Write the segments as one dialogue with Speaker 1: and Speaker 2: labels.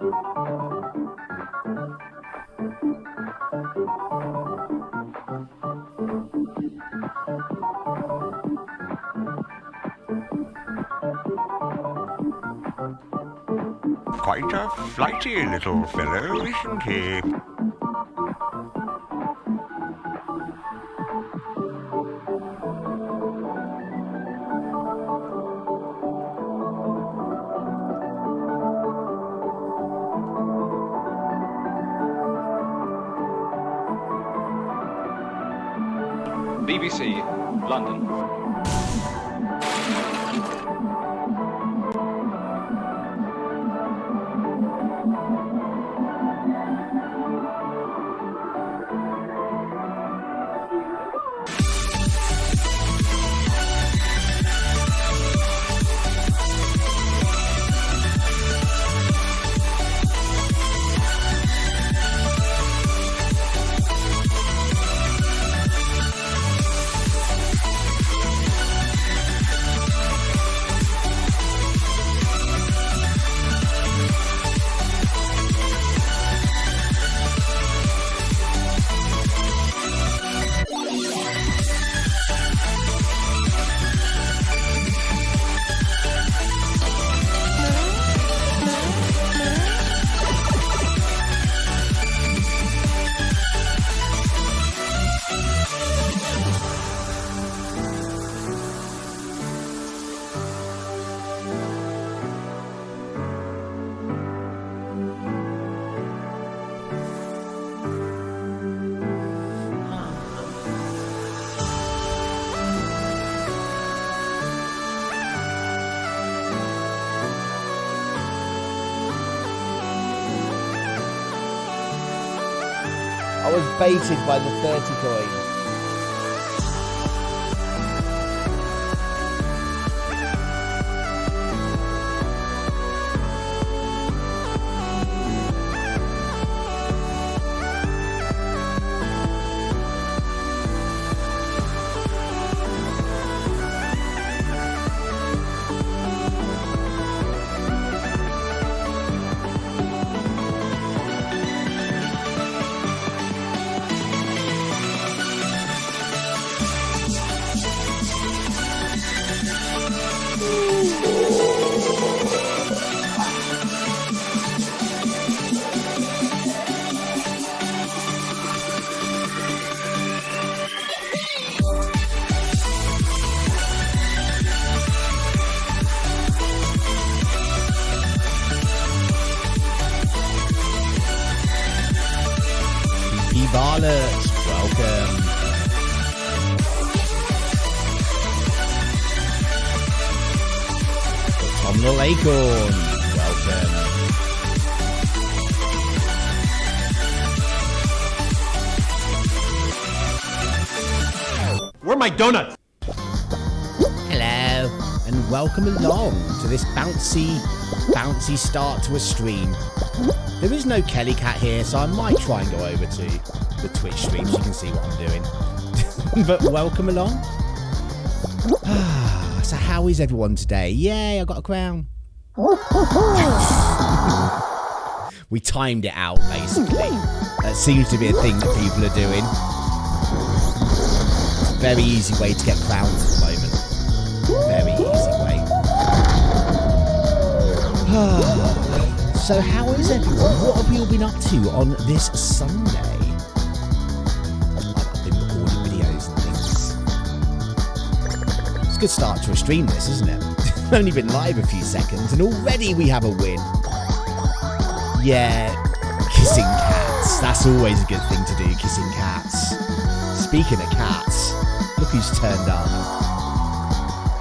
Speaker 1: Quite a flighty little fellow, isn't he?
Speaker 2: BBC, London.
Speaker 3: I was baited by the 30 coin. Barlett, welcome. Autumnal Acorn, welcome.
Speaker 4: Where are my donuts?
Speaker 3: Hello, and welcome along to this bouncy start to a stream. There is no Kelly Cat here, so I might try and go over to the Twitch stream so you can see what I'm doing. But welcome along. So how is everyone today? Yay, I got a crown. We timed it out, basically. That seems to be a thing that people are doing. It's a very easy way to get crowns at the moment. Very easy way. So how is everyone? What have you all been up to on this Sunday? I've been recording videos and things. It's a good start to a stream, this, isn't it? Only been live a few seconds and already we have a win. Yeah, kissing cats. That's always a good thing to do, kissing cats. Speaking of cats, look who's turned up.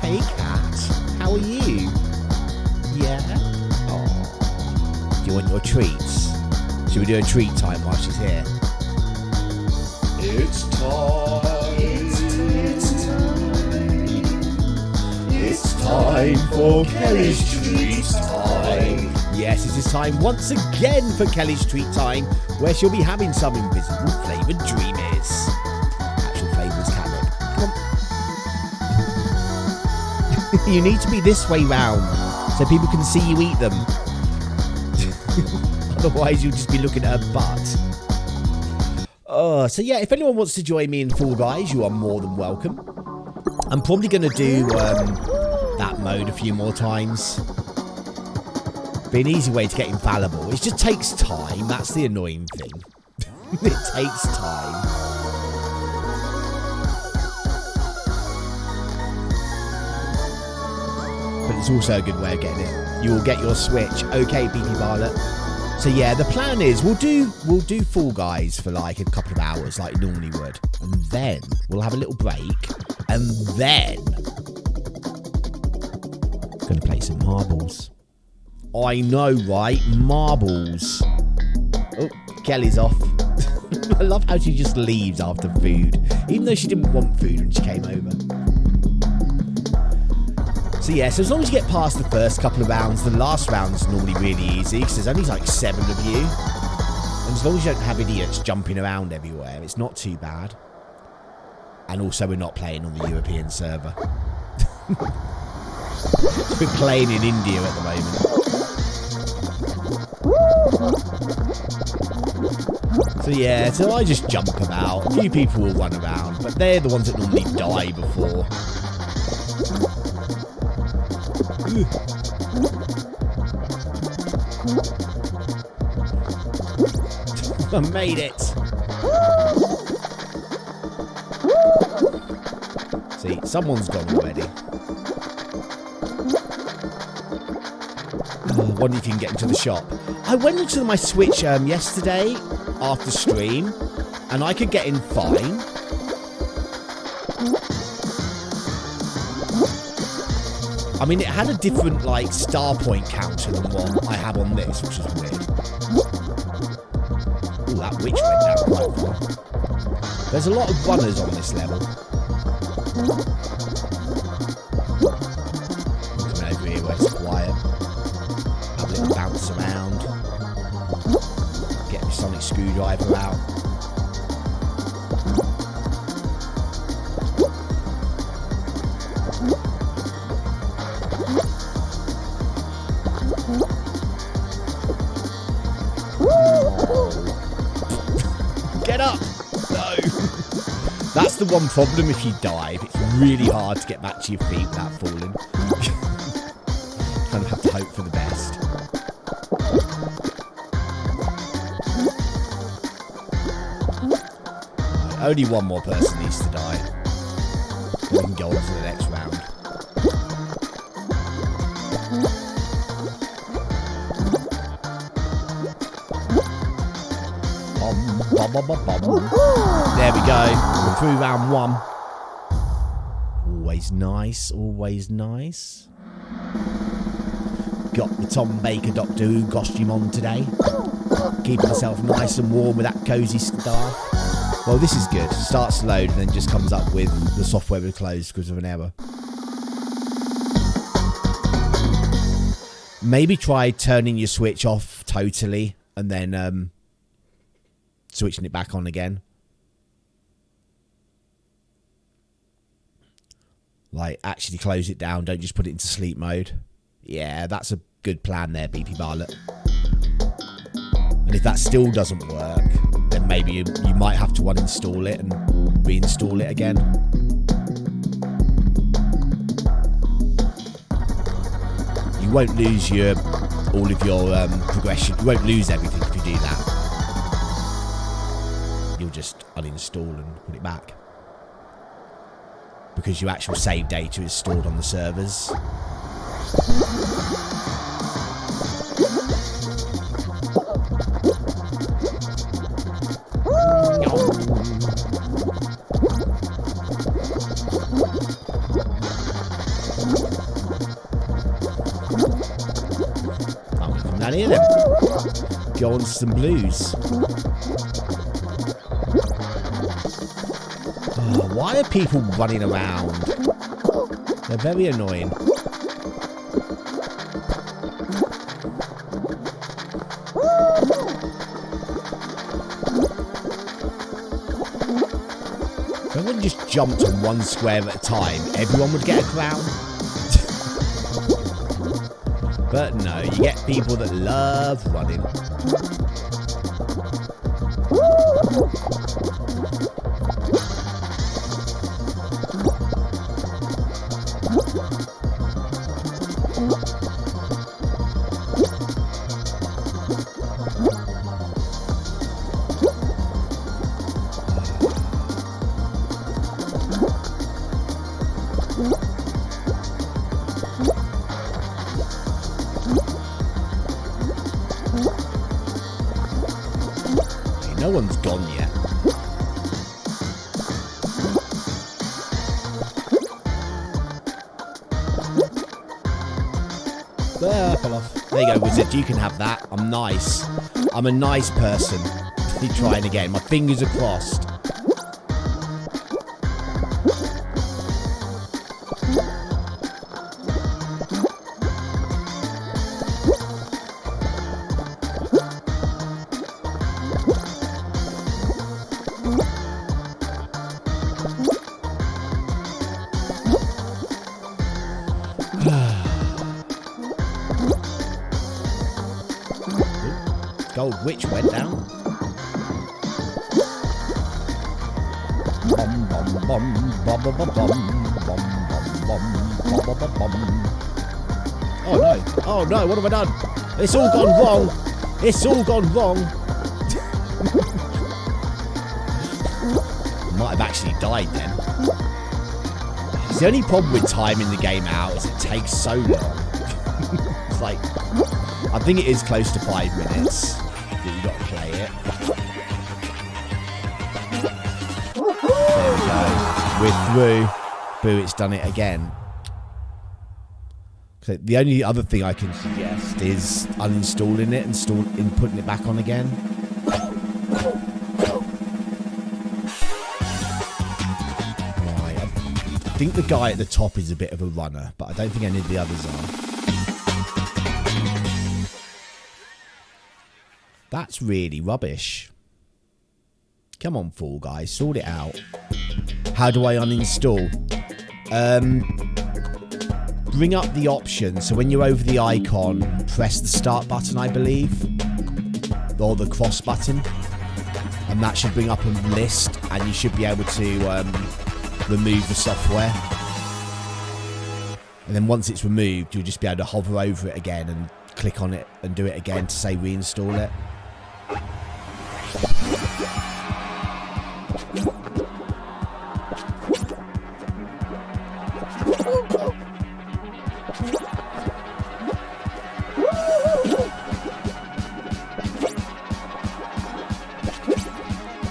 Speaker 3: Hey cat, how are you? Yeah? Do you want your treats? Should we do a treat time while she's here? It's time. It's time for Kelly's treat time. Yes, it is time once again for Kelly's treat time, where she'll be having some invisible flavoured dreamies. Actual flavours, Callum. Come on. You need to be this way round, so people can see you eat them. Otherwise, you'll just be looking at her butt. So yeah, if anyone wants to join me in Fall Guys, you are more than welcome. I'm probably going to do that mode a few more times. Be an easy way to get infallible. It just takes time. That's the annoying thing. It takes time. But it's also a good way of getting it. You will get your Switch. Okay, BP Violet. So yeah, the plan is we'll do Fall Guys for like a couple of hours like we normally would. And then we'll have a little break. And then gonna play some marbles. I know, right? Marbles. Oh, Kelly's off. I love how she just leaves after food. Even though she didn't want food when she came over. So yeah, so as long as you get past the first couple of rounds, the last round's normally really easy because there's only like 7 of you. And as long as you don't have idiots jumping around everywhere, it's not too bad. And also we're not playing on the European server. We're playing in India at the moment. So yeah, so I just jump about. A few people will run around, but they're the ones that normally die before. I made it. See, someone's gone already. I wonder if you can get into the shop. I went into my Switch yesterday after stream, and I could get in fine. I mean, it had a different, like, star point counter than what I have on this, which is weird. Ooh, that witch went down quite far. There's a lot of runners on this level. Coming over here where it's quiet. Have a little bounce around. Get my sonic screwdriver out. Get up! No! That's the one problem if you dive. It's really hard to get back to your feet without falling. Kind of have to hope for the best. Right, only one more person needs to die. We can go on to the next round. There we go. We're through round 1. Always nice, always nice. Got the Tom Baker Doctor Who costume on today. Keeping myself nice and warm with that cosy stuff. Well, this is good. Starts to load and then just comes up with the software was closed because of an error. Maybe try turning your Switch off totally and then switching it back on again. Like, actually close it down. Don't just put it into sleep mode. Yeah, that's a good plan there, BP Bartlett. And if that still doesn't work, then maybe you might have to uninstall it and reinstall it again. You won't lose all of your progression. You won't lose everything if you do that. You'll just uninstall and put it back. Because your actual save data is stored on the servers. I'm come down here then. Go on to some blues. Oh, why are people running around? They're very annoying. If everyone just jumped on one square at a time, everyone would get a crown. But no, you get people that love running. No one's gone yet. I fell off. There you go, wizard. You can have that. I'm nice. I'm a nice person. Keep trying again. My fingers are crossed. Gold witch went down. Bum, bum, bum, bum, bum, bum, bum, bum, bum, bum, bum, bum. Oh no! Oh no! What have I done? It's all gone wrong. It's all gone wrong. Might have actually died then. It's the only problem with timing the game out is it takes so long. It's like, I think it is close to 5 minutes that you got to play it. There we go. We're through. Boo, it's done it again. So the only other thing I can suggest is uninstalling it and putting it back on again. Right. I think the guy at the top is a bit of a runner, but I don't think any of the others are. That's really rubbish. Come on, Fall Guys, sort it out. How do I uninstall? Bring up the option. So when you're over the icon, press the start button, I believe. Or the cross button. And that should bring up a list. And you should be able to remove the software. And then once it's removed, you'll just be able to hover over it again and click on it and do it again to say reinstall it.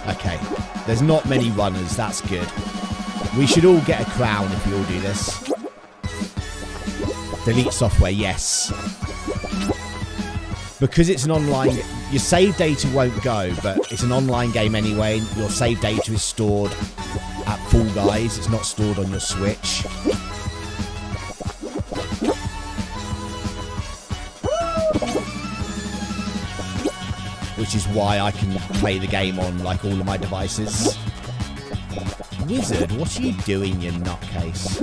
Speaker 3: Okay, there's not many runners, that's good. We should all get a crown if we all do this. Delete software, yes. Because it's an online... Your save data won't go, but it's an online game anyway. Your save data is stored at Fall Guys. It's not stored on your Switch. Which is why I can play the game on, like, all of my devices. Wizard, what are you doing, you nutcase?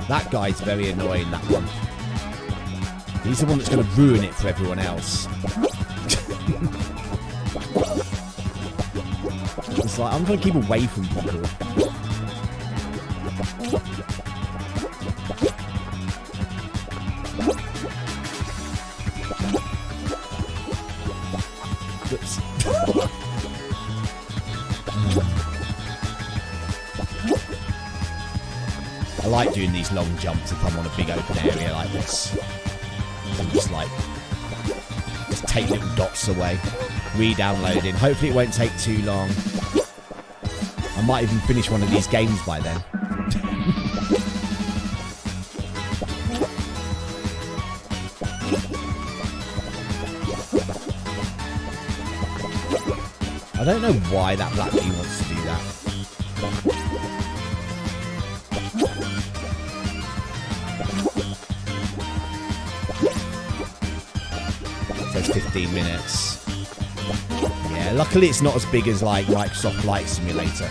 Speaker 3: That guy's very annoying, that one. He's the one that's going to ruin it for everyone else. It's like, I'm going to keep away from people. Oops. I like doing these long jumps if I'm on a big open area like this. I'm just like, just take little dots away. Re-downloading. Hopefully it won't take too long. I might even finish one of these games by then. I don't know why that black bee wants to do that. those 15 minutes. Yeah, luckily it's not as big as like Microsoft Flight Simulator.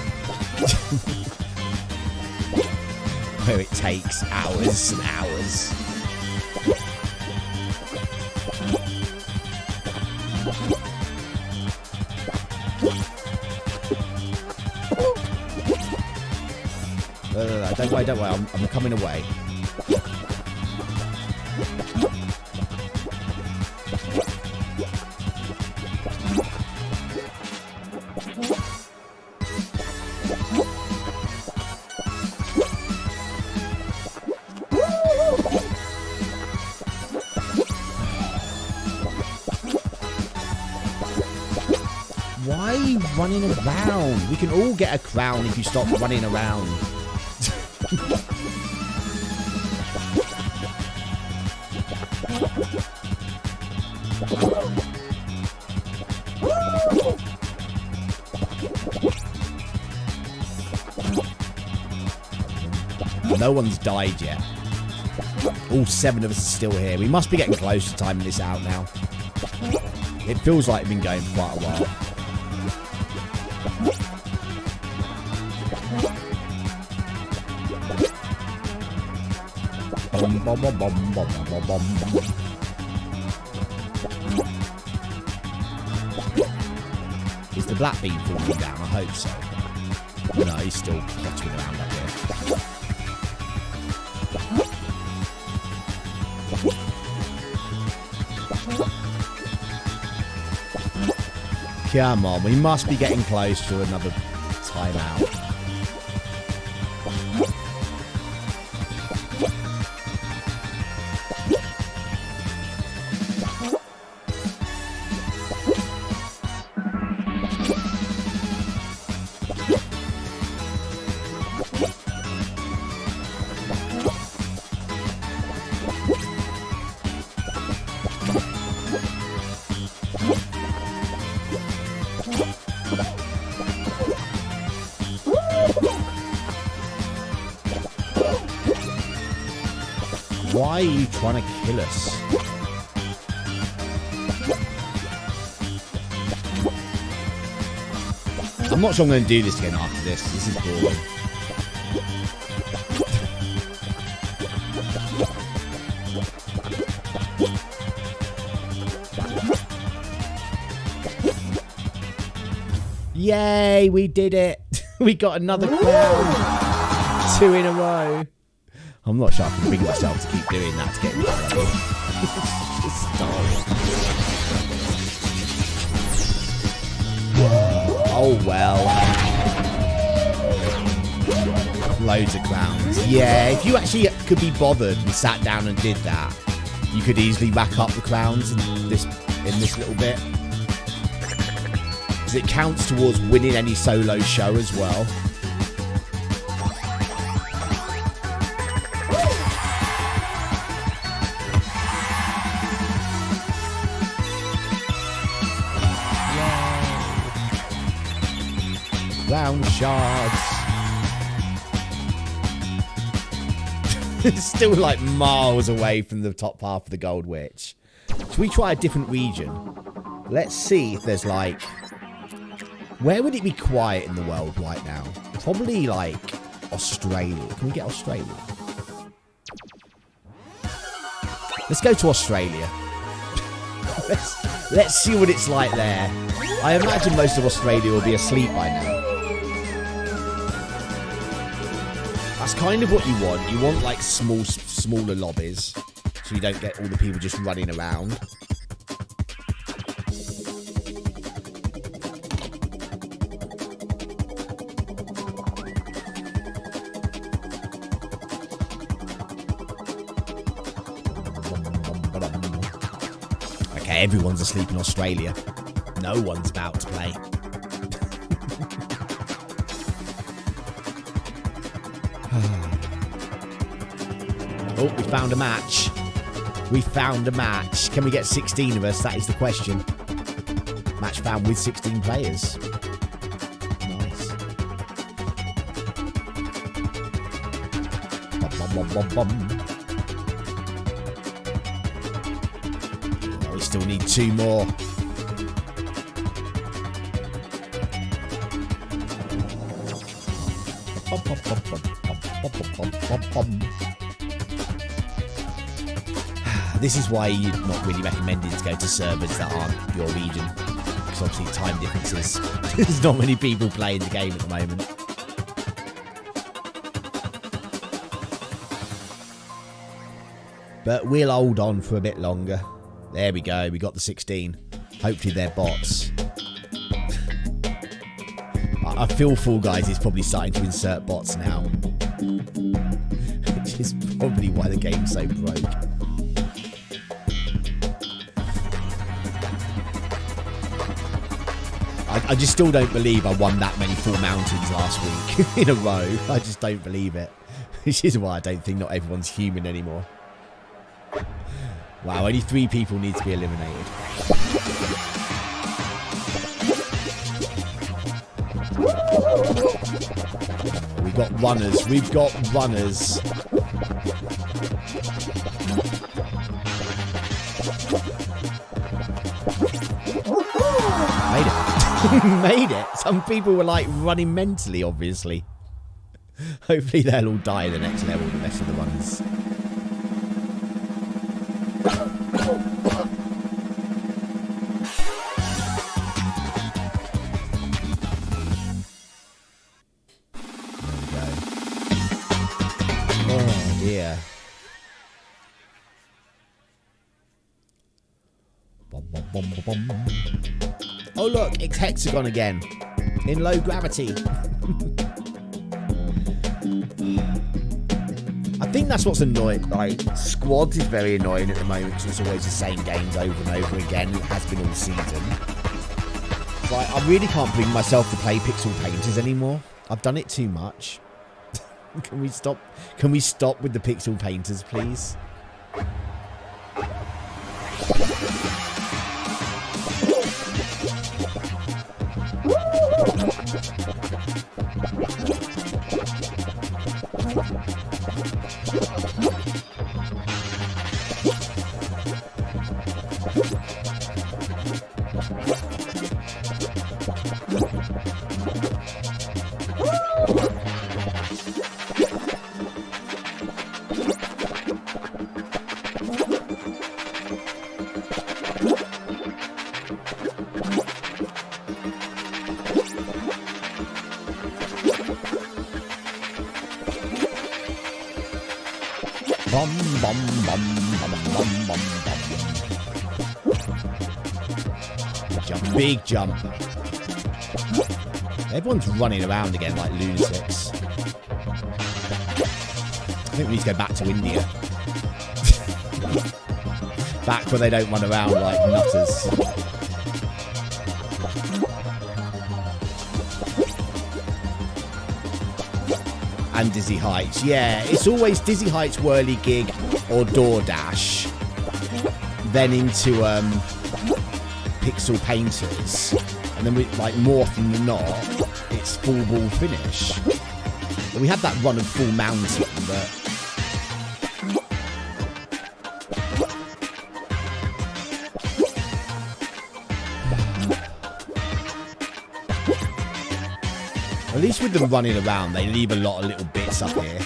Speaker 3: Where it takes hours and hours. No, don't worry, I'm coming away. Why are you running around? We can all get a crown if you stop running around. No one's died yet. All 7 of us are still here. We must be getting close to timing this out now. It feels like it's been going for quite a while. Is the black bean falling down? I hope so. No, he's still pottering around up here. Come on, we must be getting close to another timeout. Why are you trying to kill us? I'm not sure I'm going to do this again after this. This is boring. Yay, we did it. We got another crown. 2 in a row. I'm not sure I can bring myself to keep doing that to get into trouble. Just stop. Oh well. Loads of crowns. Yeah, if you actually could be bothered and sat down and did that, you could easily rack up the crowns in this little bit. Because it counts towards winning any solo show as well. Round shards. It's still like miles away from the top half of the Gold Witch. Should we try a different region? Let's see if there's like... Where would it be quiet in the world right now? Probably like Australia. Can we get Australia? Let's go to Australia. Let's see what it's like there. I imagine most of Australia will be asleep by now. That's kind of what you want. You want like smaller lobbies, so you don't get all the people just running around. Okay, everyone's asleep in Australia. No one's about to play. Oh, we found a match. We found a match. Can we get 16 of us? That is the question. Match found with 16 players. Nice. Bum, bum, bum, bum, bum. Oh, Still need 2 more. This is why you're not really recommended to go to servers that aren't your region. Because obviously time differences. There's not many people playing the game at the moment. But we'll hold on for a bit longer. There we go. We got the 16. Hopefully they're bots. I feel Fall Guys is probably starting to insert bots now. Which is probably why the game's so broke. I just still don't believe I won that many full mountains last week in a row. I just don't believe it. Which is why I don't think not everyone's human anymore. Wow, only 3 people need to be eliminated. We've got runners. We've got runners. Made it. Made it. Some people were like running mentally, obviously. Hopefully they'll all die in the next level, the rest of the runners. Yeah. Oh look, it's hexagon again. In low gravity. I think that's what's annoying. Like, squads is very annoying at the moment because it's always the same games over and over again. It has been all season. Like, I really can't bring myself to play Pixel Painters anymore. I've done it too much. Can we stop? Can we stop with the Pixel Painters, please? Bum, bum, bum, bum, bum, bum, bum. Jump, big jump. Everyone's running around again like lunatics. I think we need to go back to India. Back where they don't run around like nutters. And Dizzy Heights. Yeah, it's always Dizzy Heights, Whirligig, or DoorDash. Then into Pixel Painters. And then, like, more often than not, it's Full Ball Finish. But we had that run of Full Mountain, but... At least with them running around, they leave a lot of little bits up here.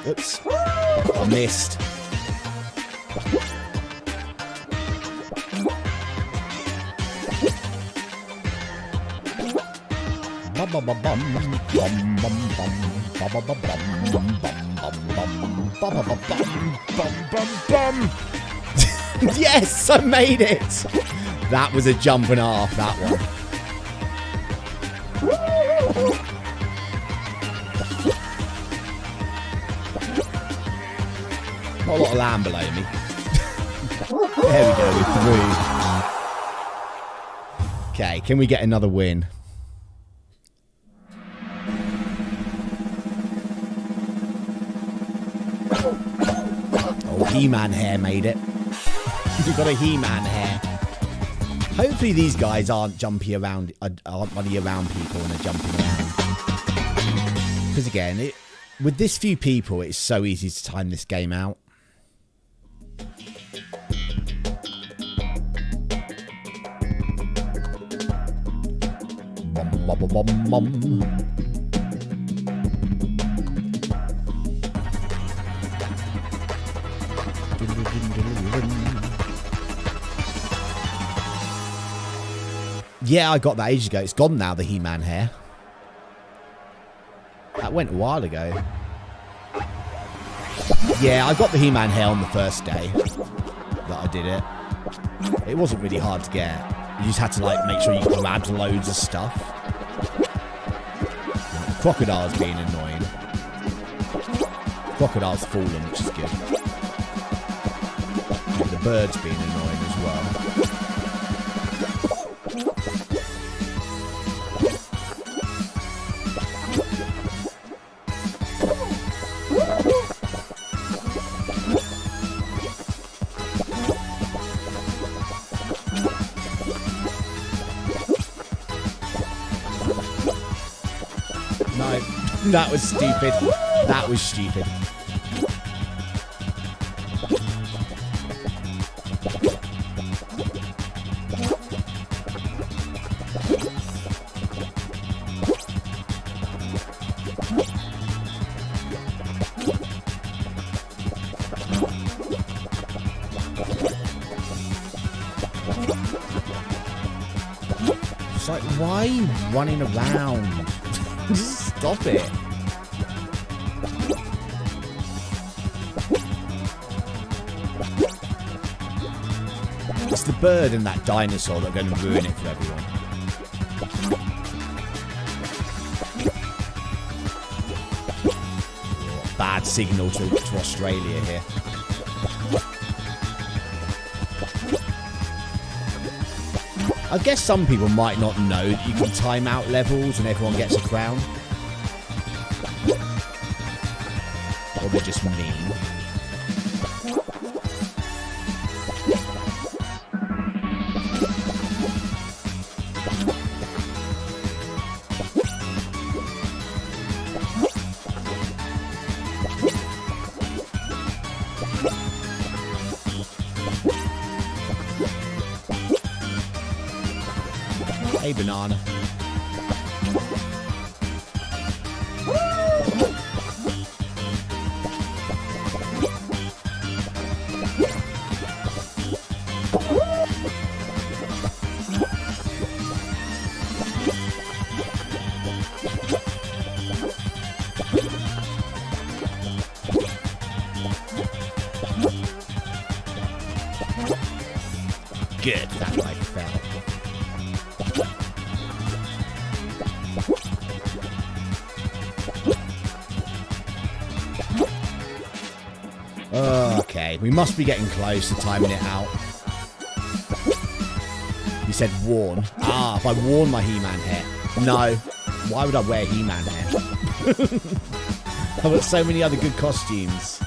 Speaker 3: Oops. I missed. Bum bum bum bum bum bum bum bum bum bum bum bum. Bum, bum, bum, bum, bum, bum. Yes, I made it. That was a jump and a half, that one. Not a lot of land below me. There we go, we're through. Okay, can we get another win? He-Man hair made it. We've got a He-Man hair. Hopefully these guys aren't jumpy around, aren't running around people and are jumping around. Because again, with this few people, it's so easy to time this game out. Bum, bum, bum, bum. Yeah, I got that ages ago. It's gone now, the He-Man hair. That went a while ago. Yeah, I got the He-Man hair on the first day that I did it. It wasn't really hard to get. You just had to, like, make sure you grabbed loads of stuff. The crocodile's being annoying. Crocodile's fallen, which is good. And the bird's being annoying as well. No, that was stupid. That was stupid. It's like, why are you running around? Just stop it. It's the bird and that dinosaur that are going to ruin it for everyone. Bad signal to Australia here. I guess some people might not know that you can time out levels and everyone gets a crown. Or they're just mean. Hey, banana. Good, that light fell. Okay, we must be getting close to timing it out. You said worn. Ah, if I worn my He-Man hair. No. Why would I wear He-Man hair? I've got so many other good costumes.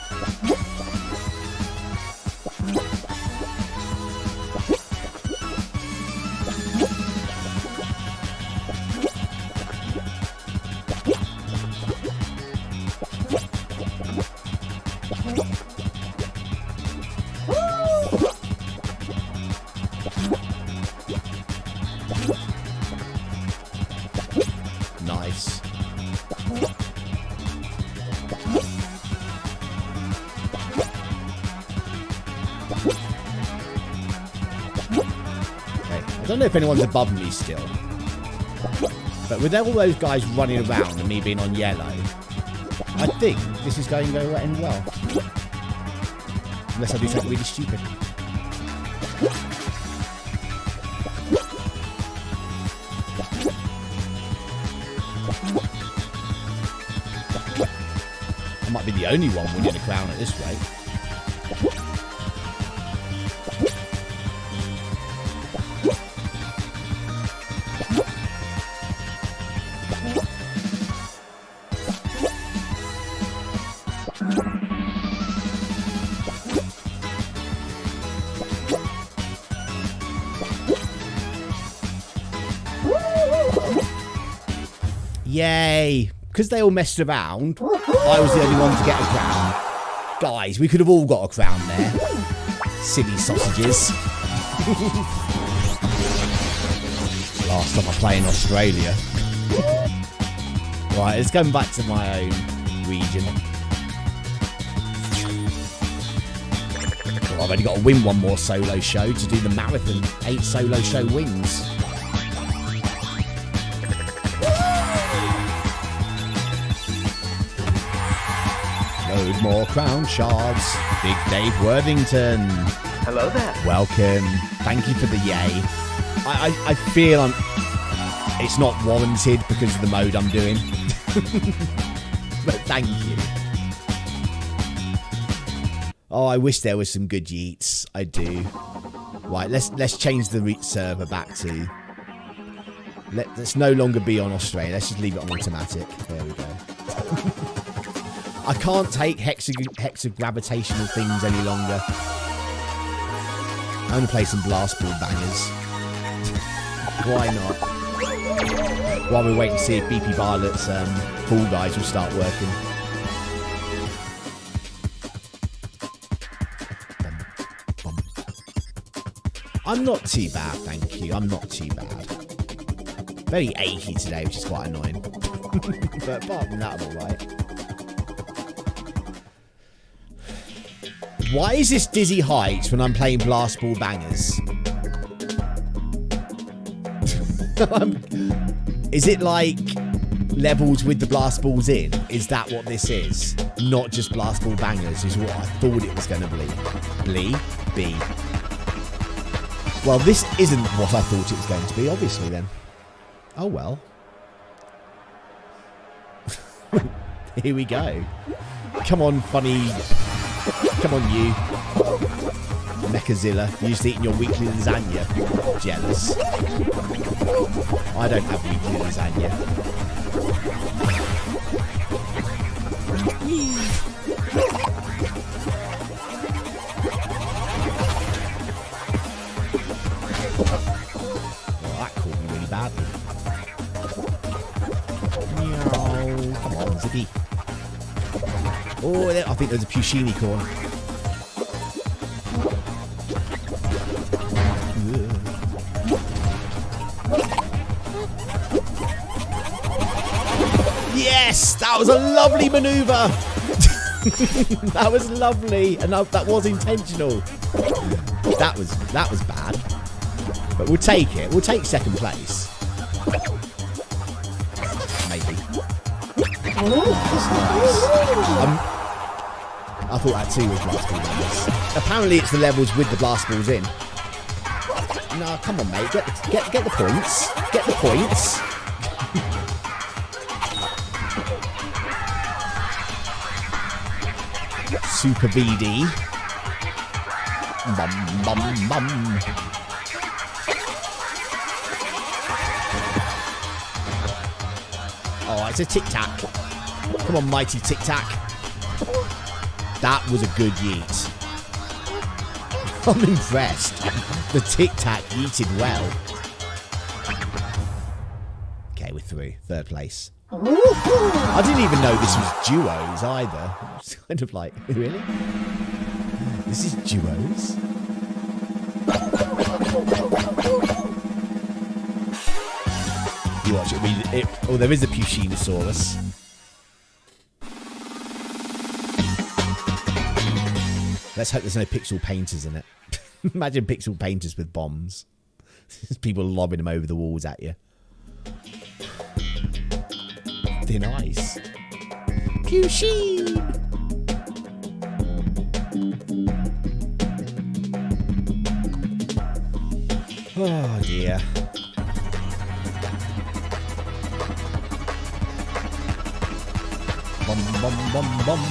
Speaker 3: Nice. Okay, I don't know if anyone's above me still. But with all those guys running around and me being on yellow, I think this is going to go end well. Unless I do something really stupid. I might be the only one winning a crown at this rate. Yay! because they all messed around, I was the only one to get a crown. Guys, we could have all got a crown there. Silly sausages. Last time I play in Australia. Right, let's go back to my own region. Well, I've only got to win one more solo show to do the marathon. 8 solo show wins. Load more crown shards. Big Dave Worthington.
Speaker 4: Hello there.
Speaker 3: Welcome. Thank you for the yay. I feel it's not warranted because of the mode I'm doing. But thank you. Oh, I wish there was some good yeets. I do. Right, let's change the server back to... Let's no longer be on Australia. Let's just leave it on automatic. There we go. I can't take hexagravitational things any longer. I'm going to play some blast ball bangers. Why not? While we wait and see if BP Violet's Fall Guys will start working. I'm not too bad, thank you. I'm not too bad. Very achy today, which is quite annoying. But apart from that, I'm alright. Why is this dizzy heights when I'm playing blast ball bangers? Is it like levels with the blast balls in? Is that what this is? Not just blast ball bangers is what I thought it was going to be. B. Well, this isn't what I thought it was going to be, obviously, then. Oh, well. Here we go. Come on, funny... Come on, you. Mechazilla. You used to eating your weekly lasagna. Jealous. I don't have weekly lasagna. Well, that caught me really badly. Come on, Zippy. Oh, I think there's a Puccini corn. Yes, that was a lovely manoeuvre. That was lovely, and that was intentional. That was bad, but we'll take it. We'll take second place. Maybe. That's nice. I thought that too was blast ball bangers. Apparently, it's the levels with the blast balls in. No, come on, mate. Get the points. Get the points. Super BD. Bum, bum, bum. Oh, it's a tic-tac. Come on, mighty tic-tac. That was a good yeet. I'm impressed. The tic-tac yeeted well. Okay, we're through. Third place. I didn't even know this was duos either. It's kind of like, really? This is duos? You watch it. Oh, there is a Puccinosaurus. Let's hope there's no pixel painters in it. Imagine pixel painters with bombs. People lobbing them over the walls at you. Thin ice. Puccine! Oh dear. Bum bum bum bum.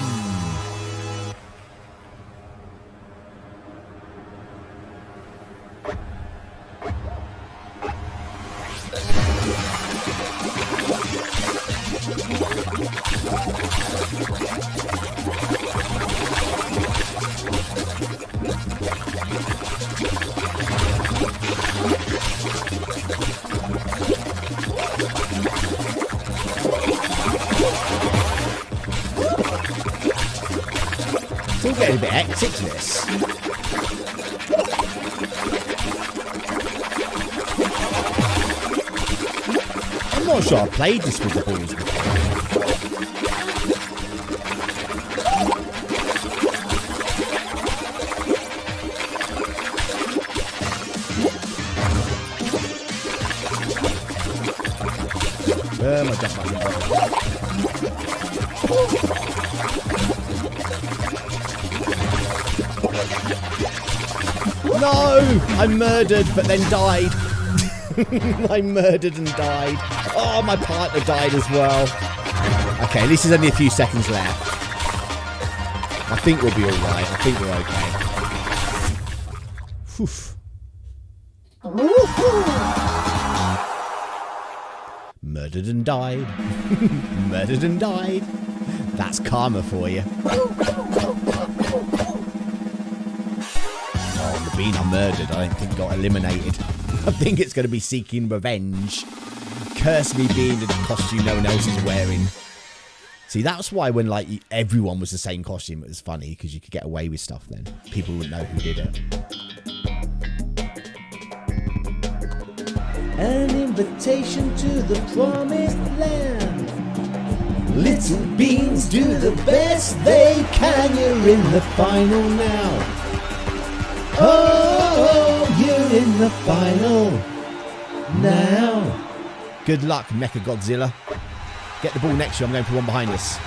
Speaker 3: getting a bit hectic, this. I'm not sure I played this with the balls before. Where am I jumping? No! I murdered, but then died. I murdered and died. Oh, my partner died as well. Okay, this is only a few seconds left. I think we'll be alright. I think we're okay. Murdered and died. Murdered and died. That's karma for you. Oh, the bean I murdered, I don't think got eliminated. I think it's going to be seeking revenge. Curse me being in a costume no one else is wearing. See, that's why when like everyone was the same costume, it was funny because you could get away with stuff then. People wouldn't know who did it. An invitation to the promised land. Little beans do the best they can. You're in the final now. Oh, you're in the final now. Good luck, Mecha Godzilla. Get the ball next to you. I'm going for one behind us.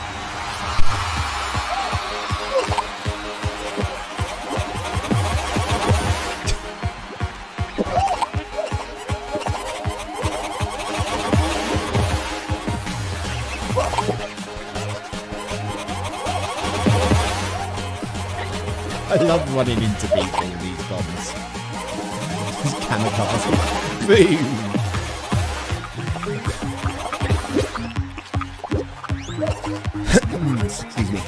Speaker 3: I love running into people with these bombs. These kamikaze. Boom! Excuse me.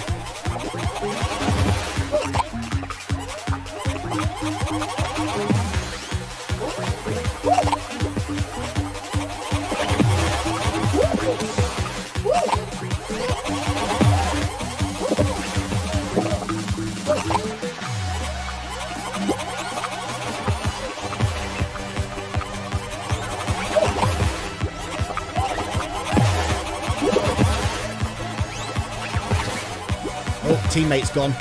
Speaker 3: Oh, teammate's gone.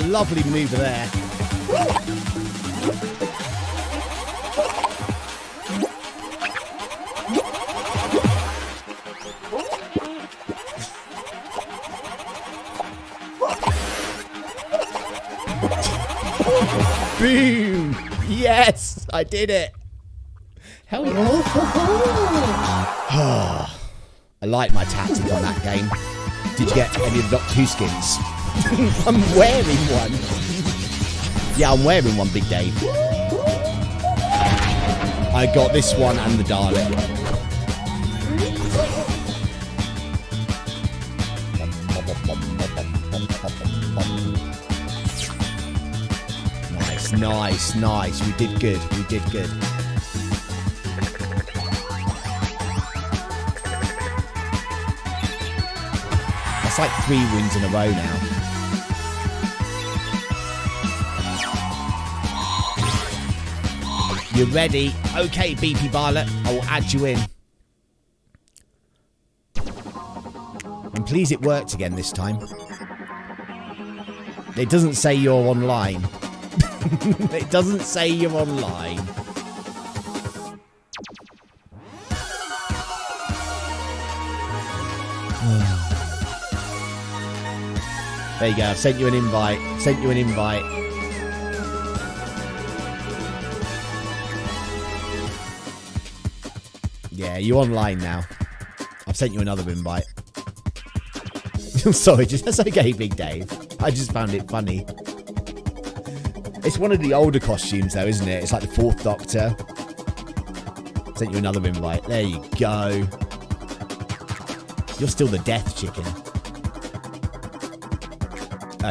Speaker 3: Lovely maneuver there. Boom! Yes, I did it. Hell yeah. I like my tactic on that game. Did you get any of the Doctor Who skins? I'm wearing one. Yeah, I'm wearing one, Big Dave. I got this one and the Dalek. Nice. We did good. That's like 3 wins in a row now. You ready? Okay, BP Violet, I will add you in. I'm pleased it worked again this time. It doesn't say you're online. It doesn't say you're online. There you go, I've sent you an invite. Yeah, you're online now. I've sent you another invite. Sorry, that's okay, Big Dave. I just found it funny. It's one of the older costumes, though, isn't it? It's like the 4th Doctor. Sent you another invite. There you go. You're still the death chicken.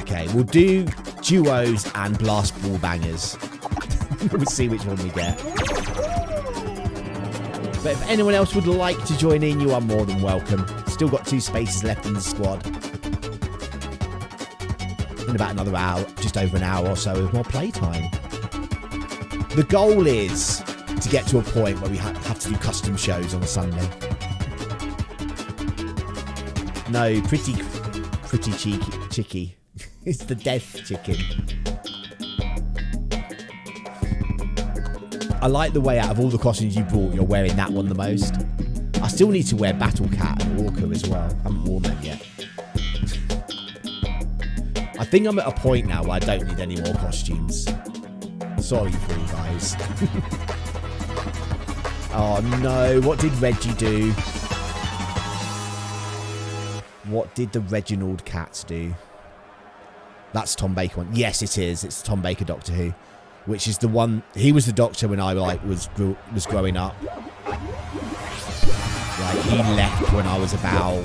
Speaker 3: Okay, we'll do duos and blast ball bangers. We'll see which one we get. But if anyone else would like to join in, you are more than welcome. Still got 2 spaces left in the squad. In about another hour, just over an hour or so of more playtime. The goal is to get to a point where we have to do custom shows on a Sunday. No, pretty cheeky. It's the death chicken. I like the way out of all the costumes you brought, you're wearing that one the most. I still need to wear Battle Cat and Orca as well. I haven't worn them yet. I think I'm at a point now where I don't need any more costumes. Sorry for you guys. Oh no, what did Reggie do? What did the Reginald cats do? That's Tom Baker one. Yes, it is. It's Tom Baker Doctor Who, which is the one. He was the Doctor when I was growing up. Like he left when I was about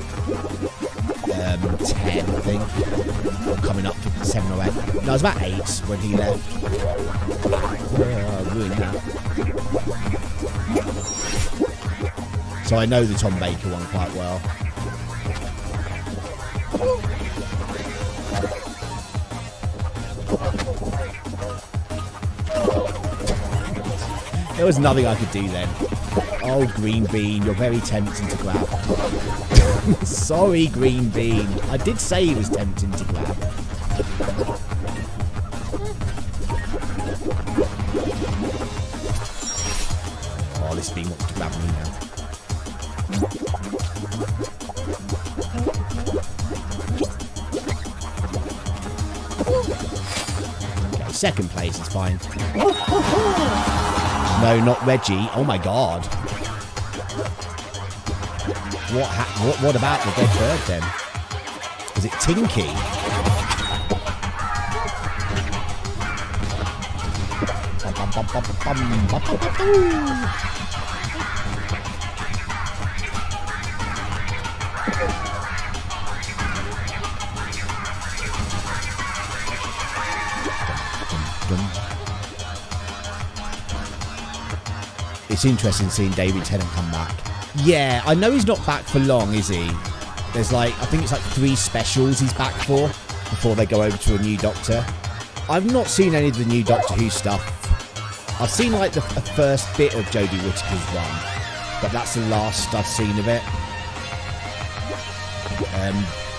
Speaker 3: 10, I think, or coming up to 7 or 8. No, I was about 8 when he left. Oh, ruined that. So I know the Tom Baker one quite well. There was nothing I could do then. Oh, Green Bean, you're very tempting to grab. Sorry, Green Bean. I did say he was tempting to grab. Oh, this Bean wants to grab me now. Okay, 2nd place is fine. No, not Reggie. Oh my god. What about the dead bird then? Is it Tinky? It's interesting seeing David Tennant come back. Yeah, I know he's not back for long, is he? There's like, I think it's like 3 specials he's back for before they go over to a new Doctor. I've not seen any of the new Doctor Who stuff. I've seen like the first bit of Jodie Whittaker's run, but that's the last I've seen of it.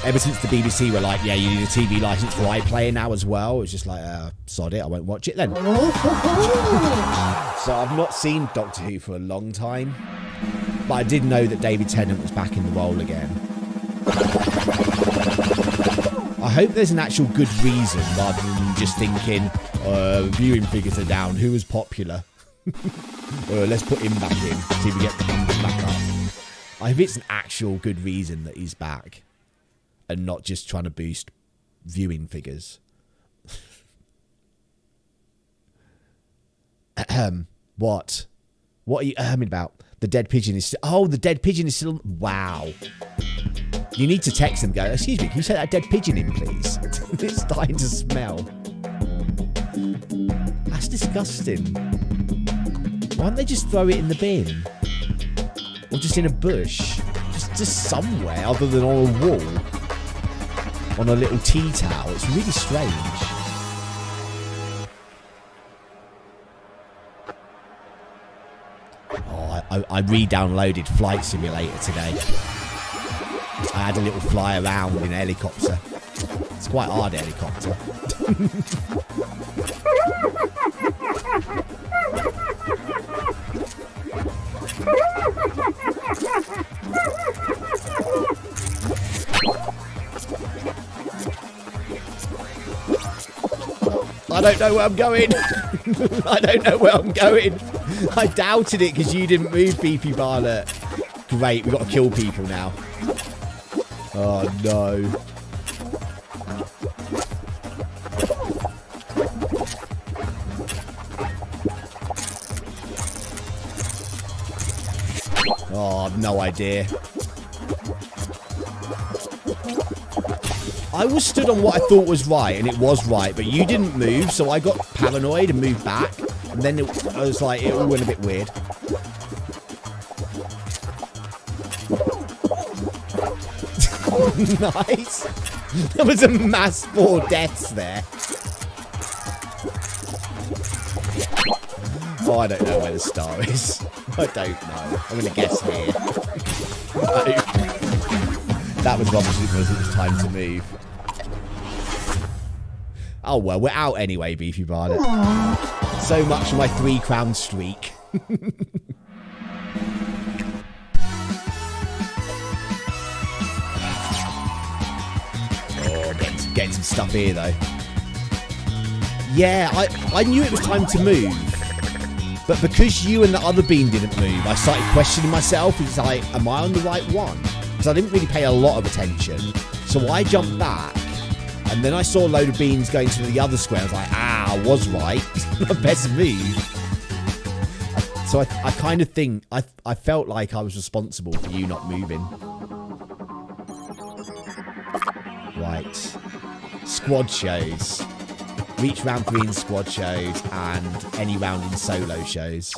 Speaker 3: Ever since the BBC were like, yeah, you need a TV license for iPlayer now as well, it's just like, sod it, I won't watch it then. So I've not seen Doctor Who for a long time, but I did know that David Tennant was back in the role again. I hope there's an actual good reason rather than just thinking, viewing figures are down, who was popular? Let's put him back in, see if we get the numbers back up. I hope it's an actual good reason that he's back and not just trying to boost viewing figures. What? What are you about? The dead pigeon is still... Oh, the dead pigeon is still... Wow. You need to text them, go, excuse me, can you set that dead pigeon in, please? It's starting to smell. That's disgusting. Why don't they just throw it in the bin? Or just in a bush? Just somewhere other than on a wall. On a little tea towel. It's really strange. I re-downloaded Flight Simulator today. I had a little fly around in a helicopter. It's quite hard, helicopter. I don't know where I'm going. I don't know where I'm going. I doubted it because you didn't move, Beepy Barlet. Great, we've got to kill people now. Oh, no. Oh, I've no idea. I was stood on what I thought was right, and it was right, but you didn't move, so I got paranoid and moved back. And then I was like, it all went a bit weird. Nice. There was a mass 4 deaths there. Oh, I don't know where the star is. I don't know. I'm going to guess here. No. That was obviously because it was time to move. Oh, well, we're out anyway, Beefy Barnet. So much for my 3-crown streak. Oh, getting some stuff here, though. Yeah, I knew it was time to move. But because you and the other bean didn't move, I started questioning myself. It's like, am I on the right one? Because I didn't really pay a lot of attention. So I jumped back. And then I saw a load of beans going to the other square. I was like, I was right. Best move. So I kind of think, I felt like I was responsible for you not moving. Right. Squad shows. Reach round 3 in squad shows and any round in solo shows.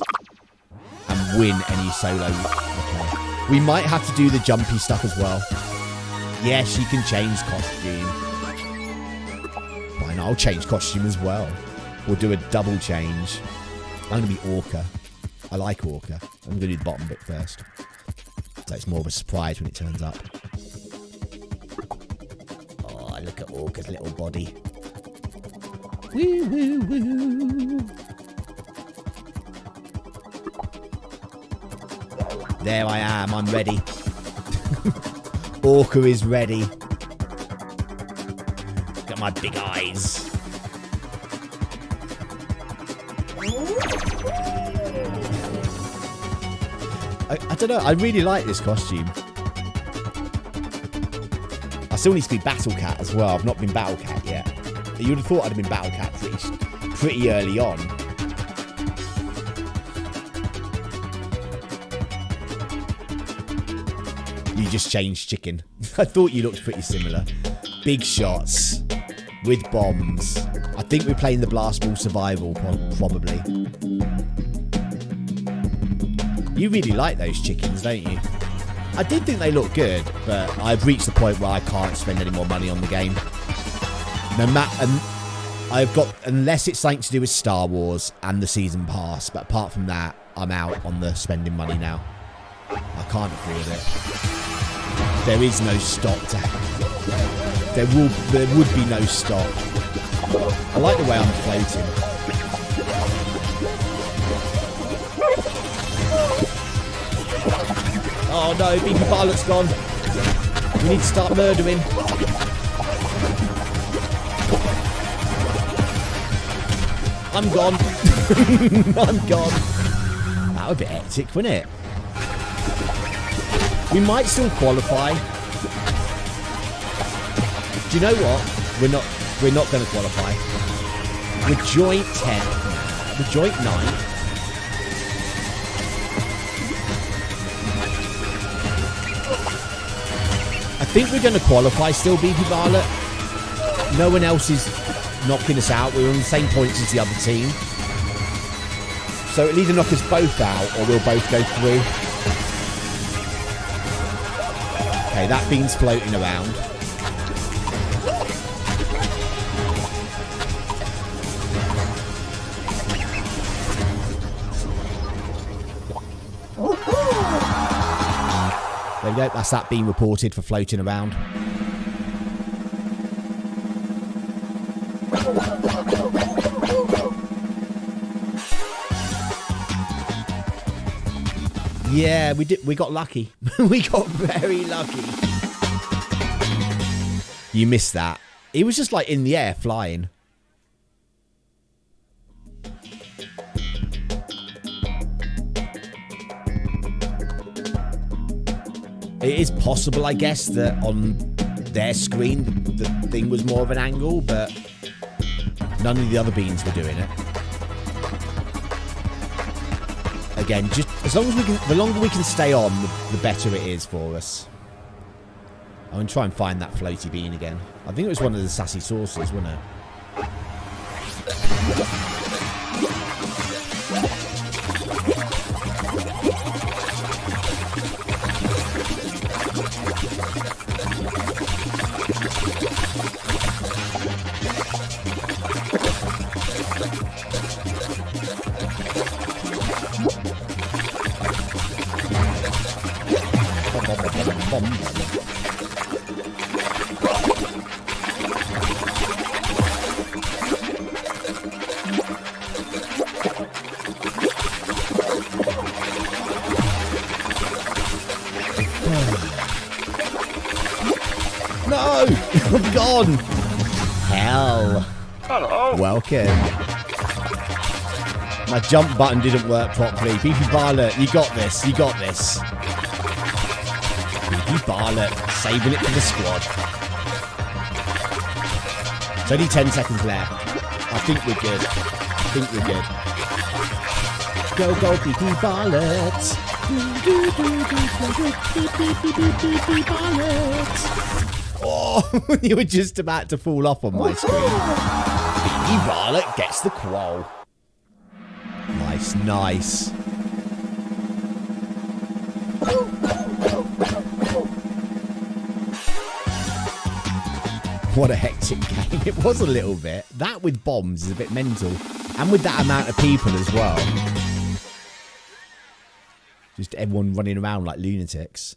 Speaker 3: And win any solo. Okay. We might have to do the jumpy stuff as well. Yes, you can change costume. Fine, I'll change costume as well. We'll do a double change. I'm going to be Orca. I like Orca. I'm going to do the bottom bit first. So it's more of a surprise when it turns up. Oh, look at Orca's little body. Woo, woo, woo. There I am. I'm ready. Orca is ready. Look at my big eyes. I don't know. I really like this costume. I still need to be Battle Cat as well. I've not been Battle Cat yet. You would have thought I'd have been Battle Cat pretty early on. You just changed chicken. I thought you looked pretty similar. Big shots with bombs. I think we're playing the Blast Ball Survival, probably. You really like those chickens, don't you? I did think they looked good, but I've reached the point where I can't spend any more money on the game. No matter, I've got, unless it's something to do with Star Wars and the season pass, but apart from that, I'm out on the spending money now. I can't afford it. There is no stock to have. There would be no stock. I like the way I'm floating. Oh no, Beefy Barlet's gone. We need to start murdering. I'm gone. I'm gone. That was a bit hectic, wasn't it? We might still qualify. Do you know what? We're not going to qualify. We're joint 10th. We're joint 9th. I think we're going to qualify still, Beefy Barlet. No one else is knocking us out. We're on the same points as the other team. So it'll either knock us both out or we'll both go through. Okay, that bean's floating around. There we go. That's that bean reported for floating around. Yeah, we did. We got lucky. We got very lucky. You missed that. He was just like in the air flying. It is possible, I guess, that on their screen the thing was more of an angle, but none of the other beans were doing it. Again, just as long as we can, the longer we can stay on, the better it is for us. I'm going to try and find that floaty bean again. I think it was one of the sassy saucers, wasn't it? No! I'm gone! Hell.
Speaker 1: Hello.
Speaker 3: Welcome. My jump button didn't work properly. Beefy Barlet, you got this. You got this. Beefy Barlet, saving it for the squad. It's only 10 seconds left. I think we're good. I think we're good. Go, go, Beefy Barlet. Beefy Barlet. Oh, you were just about to fall off on my screen. Beefy Barlet gets the qual. Nice, nice. What a hectic game. It was a little bit. That with bombs is a bit mental. And with that amount of people as well. Just everyone running around like lunatics.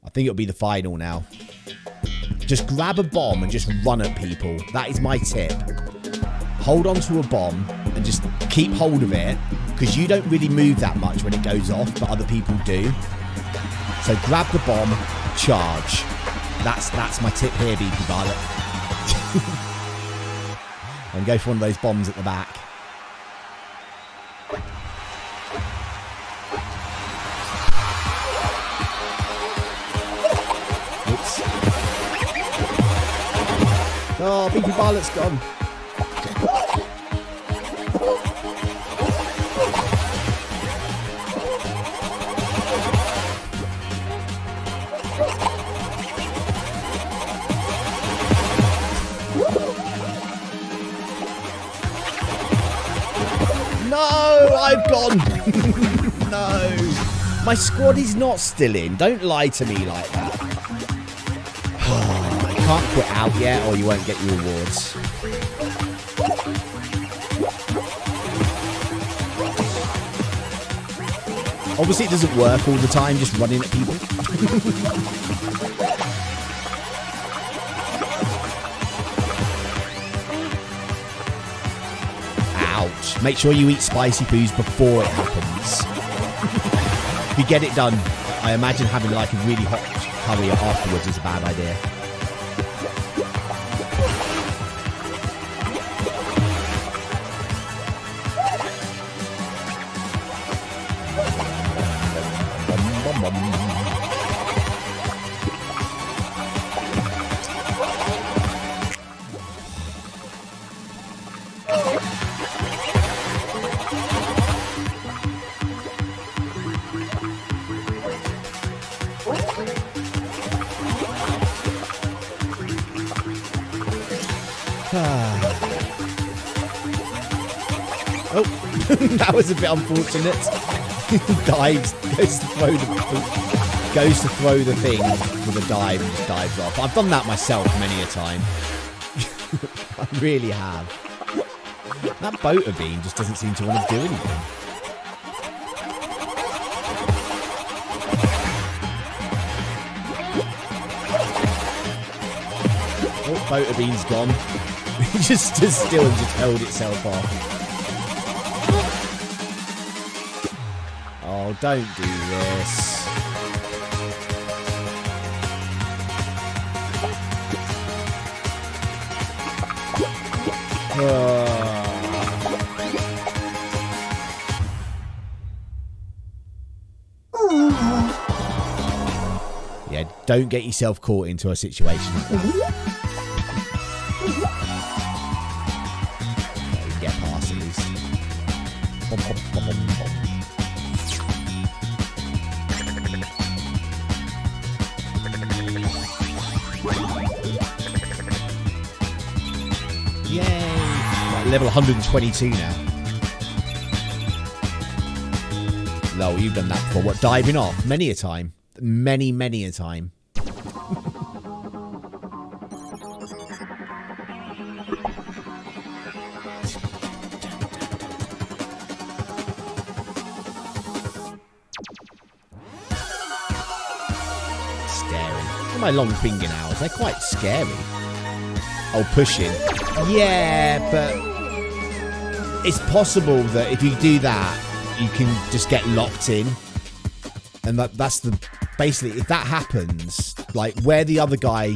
Speaker 3: I think it'll be the final now. Just grab a bomb and just run at people. That is my tip. Hold on to a bomb and just keep hold of it, because you don't really move that much when it goes off, but other people do. So grab the bomb, charge. That's my tip here, Beefy Barlet. And go for one of those bombs at the back. Oops. Oh, Beefy Barlet's gone. No, I've gone. No. My squad is not still in. Don't lie to me like that. I can't quit out yet or you won't get your rewards. Obviously it doesn't work all the time, just running at people. Ouch. Make sure you eat spicy foods before it happens. If you get it done, I imagine having like a really hot curry afterwards is a bad idea. Oh, that was a bit unfortunate. Dives, goes to throw the thing with a dive and just dives off. I've done that myself many a time. I really have. That boater beam just doesn't seem to want to do anything. Oh, boater beam's gone. It just stood still and just held itself off. Oh, don't do this. Don't get yourself caught into a situation like that. Okay, we can get past at least. Bom, bom, bom, bom, bom. Yay! Right, level 122 now. Lol, you've done that before. What, diving off? Many a time. Many a time. Scary. Look at my long fingernails. They're quite scary. Oh, pushing. Yeah, but it's possible that if you do that, you can just get locked in. And that's the... Basically, if that happens, like where the other guy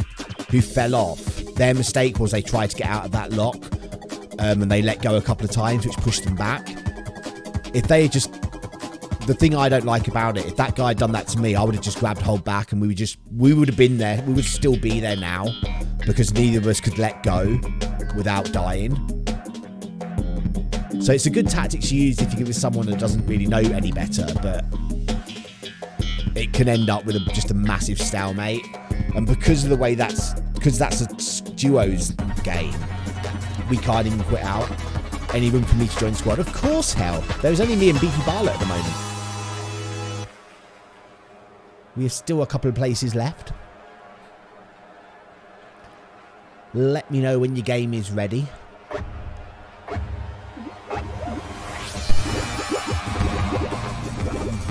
Speaker 3: who fell off, their mistake was they tried to get out of that lock and they let go a couple of times, which pushed them back. If they had just... The thing I don't like about it, if that guy had done that to me, I would have just grabbed hold back and we would have been there. We would still be there now because neither of us could let go without dying. So it's a good tactic to use if you give it someone that doesn't really know any better, but it can end up with just a massive stalemate. And because of the way that's a duos game, we can't even quit out. Any room for me to join squad? Of course, hell. There's only me and Beefy Barlet at the moment. We have still a couple of places left. Let me know when your game is ready.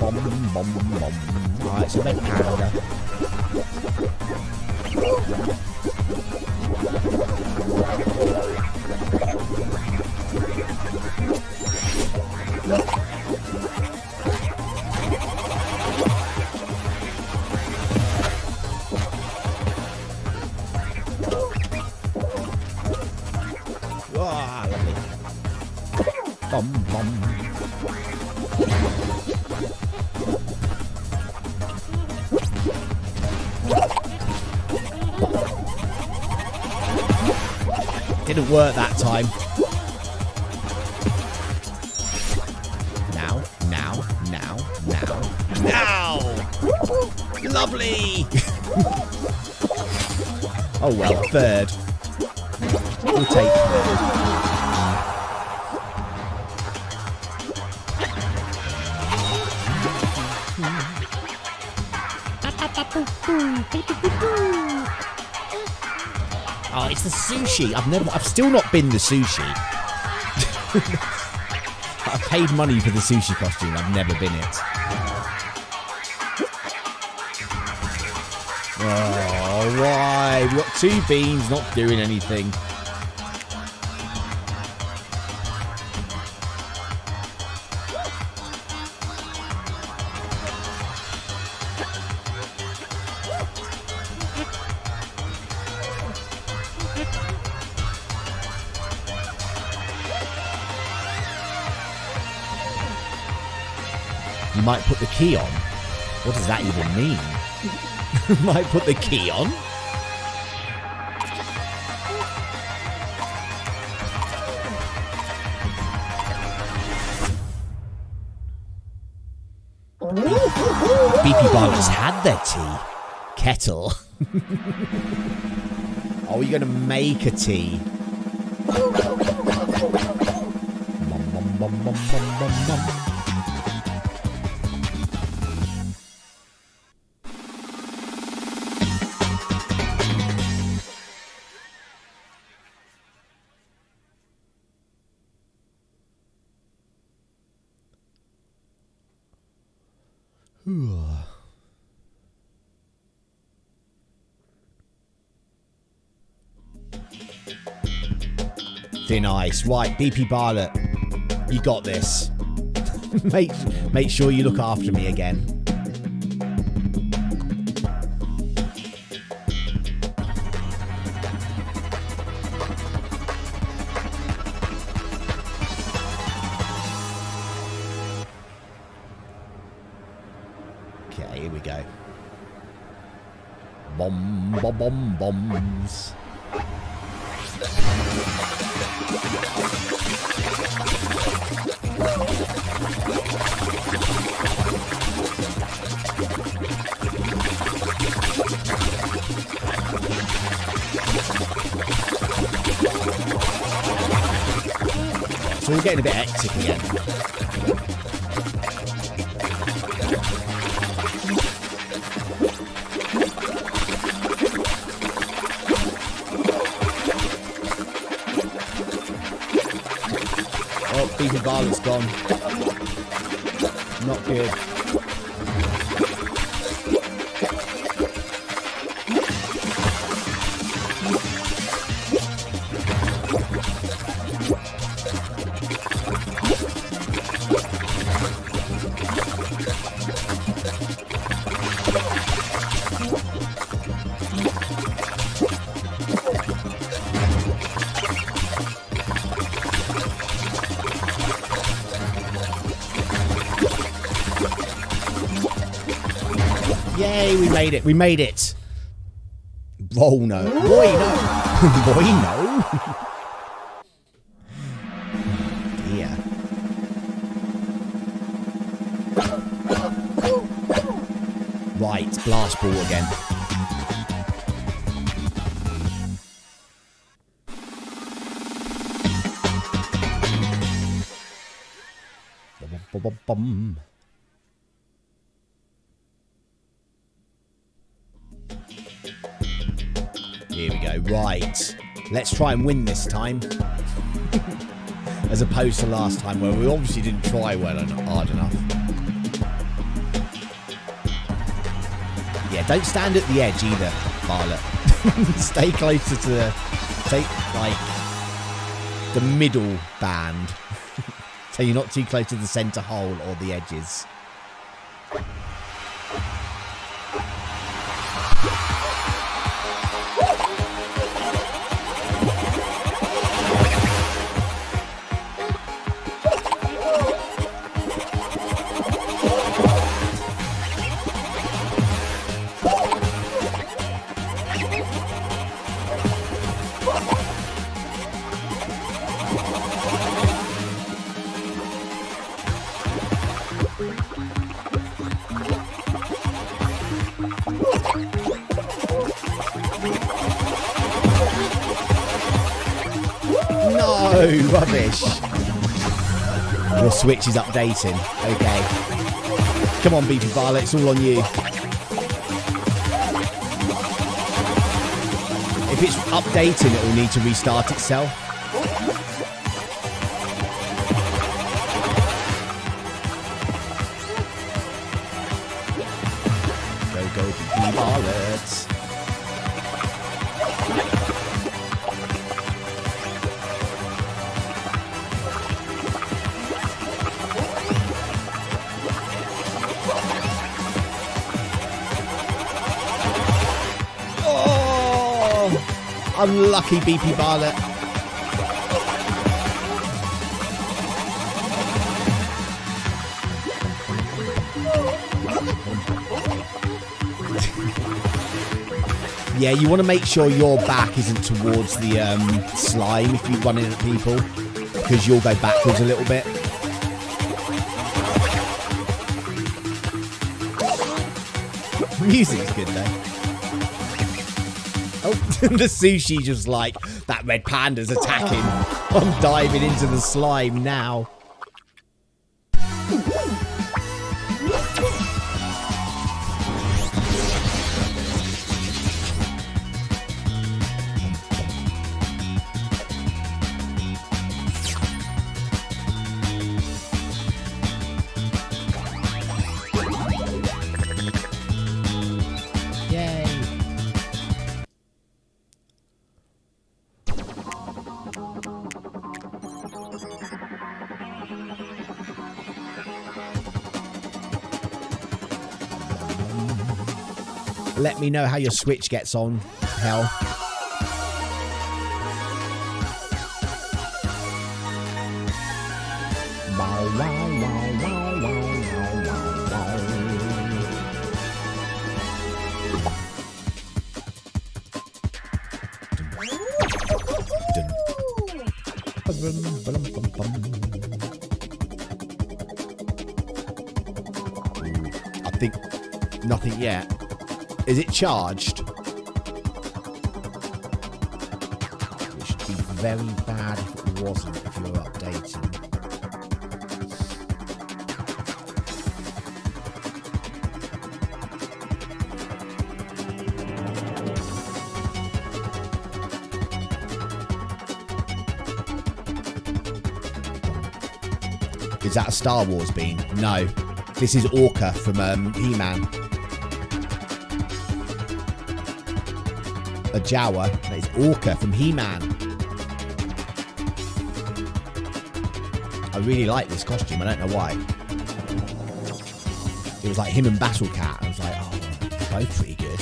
Speaker 3: Bom, bom, bom. Right, it's a red panda. Ah, lovely. Bom, bom. Didn't work that time. Now. Lovely. Oh well, third. We'll take third. Oh, it's the sushi. I've still not been the sushi. I've paid money for the sushi costume. I've never been it. Oh, why? We've got 2 beans not doing anything. You might put the key on. What does that even mean? Might put the key on? BP Barlets had their tea. Kettle. Oh, you're going to make a tea. Mum, mum, mum, mum, mum, mum, mum. Thin ice. Right, BP Barlet. You got this. make sure you look after me again. Okay, here we go. Bomb, bomb, bomb, bombs. So we're getting a bit hectic again. Oh, Beefy Violet's gone. Not good. Yay, we made it. We made it. Oh, no. Boy, no. Boy, no. Dear. Right, blast ball again. Bum. Here we go. Right. Let's try and win this time. As opposed to last time where we obviously didn't try well and hard enough. Yeah, don't stand at the edge either, Violet. Stay closer to the... the middle band. So you're not too close to the centre hole or the edges. No, rubbish. Your switch is updating. Okay. Come on, Beefy Violet, it's all on you. If it's updating, it will need to restart itself. Go, Beefy Violet. Unlucky Beefy Violet. Yeah, you want to make sure your back isn't towards the slime if you run in at people, because you'll go backwards a little bit. Music's good though. Oh, the sushi just like, that red panda's attacking. I'm diving into the slime now. Let me know how your Switch gets on, hell. Wow, wow, wow, wow, wow, wow, wow. I think nothing yet. Is it charged? It should be very bad if it wasn't, if you're updating. Is that a Star Wars bean? No. This is Orca from He-Man. A Jawa. That is Orca from He-Man. I really like this costume. I don't know why. It was like him and Battle Cat. I was like, oh, they're both pretty good.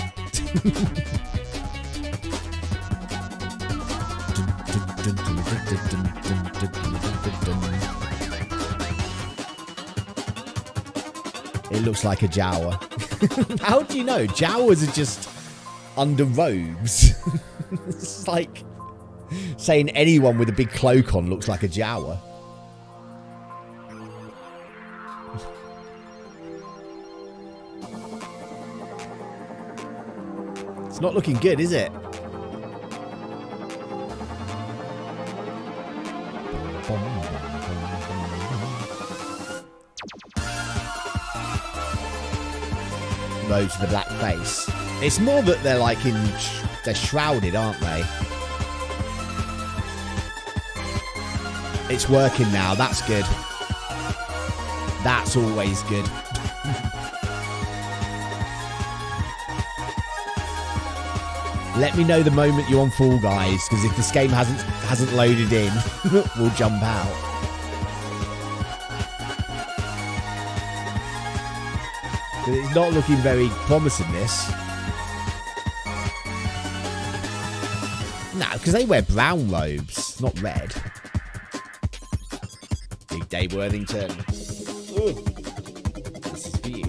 Speaker 3: It looks like a Jawa. How do you know? Jawas are just under robes. It's like saying anyone with a big cloak on looks like a Jawa. It's not looking good, is it? Robes with the black face. It's more that they're like they're shrouded, aren't they? It's working now. That's good. That's always good. Let me know the moment you're on Fall Guys, because if this game hasn't loaded in, we'll jump out. But it's not looking very promising, this. No, because they wear brown robes, not red. Big Dave Worthington. Ooh. This is for you.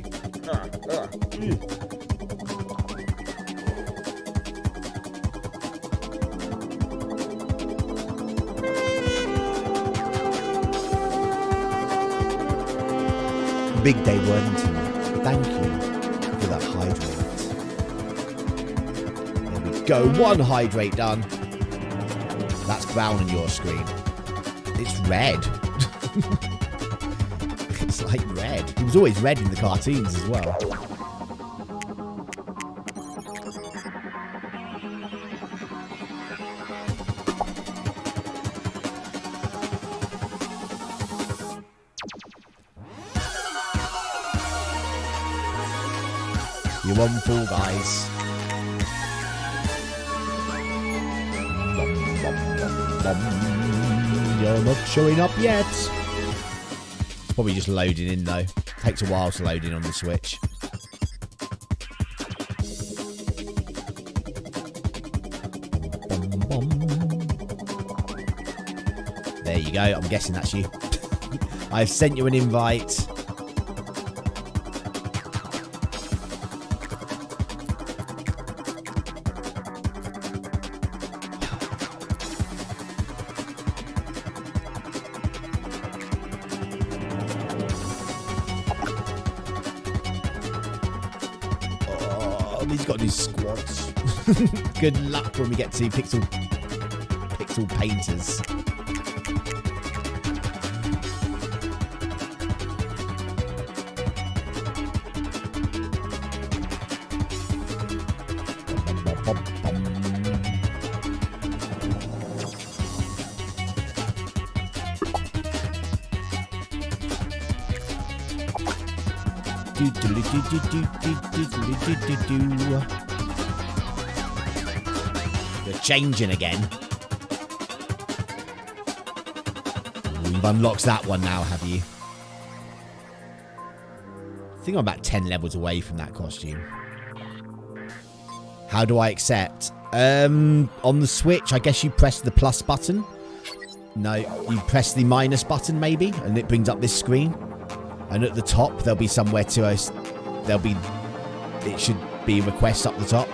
Speaker 3: Big Dave Worthington. Thank you for that hydrate. There we go. One hydrate done. That's brown on your screen. It's red. It's like red. It was always red in the cartoons as well. You're on Fall Guys. You're not showing up yet. It's probably just loading in though. Takes a while to load in on the Switch. There you go. I'm guessing that's you. I've sent you an invite. He's got his squads. Good luck when we get to pixel painters. You're changing again. You've unlocked that one now, have you? I think I'm about 10 levels away from that costume. How do I accept? On the Switch, I guess you press the plus button. No, you press the minus button maybe, and it brings up this screen. And at the top, there'll be somewhere to us. It should be requests up the top.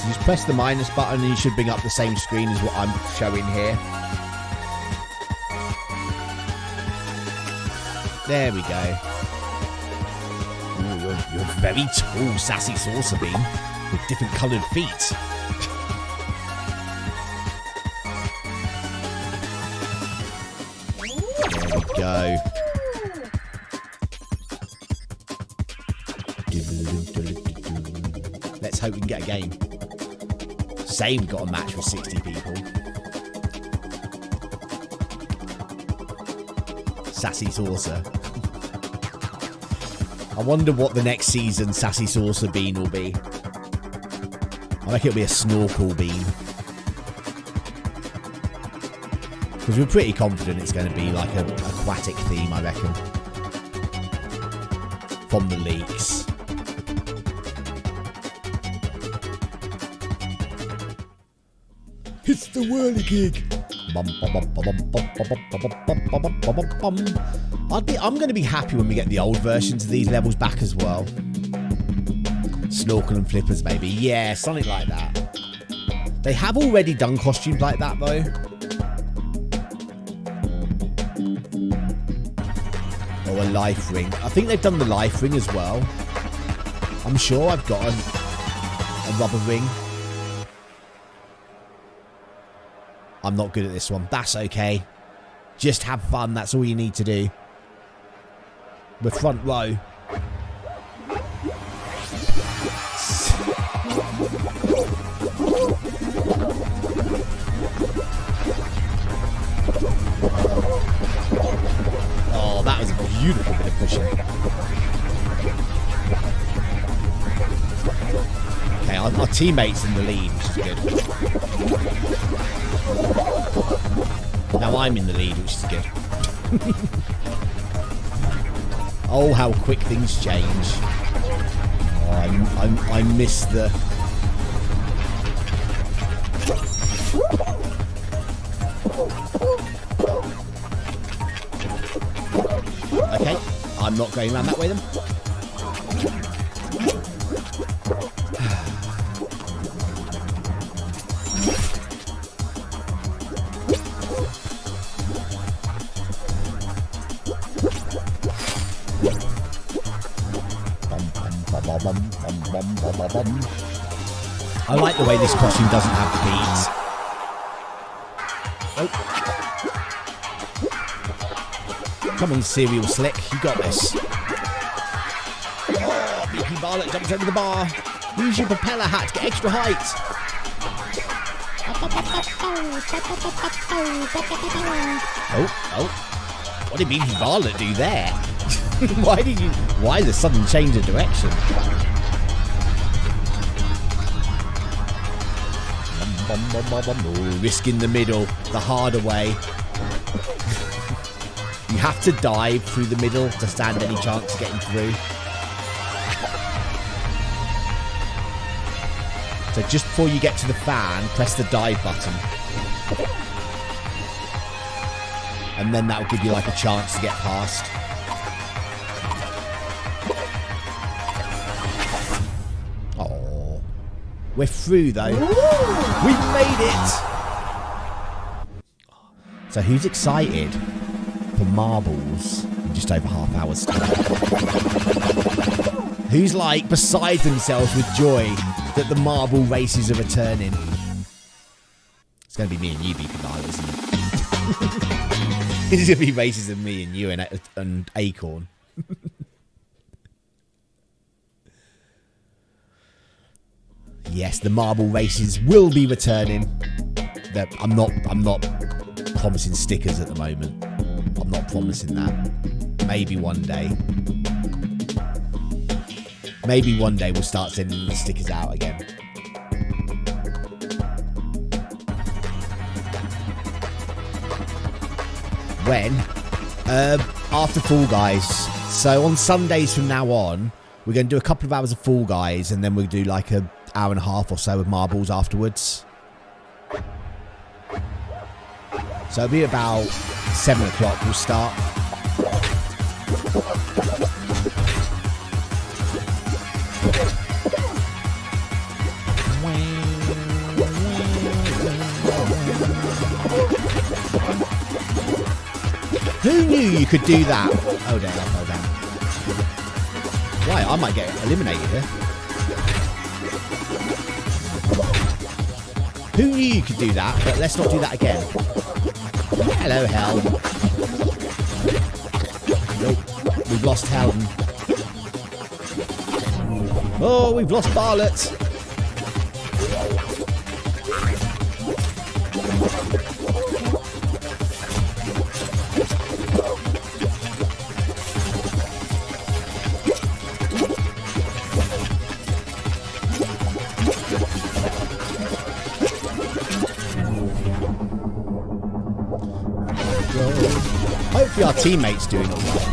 Speaker 3: So just press the minus button and you should bring up the same screen as what I'm showing here. There we go. Ooh, you're very tall, Sassy Saucer Bean, with different coloured feet. There we go. Let's hope we can get a game. Say we got a match with 60 people. Sassy Saucer. I wonder what the next season Sassy Saucer Bean will be. I reckon it'll be a Snorkel Bean. Because we're pretty confident it's going to be like an aquatic theme, I reckon. From the leaks. It's the whirligig. I'm going to be happy when we get the old versions of these levels back as well. Snorkel and flippers, maybe. Yeah, something like that. They have already done costumes like that, though. Or a life ring. I think they've done the life ring as well. I'm sure I've got a rubber ring. I'm not good at this one. That's okay. Just have fun. That's all you need to do. We're front row. Oh, that was a beautiful bit of pushing. Okay, our teammates in the lead, which is good. Now I'm in the lead, which is good. Oh, how quick things change. Oh, I miss the... Okay, I'm not going around that way then. I like the way this costume doesn't have beads. Oh. Come on, Cereal Slick. You got this. Oh, Beaky Barlet jumps over the bar. Use your propeller hat to get extra height. Oh. What did Beaky Barlet do there? Why the sudden change of direction? Risk in the middle, the harder way. You have to dive through the middle to stand any chance of getting through. So just before you get to the fan, press the dive button. And then that will give you like a chance to get past. Oh, we're through though. We've made it! So who's excited for marbles in just over half hour's time? Who's like beside themselves with joy that the marble races are returning? It's going to be me and you, Beaky Barlet, isn't it? It's going to be races of me and you and Acorn. Yes, the marble races will be returning. I'm not promising stickers at the moment. I'm not promising that. Maybe one day. Maybe one day we'll start sending the stickers out again. When? After Fall Guys. So on Sundays from now on, we're going to do a couple of hours of Fall Guys, and then we'll do like an hour and a half or so of marbles afterwards. So it'll be about 7 o'clock we'll start. Who knew you could do that? Oh, damn, I fell down. Right, I might get eliminated here. Who knew you could do that? But let's not do that again. Hello, Hell. Nope, we've lost Helden. Oh, we've lost Barlet. Hopefully our teammate's doing all right.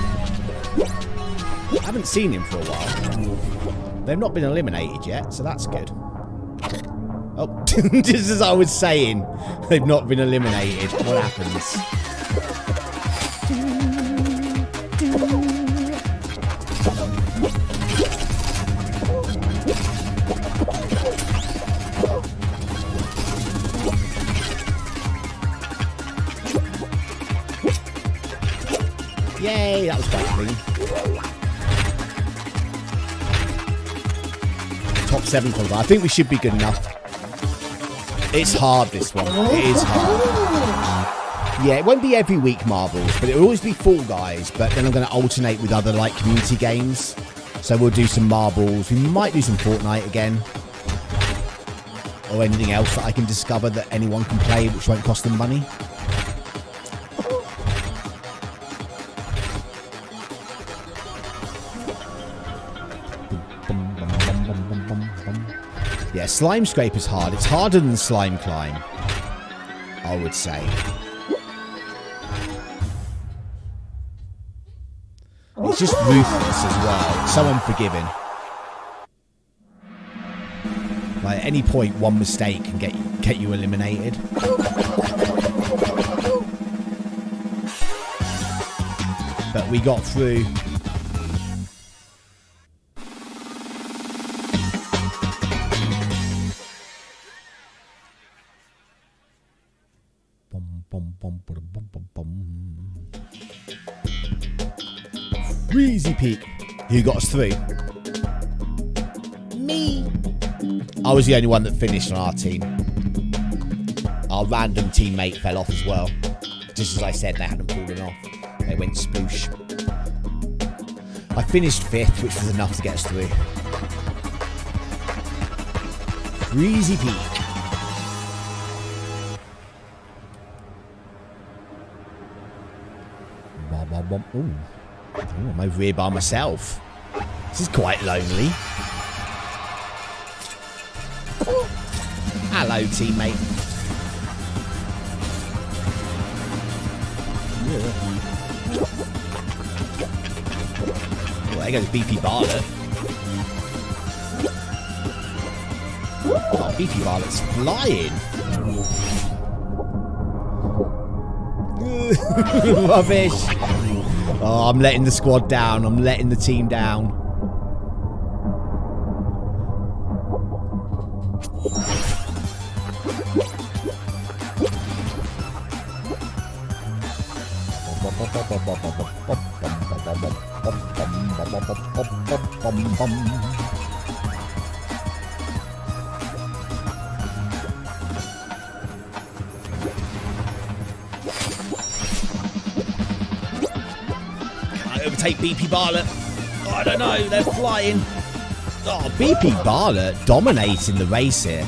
Speaker 3: I haven't seen him for a while. They've not been eliminated yet, so that's good. Oh, just as I was saying, they've not been eliminated. What happens? Yay, that was quite clean. Top 7 qualifier. I think we should be good enough. It's hard, this one. It is hard. Yeah, it won't be every week Marbles, but it'll always be Fall Guys. But then I'm going to alternate with other like community games. So we'll do some Marbles. We might do some Fortnite again. Or anything else that I can discover that anyone can play which won't cost them money. Yeah, Slime Scrape is hard. It's harder than Slime Climb, I would say. It's just ruthless as well. It's so unforgiving. Like, at any point, one mistake can get you eliminated. But we got through. Breezy Peak. Who got us through? Me. I was the only one that finished on our team. Our random teammate fell off as well. Just as I said, they hadn't fallen off. They went sploosh. I finished 5th, which was enough to get us through. Breezy Peak. Ooh. Oh, I'm over here by myself. This is quite lonely. Hello, teammate. Oh, there goes BP Barlet. Oh, BP Barlet's flying. Rubbish. Oh, I'm letting the squad down. I'm letting the team down. Overtake BP Barlet. Oh, I don't know, they're flying. Oh, BP Barlet dominating the race here.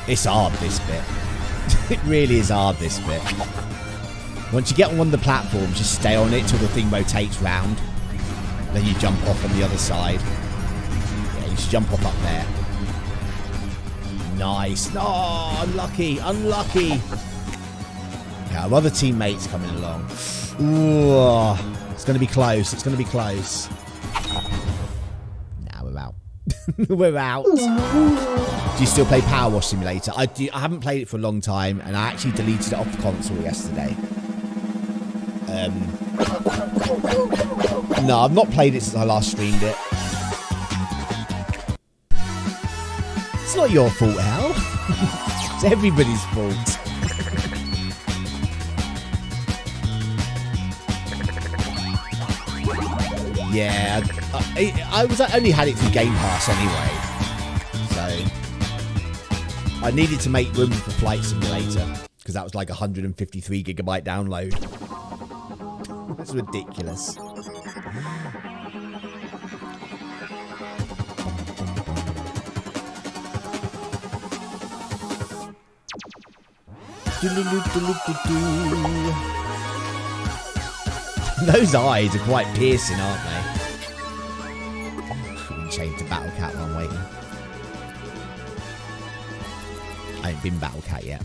Speaker 3: It's hard, this bit. It really is hard, this bit. Once you get on one of the platforms, just stay on it till the thing rotates round. Then you jump off on the other side. Yeah, you just jump off up there. Nice. Oh, unlucky. Unlucky. Yeah, our other teammates coming along. Ooh, it's going to be close. It's going to be close. Now we're out. We're out. Do you still play Power Wash Simulator? I haven't played it for a long time, and I actually deleted it off the console yesterday. No, I've not played it since I last streamed it. It's not your fault, Hal. It's everybody's fault. Yeah, I only had it through Game Pass anyway, so I needed to make room for Flight Simulator because that was like 153 gigabyte download. That's ridiculous. Those eyes are quite piercing, aren't they? Change to Battle Cat while I'm waiting. I ain't been Battle Cat yet.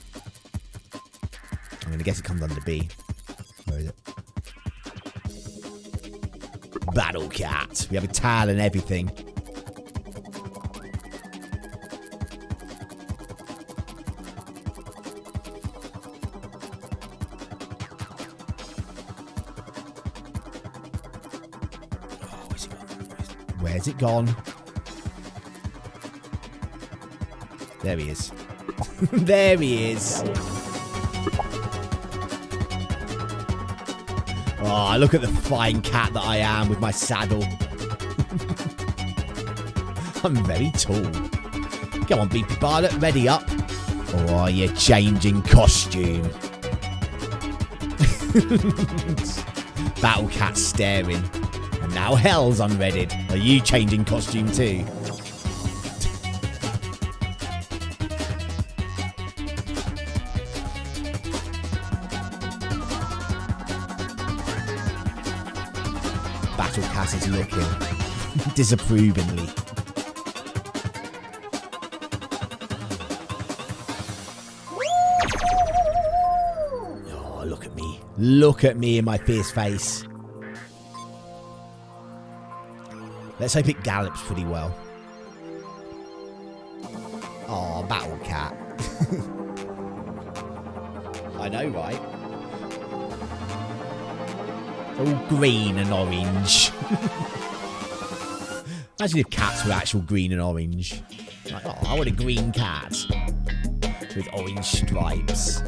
Speaker 3: I'm going to guess it comes under B. Where is it? Battle Cat. We have a towel and everything. Where's it gone? There he is. There he is. Oh, look at the fine cat that I am with my saddle. I'm very tall. Go on, BP Pilot, ready up. Or are you changing costume? Battle Cat staring. And now hell's unredded. Are you changing costume too? Battle Cat is looking disapprovingly. Oh, look at me. Look at me in my fierce face. Let's hope it gallops pretty well. Oh, Battle Cat. I know, right? All green and orange. Imagine if cats were actual green and orange. Like, oh, I want a green cat with orange stripes.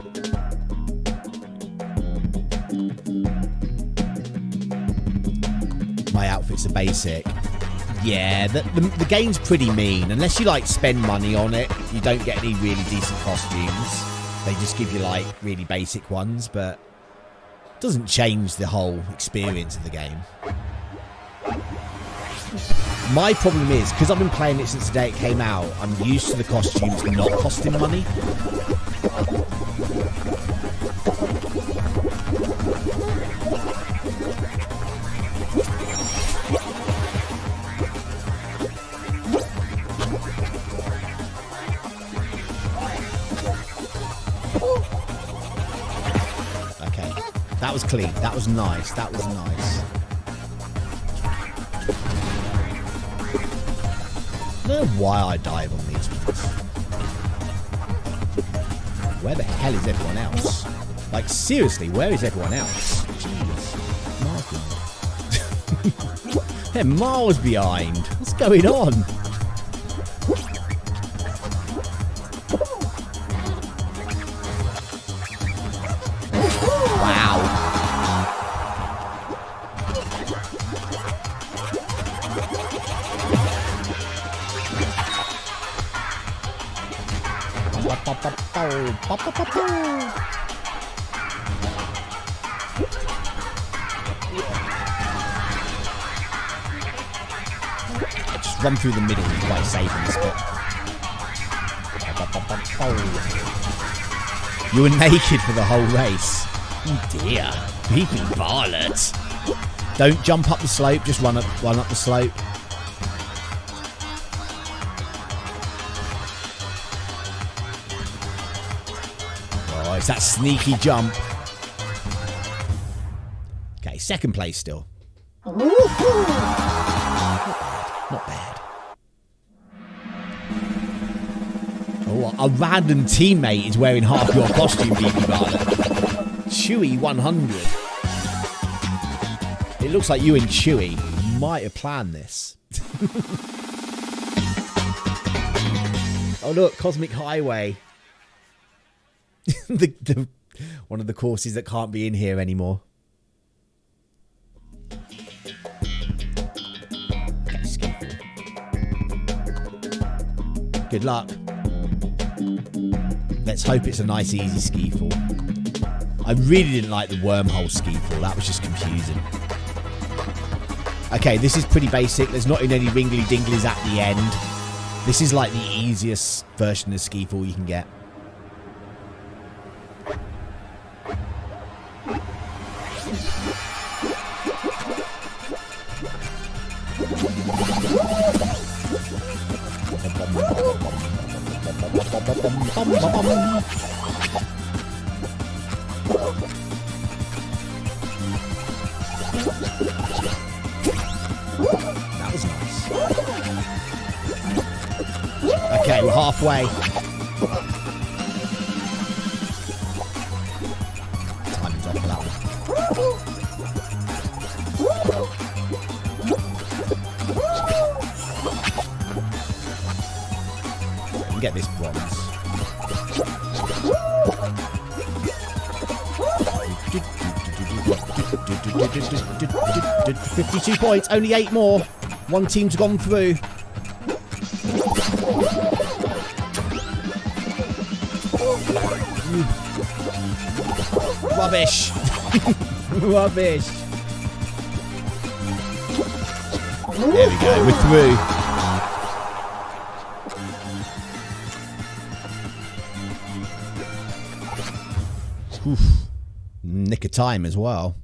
Speaker 3: My outfits are basic. Yeah, the game's pretty mean. Unless you, like, spend money on it, you don't get any really decent costumes. They just give you, like, really basic ones, but it doesn't change the whole experience of the game. My problem is, because I've been playing it since the day it came out, I'm used to the costumes not costing money. That was clean. That was nice. That was nice. I don't know why I dive on these ones. Where the hell is everyone else? Like, seriously, where is everyone else? Jesus. They're miles behind. What's going on? Just run through the middle, quite safe in this bit. You were naked for the whole race. Oh dear, creepy varlet. Don't jump up the slope, just run up the slope. Oh, it's that sneaky jump. Okay, second place still. Not bad. Oh, a random teammate is wearing half your costume, BB Barlet. Chewy 100. It looks like you and Chewy might have planned this. Oh look, Cosmic Highway. the one of the courses that can't be in here anymore. Okay, ski fall. Good luck. Let's hope it's a nice, easy ski fall. I really didn't like the wormhole ski fall. That was just confusing. Okay, this is pretty basic. There's not any ringly dinglies at the end. This is like the easiest version of ski fall you can get. That was nice. Okay, we're halfway. Time's off for that one. We can get this bronze. 52 points, only 8 more. One team's gone through. Rubbish. Rubbish. There we go, we're through. Oof. Nick of time as well.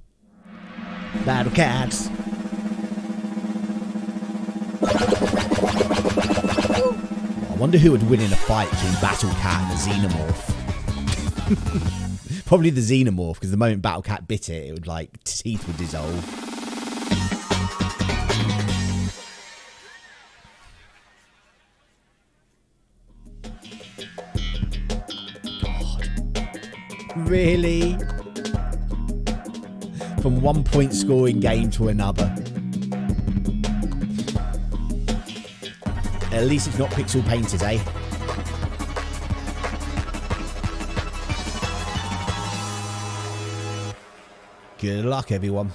Speaker 3: Battle cats. I wonder who would win in a fight between Battle Cat and the Xenomorph. Probably the Xenomorph, because the moment Battle Cat bit it, it would like teeth would dissolve. God. Really? From 1 point scoring game to another. At least it's not pixel painted, eh? Good luck, everyone.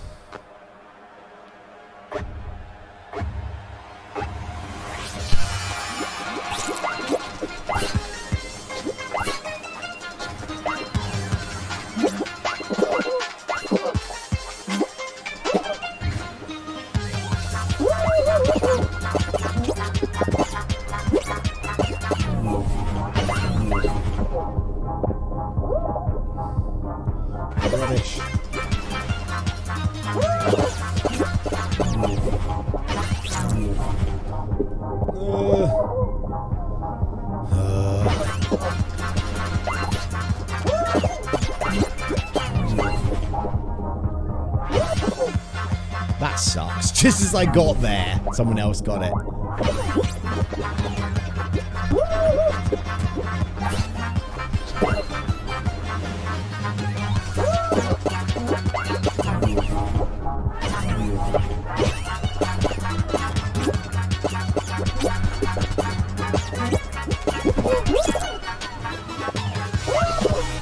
Speaker 3: Rubbish. That sucks. Just as I got there, someone else got it.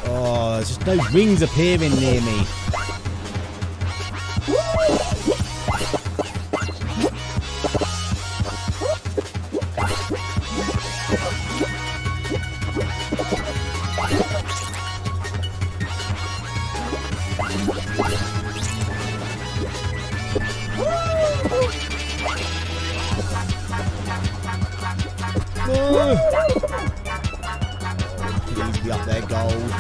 Speaker 3: Oh, there's just no rings appearing near me. Please be up there, gold.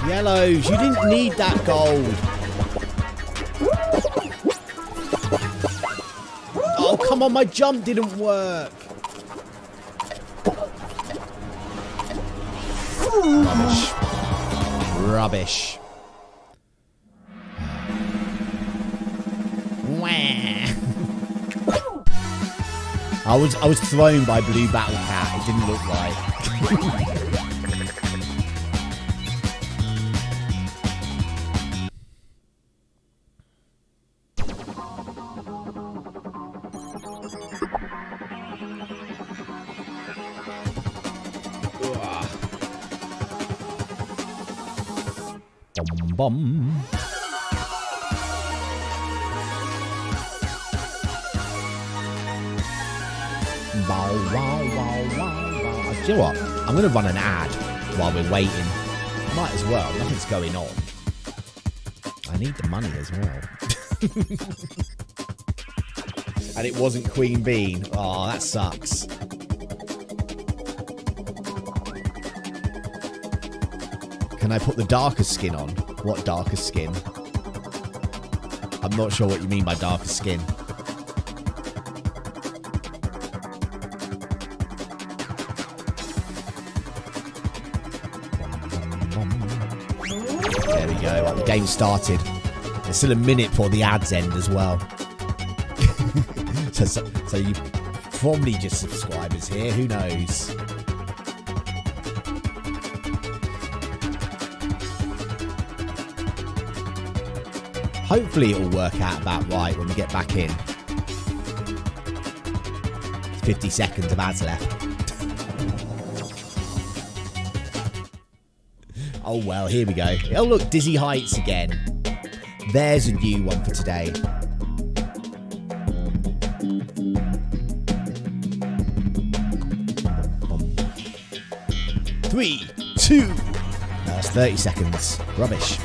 Speaker 3: Yellows, you didn't need that gold. Oh, come on, my jump didn't work. Rubbish. Rubbish. I was thrown by Blue Battle Cat. It didn't look right. bum. Wow, wow, wow, wow, wow. Do you know what? I'm going to run an ad while we're waiting. Might as well. Nothing's going on. I need the money as well. And it wasn't Queen Bean. Oh, that sucks. Can I put the darker skin on? What darker skin? I'm not sure what you mean by darker skin. There we go. Right, the game started. There's still a minute before the ads end as well. so you probably just subscribers here. Who knows? Hopefully it'll work out about right when we get back in. 50 seconds of ads left. Oh well, here we go. Oh look, Dizzy Heights again. There's a new one for today. Three, two. No, that's 30 seconds. Rubbish.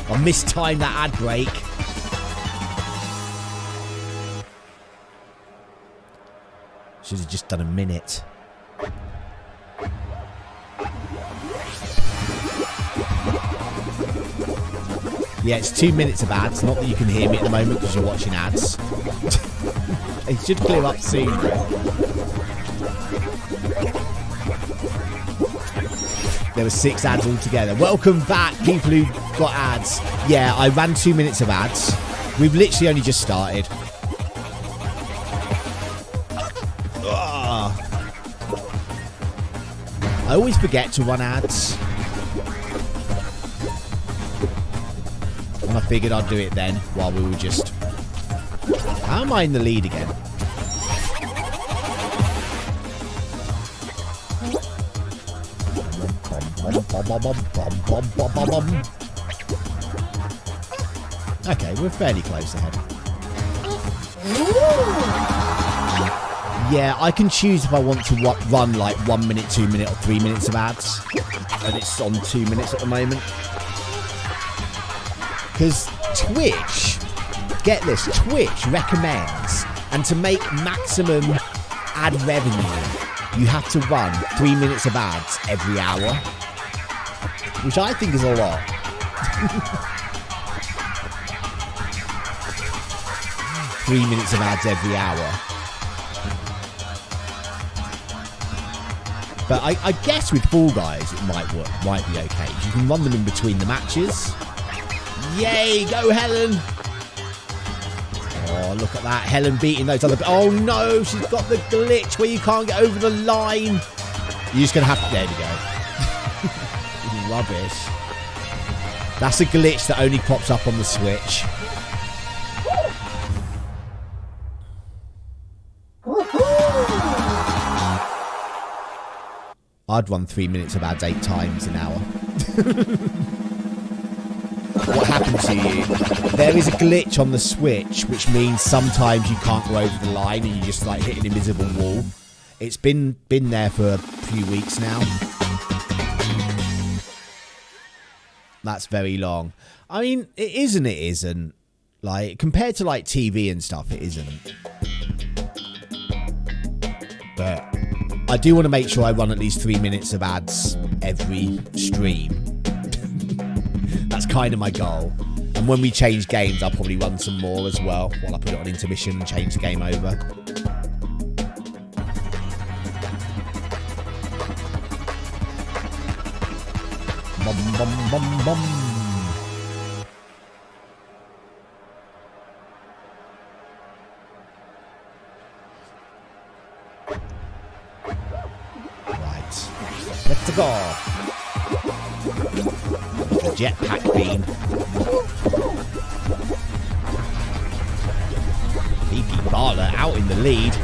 Speaker 3: I mistimed that ad break. Should have just done a minute. Yeah, it's 2 minutes of ads. Not that you can hear me at the moment because you're watching ads. It should clear up soon. There were 6 ads altogether. Welcome back, people who got ads. Yeah, I ran 2 minutes of ads. We've literally only just started. Ugh. I always forget to run ads. And I figured I'd do it then while we were just... How am I in the lead again? Okay, we're fairly close ahead. Yeah, I can choose if I want to run like 1 minute, 2 minute or 3 minutes of ads. And it's on 2 minutes at the moment. Because Twitch, get this, Twitch recommends, and to make maximum ad revenue, you have to run 3 minutes of ads every hour. Which I think is a lot. 3 minutes of ads every hour. But I guess with Fall Guys it might work, might be okay. You can run them in between the matches. Yay, go Helen! Oh, look at that. Helen beating those other... Oh no, she's got the glitch where you can't get over the line. You're just going to have to... There we go. Rubbish. That's a glitch that only pops up on the Switch. I'd run 3 minutes of ads 8 times an hour. What happened to you? There is a glitch on the Switch, which means sometimes you can't go over the line and you just like hit an invisible wall. It's been there for a few weeks now. That's very long. I mean, it is and it isn't. Like, compared to like TV and stuff, it isn't. But I do want to make sure I run at least 3 minutes of ads every stream. That's kind of my goal. And when we change games, I'll probably run some more as well while I put it on intermission and change the game over. Bum, bum, bum, bum. Right. Let's go. The jetpack beam. BP Barler out in the lead.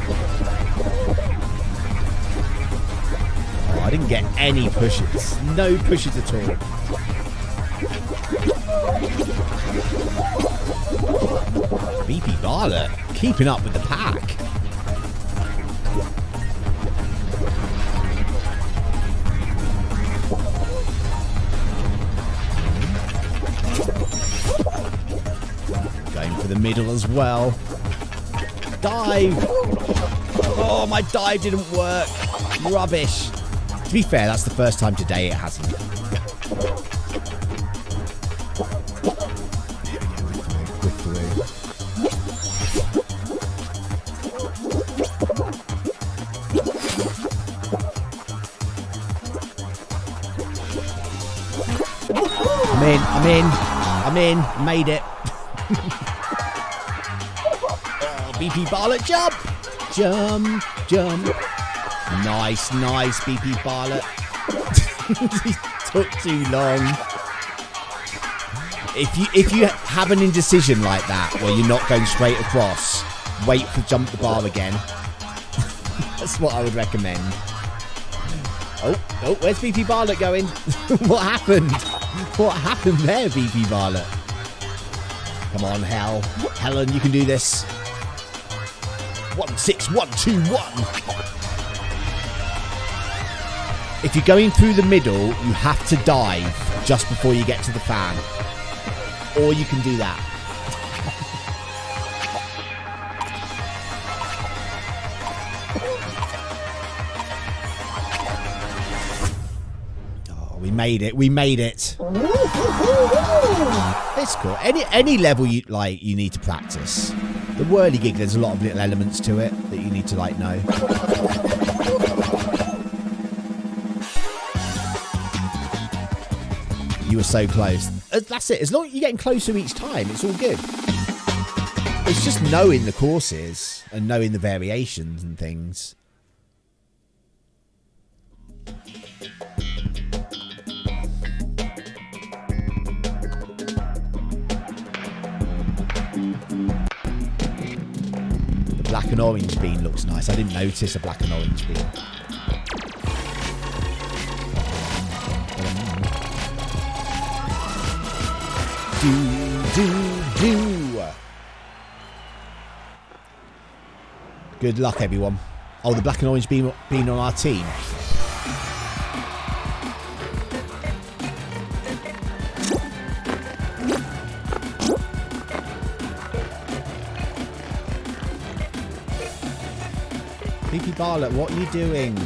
Speaker 3: Oh, I didn't get any pushes. No pushes at all. BP Barlet keeping up with the pack. Going for the middle as well. Dive! Oh, my dive didn't work. Rubbish. To be fair, that's the first time today it hasn't. I'm in. Made it. Oh, BP Barlet, jump. Jump. Nice, BP Barlet. It took too long. If you have an indecision like that, where you're not going straight across, wait for jump the bar again. That's what I would recommend. Oh, where's BP Barlet going? What happened? What happened there, BP Barlet? Come on, Helen, you can do this. 1, 6, 1, 2, 1. If you're going through the middle, you have to dive just before you get to the fan. Or you can do that. Oh, we made it. It's cool. Any level you need to practice. The whirligig, there's a lot of little elements to it that you need to know. You were so close. That's it. As long as you're getting closer each time, it's all good. It's just knowing the courses and knowing the variations and things. The black and orange bean looks nice. I didn't notice a black and orange bean. Do. Good luck, everyone. Oh, the black and orange bean on our team. BP Barlet, what are you doing?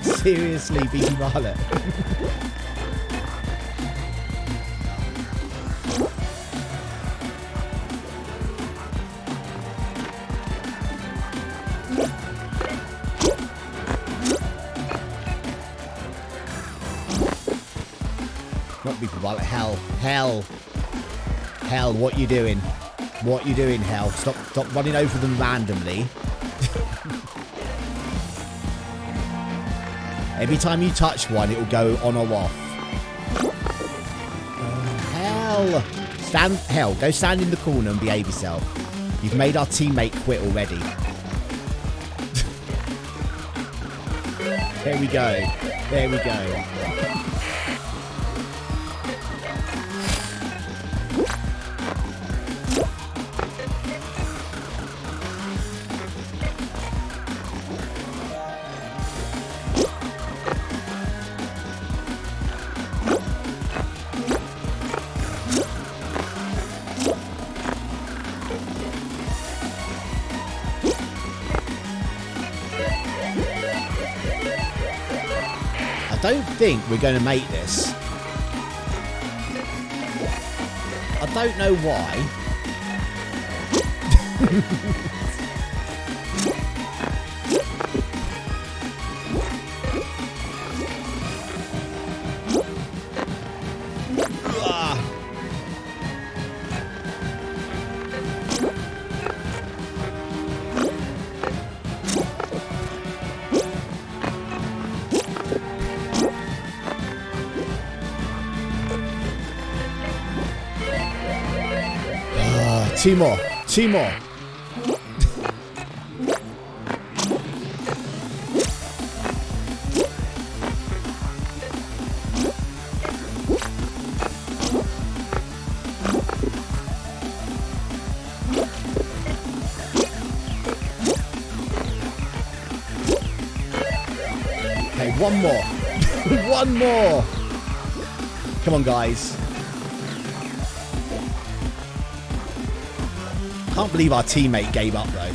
Speaker 3: Seriously, BP Barlet. Not people like hell, what you doing? What you doing, Hell? Stop running over them randomly. Every time you touch one, it will go on or off. Hell! Go stand in the corner and behave yourself. You've made our teammate quit already. There we go. I don't think we're going to make this. I don't know why. Two more. Okay, one more. One more. Come on, guys. Can't believe our teammate gave up, though.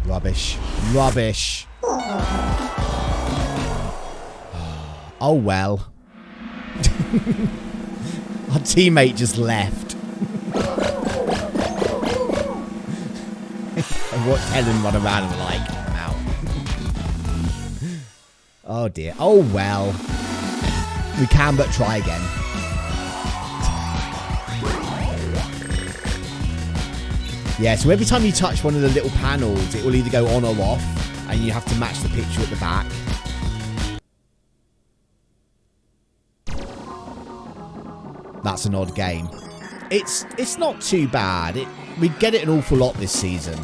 Speaker 3: Rubbish. Rubbish. Oh, well. Our teammate just left. And watch Helen run around and like, I'm out. Oh, dear. Oh, well. We can but try again. Yeah, so every time you touch one of the little panels, it will either go on or off, and you have to match the picture at the back. That's an odd game. It's not too bad. We get it an awful lot this season.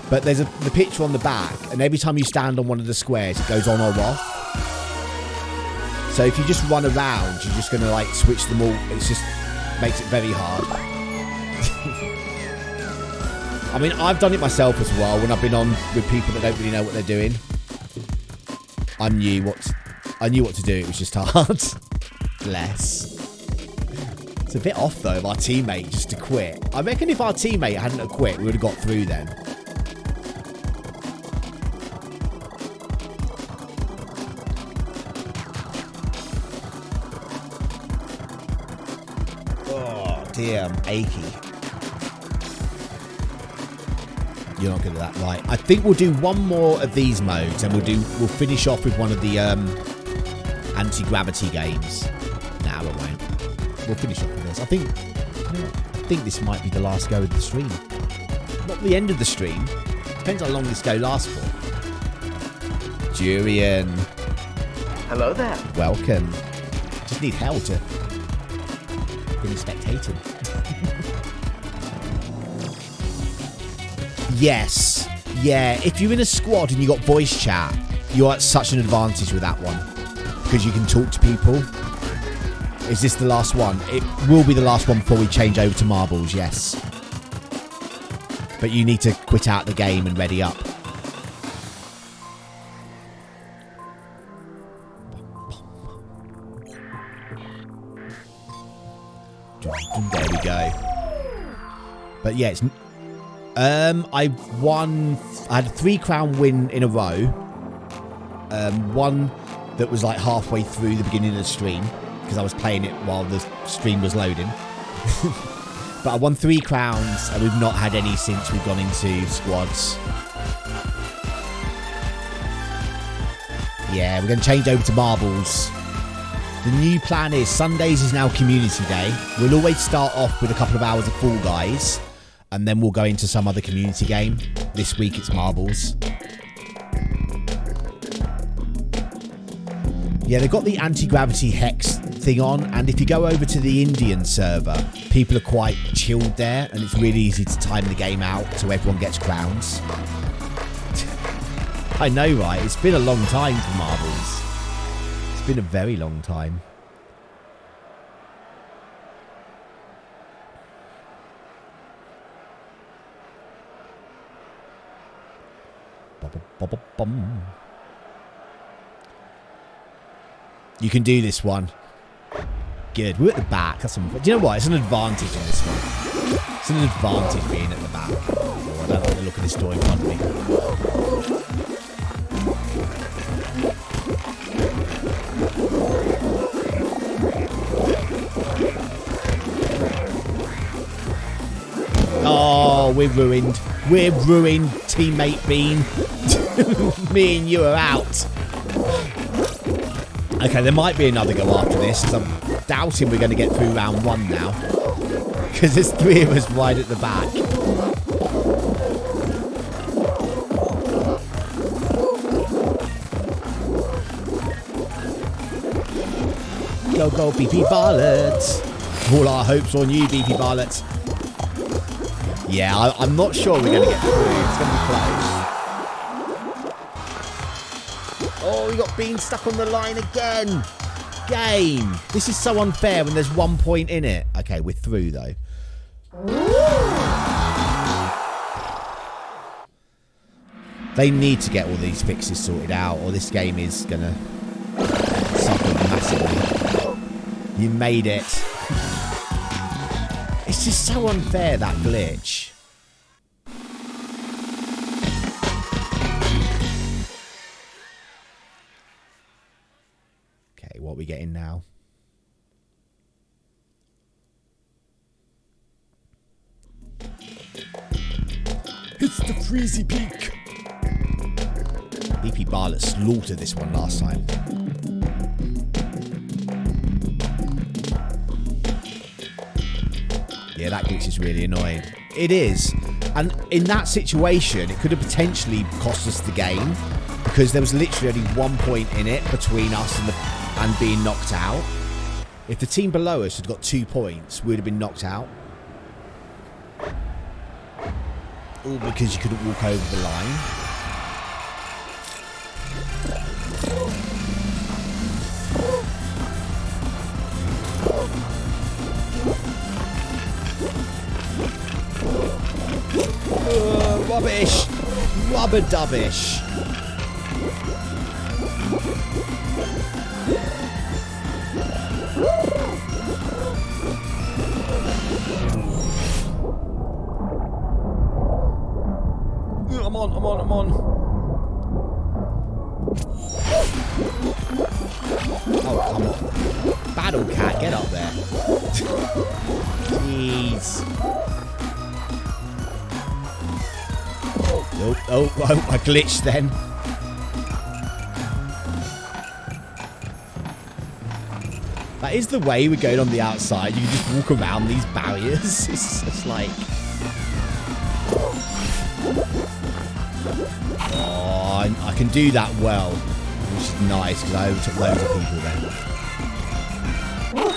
Speaker 3: But there's the picture on the back, and every time you stand on one of the squares, it goes on or off. So if you just run around, you're just going to like switch them all. It just makes it very hard. I mean, I've done it myself as well when I've been on with people that don't really know what they're doing. I knew what to do. It was just hard. Bless. It's a bit off though of our teammate just to quit. I reckon if our teammate hadn't have quit, we would have got through then. Oh dear, I'm achy. You're not good at that, right? I think we'll do one more of these modes, and we'll finish off with one of the anti-gravity games. Nah, we won't. We'll finish off with this. I think this might be the last go of the stream. Not the end of the stream. Depends how long this go lasts for. Durian.
Speaker 4: Hello there.
Speaker 3: Welcome. Just need hell to finish spectating. Yes. Yeah, if you're in a squad and you got voice chat, you're at such an advantage with that one. Because you can talk to people. Is this the last one? It will be the last one before we change over to marbles, yes. But you need to quit out the game and ready up. There we go. But yeah, it's... I had a 3 crown win in a row. One that was like halfway through the beginning of the stream, because I was playing it while the stream was loading. But I won 3 crowns, and we've not had any since we've gone into squads. Yeah, we're going to change over to marbles. The new plan is Sundays is now community day. We'll always start off with a couple of hours of Fall Guys, and then we'll go into some other community game. This week it's marbles. Yeah, they've got the anti-gravity hex thing on, and if you go over to the Indian server, people are quite chilled there, and it's really easy to time the game out so everyone gets crowns. I know, right? It's been a long time for marbles. It's been a very long time. You can do this one. Good. We're at the back. That's some. Do you know what? It's an advantage in this one. It's an advantage being at the back. Oh, I don't like the look of this door in front of me. Oh, we're ruined. We're ruined, teammate Bean. Me and you are out. Okay, there might be another go after this, because I'm doubting we're going to get through round 1 now. Because there's 3 of us right at the back. Go, go, BP Bartlett. All our hopes on you, BP Bartlett. Yeah, I'm not sure we're going to get through. It's going to be close. Oh, we got Bean stuck on the line again. Game. This is so unfair when there's 1 point in it. Okay, we're through though. They need to get all these fixes sorted out or this game is going to suffer massively. You made it. It's just so unfair, that glitch. Okay, what are we getting now? It's the Freezy Peak. BP Bartlett slaughtered this one last time. Yeah, that glitch is really annoying. It is. And in that situation, it could have potentially cost us the game because there was literally only 1 point in it between us and being knocked out. If the team below us had got 2 points, we would have been knocked out. All because you couldn't walk over the line. Rubbish! Rubber dubbish! I'm on. Oh, come on. Battle Cat, get up there. Jeez. Oh, I glitched then. That is the way we're going on the outside. You can just walk around these barriers. It's just like... Oh, I can do that well. Which is nice, because I overtook loads of people then.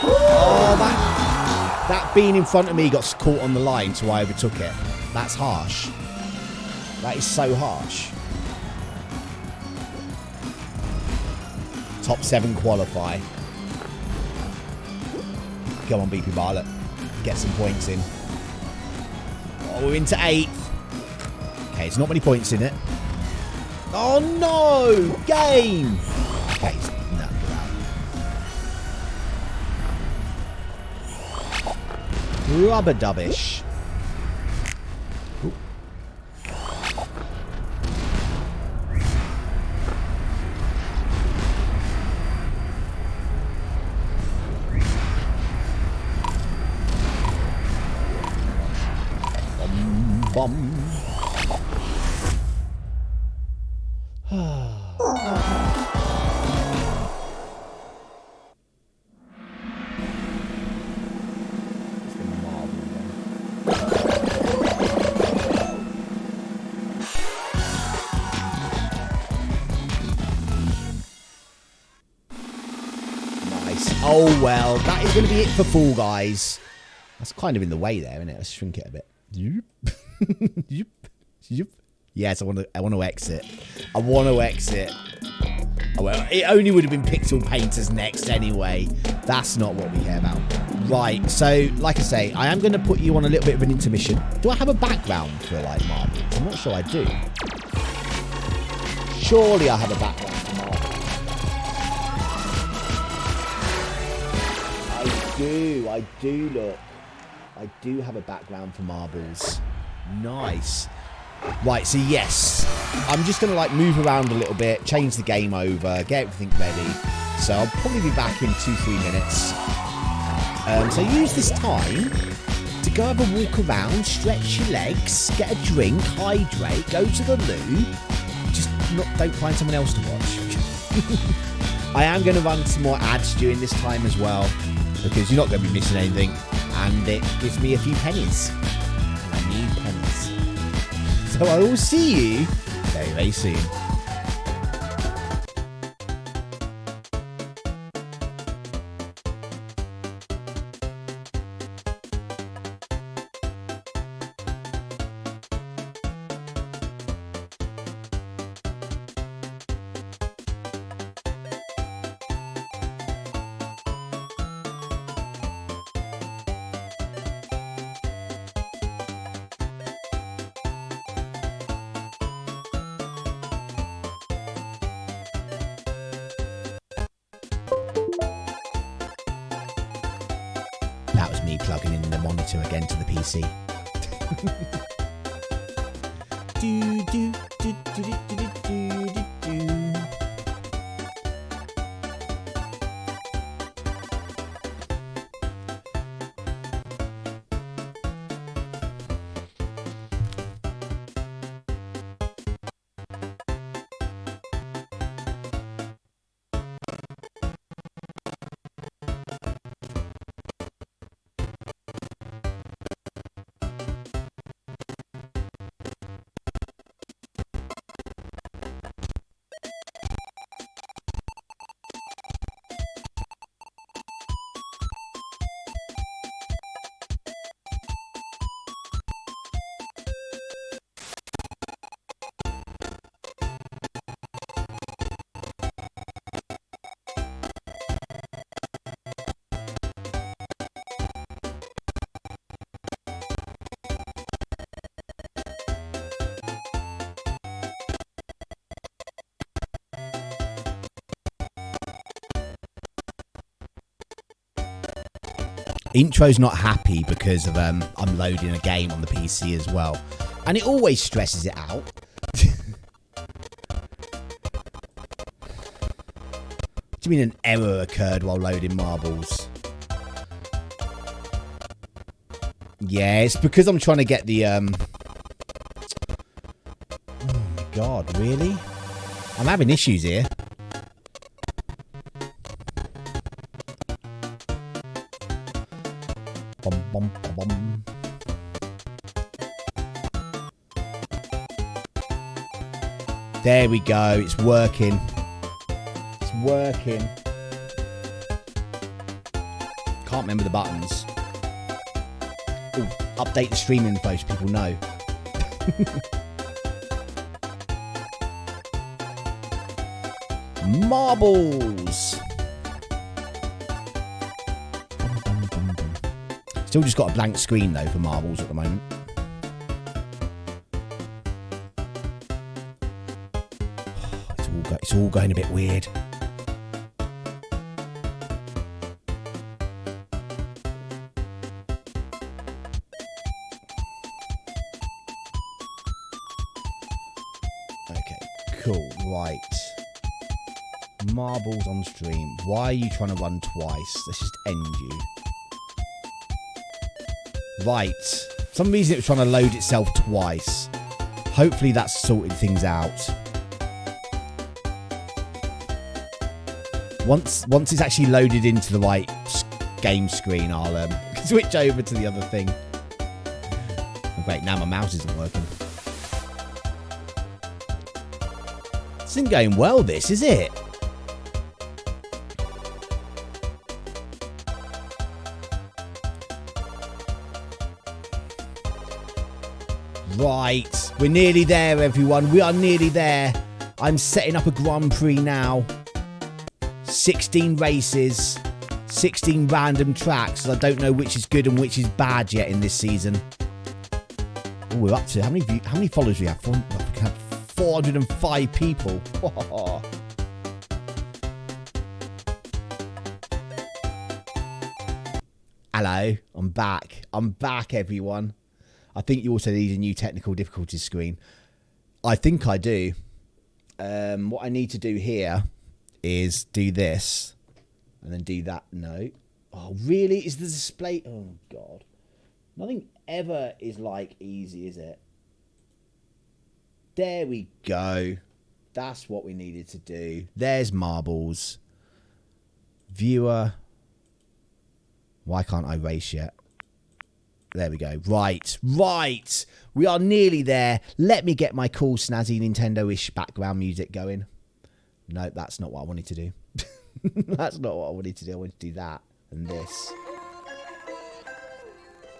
Speaker 3: Oh, that being in front of me got caught on the line, so I overtook it. That's harsh. That is so harsh. Top 7 qualify. Come on, BP Bartlett. Get some points in. Oh, we're into 8th. Okay, it's not many points in it. Oh, no! Game! Okay, no, get out. Rubber dubbish. Bum. Nice. Oh well, that is going to be it for Fall Guys. That's kind of in the way there, isn't it? Let's shrink it a bit. Yes, I want to exit. I want to exit. Oh, well, it only would have been Pixel Painters next anyway. That's not what we care about. Right, so, like I say, I am going to put you on a little bit of an intermission. Do I have a background for, like, marbles? I'm not sure I do. Surely I have a background for marbles. I do, look. I do have a background for marbles. Nice. Right, so yes, I'm just going to like move around a little bit, change the game over, get everything ready. So I'll probably be back in 2-3 minutes. So use this time to go have a walk around, stretch your legs, get a drink, hydrate, go to the loo. Just don't find someone else to watch. I am going to run some more ads during this time as well, because you're not going to be missing anything. And it gives me a few pennies. And I need pennies. So I will see you very, very soon. plugging in the monitor again to the PC. do, do, do, do, do, do, do, do, do. Intro's not happy because of I'm loading a game on the PC as well. And it always stresses it out. Do you mean an error occurred while loading marbles? Yeah, it's because I'm trying to get the oh my god, really? I'm having issues here. Bum, bum, bum, bum. There we go. It's working. It's working. Can't remember the buttons. Ooh, update the stream info so people know. Marbles. Still just got a blank screen though for marbles at the moment. It's all going a bit weird. Okay, cool, right. Marbles on stream. Why are you trying to run twice? Let's just end you. Right. For some reason it was trying to load itself twice. Hopefully that's sorted things out. Once it's actually loaded into the right game screen, I'll switch over to the other thing. Oh, great, now my mouse isn't working. This isn't going well, this, is it? Right, we're nearly there, everyone. We are nearly there. I'm setting up a Grand Prix now. 16 races, 16 random tracks. I don't know which is good and which is bad yet in this season. Oh, we're up to how many followers do we have? 405 people. Hello, I'm back. I'm back, everyone. I think you also need a new technical difficulties screen. I think I do. What I need to do here is do this and then do that. No. Oh, really? Is the display? Oh, God. Nothing ever is like easy, is it? There we go. That's what we needed to do. There's marbles. Viewer. Why can't I race yet? There we go. Right. Right. We are nearly there. Let me get my cool, snazzy Nintendo-ish background music going. No, that's not what I wanted to do. That's not what I wanted to do. I wanted to do that and this.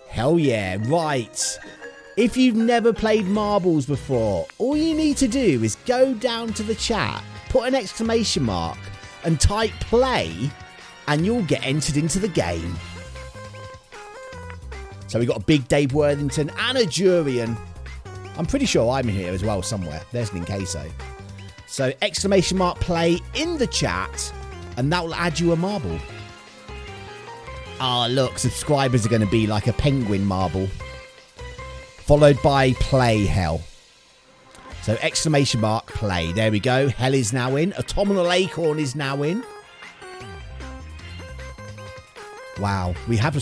Speaker 3: Hell yeah. Right. If you've never played marbles before, all you need to do is go down to the chat, put an exclamation mark, and type play, and you'll get entered into the game. So we got a big Dave Worthington and a Jurian. I'm pretty sure I'm in here as well somewhere. There's Ninqueso. So exclamation mark play in the chat, and that will add you a marble. Ah, look, subscribers are going to be like a penguin marble. Followed by play hell. So exclamation mark play. There we go. Hell is now in. Autumnal Acorn is now in. Wow. We have a...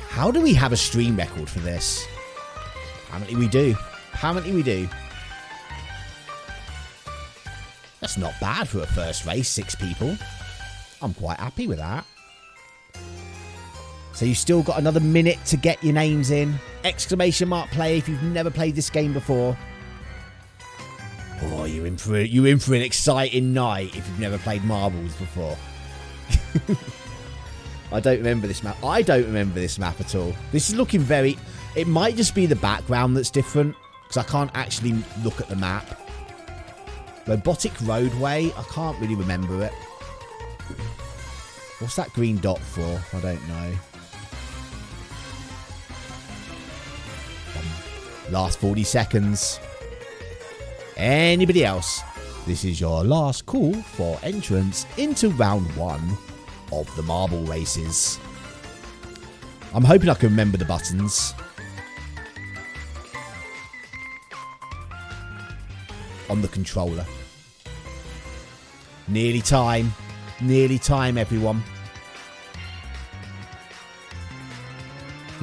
Speaker 3: How do we have a stream record for this? Apparently we do. Apparently we do. That's not bad for a first race. 6 people. I'm quite happy with that. So you've still got another minute to get your names in. Exclamation mark play if you've never played this game before. Oh, you're in for an exciting night if you've never played marbles before. I don't remember this map. I don't remember this map at all. This is looking very... It might just be the background that's different, because I can't actually look at the map. Robotic roadway? I can't really remember it. What's that green dot for? I don't know. Last 40 seconds. Anybody else? This is your last call for entrance into round 1 of the marble races. I'm hoping I can remember the buttons. On the controller. Nearly time. Nearly time, everyone.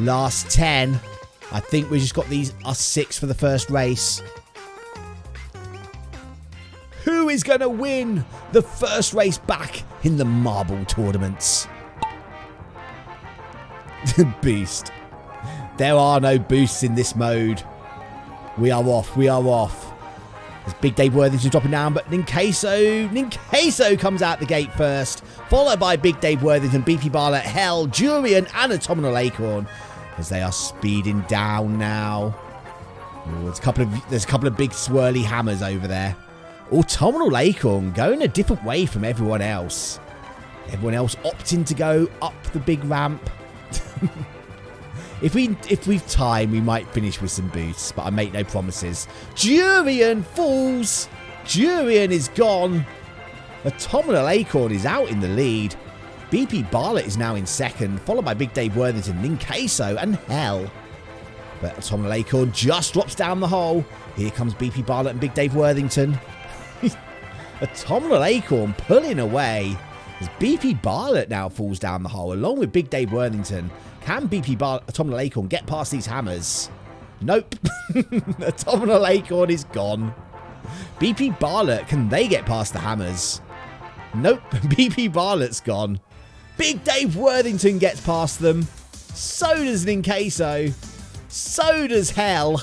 Speaker 3: Last 10. I think we just got us 6 for the first race. Who is going to win the first race back in the marble tournaments? Boost. There are no boosts in this mode. We are off. We are off. There's Big Dave Worthington dropping down, but Ninqueso comes out the gate first, followed by Big Dave Worthington, BP Barlett, Hell, Jurian, and Autumnal Acorn. As they are speeding down now. Ooh, there's a couple of big swirly hammers over there. Autumnal Acorn going a different way from everyone else. Everyone else opting to go up the big ramp. If we've time, we might finish with some boosts, but I make no promises. Jurian falls. Jurian is gone. Autumnal Acorn is out in the lead. BP Barlett is now in second, followed by Big Dave Worthington, Ninqueso, and Hell. But Autumnal Acorn just drops down the hole. Here comes BP Barlett and Big Dave Worthington. Autumnal Acorn pulling away as BP Barlett now falls down the hole, along with Big Dave Worthington. Can BP Barlett, Autumnal Acorn get past these hammers? Nope. Autumnal Acorn is gone. BP Barlett, can they get past the hammers? Nope. BP Barlett's gone. Big Dave Worthington gets past them. So does Ninqueso. So does Hell.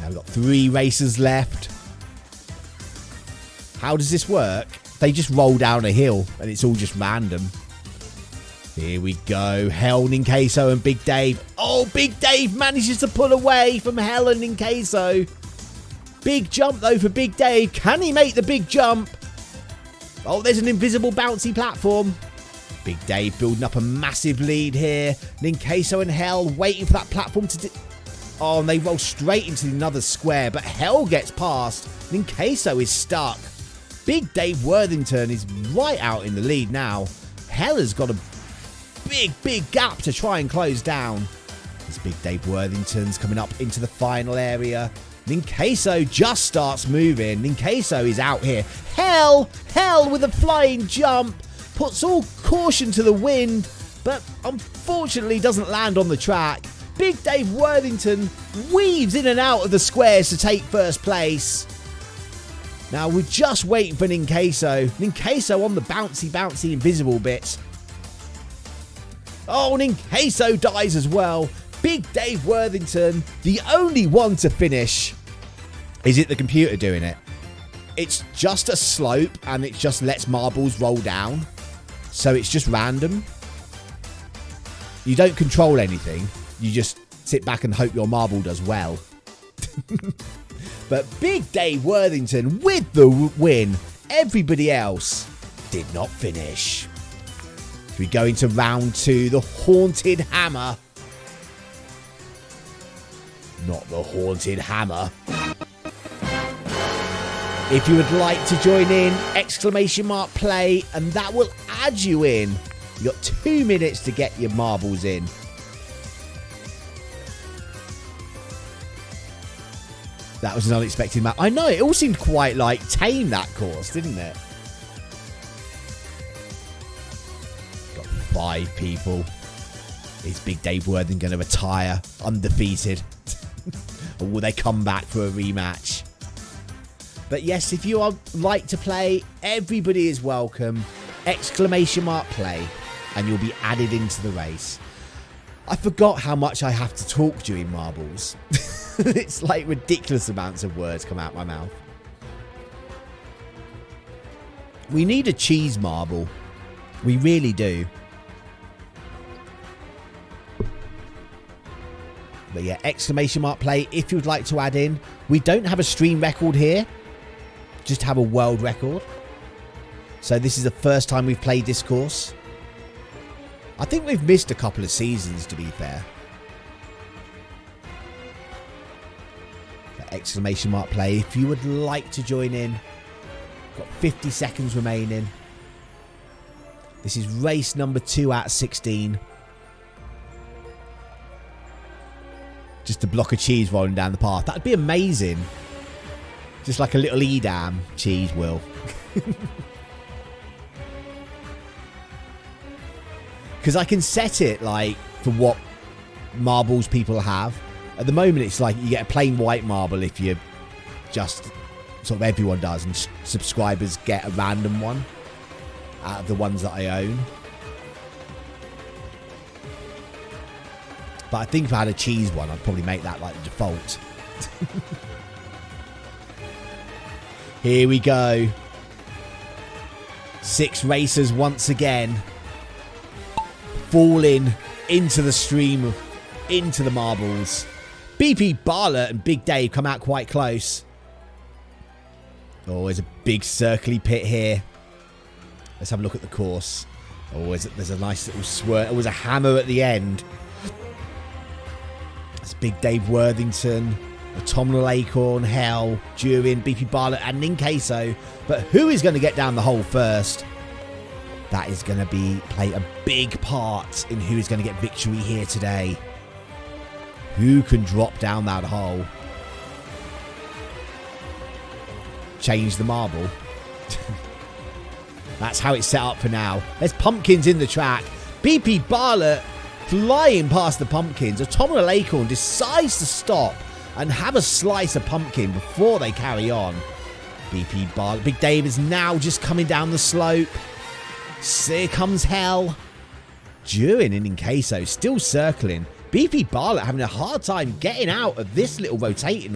Speaker 3: Now we've got 3 races left. How does this work? They just roll down a hill and it's all just random. Here we go. Hell, Ninqueso, and Big Dave. Oh, Big Dave manages to pull away from Hell and Ninqueso. Big jump, though, for Big Dave. Can he make the big jump? Oh, there's an invisible bouncy platform. Big Dave building up a massive lead here. Ninqueso and Hell waiting for that platform to... Oh, and they roll straight into another square, but Hell gets past. Ninqueso is stuck. Big Dave Worthington is right out in the lead now. Hell has got a big gap to try and close down. As Big Dave Worthington's coming up into the final area. Ninqueso just starts moving. Ninqueso is out here. Hell with a flying jump. Puts all caution to the wind, but unfortunately doesn't land on the track. Big Dave Worthington weaves in and out of the squares to take first place. Now we're just waiting for Ninqueso. Ninqueso on the bouncy invisible bit. Oh, Ninqueso dies as well. Big Dave Worthington, the only one to finish. Is it the computer doing it? It's just a slope and it just lets marbles roll down. So it's just random. You don't control anything. You just sit back and hope your marble does well. But Big Dave Worthington with the win. Everybody else did not finish. We go into round 2, the Haunted Hammer. Not the Haunted Hammer. If you would like to join in, !play, and that will add you in. You've got 2 minutes to get your marbles in. That was an unexpected map. I know, it all seemed quite like tame, that course, didn't it? Got 5 people. Is Big Dave Worthing going to retire undefeated? Or will they come back for a rematch? But yes, if you would like to play, everybody is welcome. !play, and you'll be added into the race. I forgot how much I have to talk during marbles. It's like ridiculous amounts of words come out my mouth. We need a cheese marble. We really do. But yeah, !play if you'd like to add in. We don't have a stream record here. Just have a world record. So this is the first time we've played this course. I think we've missed a couple of seasons, to be fair. But !play if you would like to join in. Got 50 seconds remaining. This is race number 2 out of 16. Just a block of cheese rolling down the path. That'd be amazing. Just like a little Edam cheese will. Because I can set it like for what marbles people have. At the moment it's like you get a plain white marble if you just sort of everyone does, and subscribers get a random one out of the ones that I own. But I think if I had a cheese one, I'd probably make that like the default. Here we go. 6 racers once again. Falling into the stream, into the marbles. BP Bartlett and Big Dave come out quite close. Oh, there's a big circly pit here. Let's have a look at the course. Oh, there's a nice little swerve. There was a hammer at the end. That's Big Dave Worthington, Autumnal Acorn, Hell, Durin, BP Bartlett and Ninqueso. But who is going to get down the hole first? That is going to play a big part in who is going to get victory here today. Who can drop down that hole? Change the marble. That's how it's set up for now. There's pumpkins in the track. BP Bartlett flying past the pumpkins. Autumnal Acorn decides to stop and have a slice of pumpkin before they carry on. BP Bartlett. Big Dave is now just coming down the slope. Here comes Hell. Durin and Ninqueso still circling. BP Bartlett having a hard time getting out of this little rotating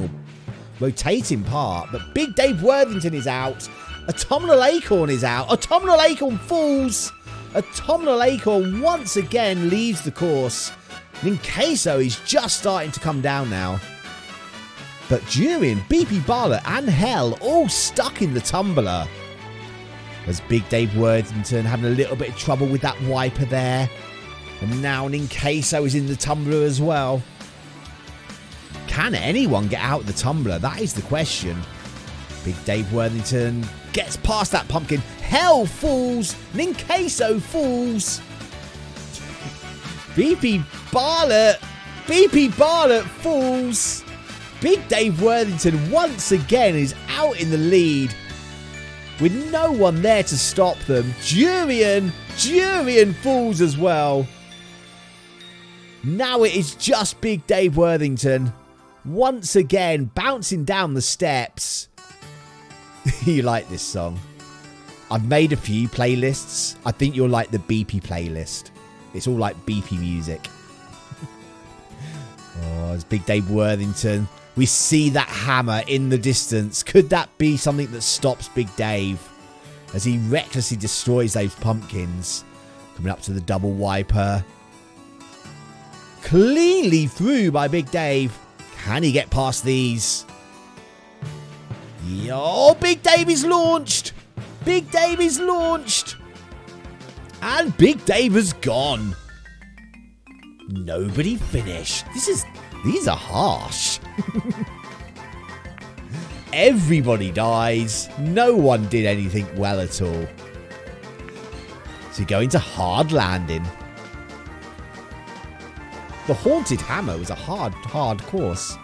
Speaker 3: part. But Big Dave Worthington is out. Autumnal Acorn is out. Autumnal Acorn falls. Autumnal Acorn once again leaves the course. Ninqueso is just starting to come down now. But Durin, BP Bartlett and Hell all stuck in the tumbler. As Big Dave Worthington having a little bit of trouble with that wiper there. And now Ninqueso is in the tumbler as well. Can anyone get out of the tumbler? That is the question. Big Dave Worthington gets past that pumpkin. Hell falls. Ninqueso falls. BP Bartlett falls. Big Dave Worthington once again is out in the lead, with no one there to stop them. Durin falls as well. Now it is just Big Dave Worthington. Once again, bouncing down the steps. You like this song? I've made a few playlists. I think you'll like the BP playlist. It's all like BP music. Oh, it's Big Dave Worthington. We see that hammer in the distance. Could that be something that stops Big Dave as he recklessly destroys those pumpkins? Coming up to the double wiper. Cleanly through by Big Dave. Can he get past these? Oh, Big Dave is launched. Big Dave is launched. And Big Dave has gone. Nobody finished. These are harsh. Everybody dies. No one did anything well at all. So you go into hard landing. The Haunted Hammer was a hard course.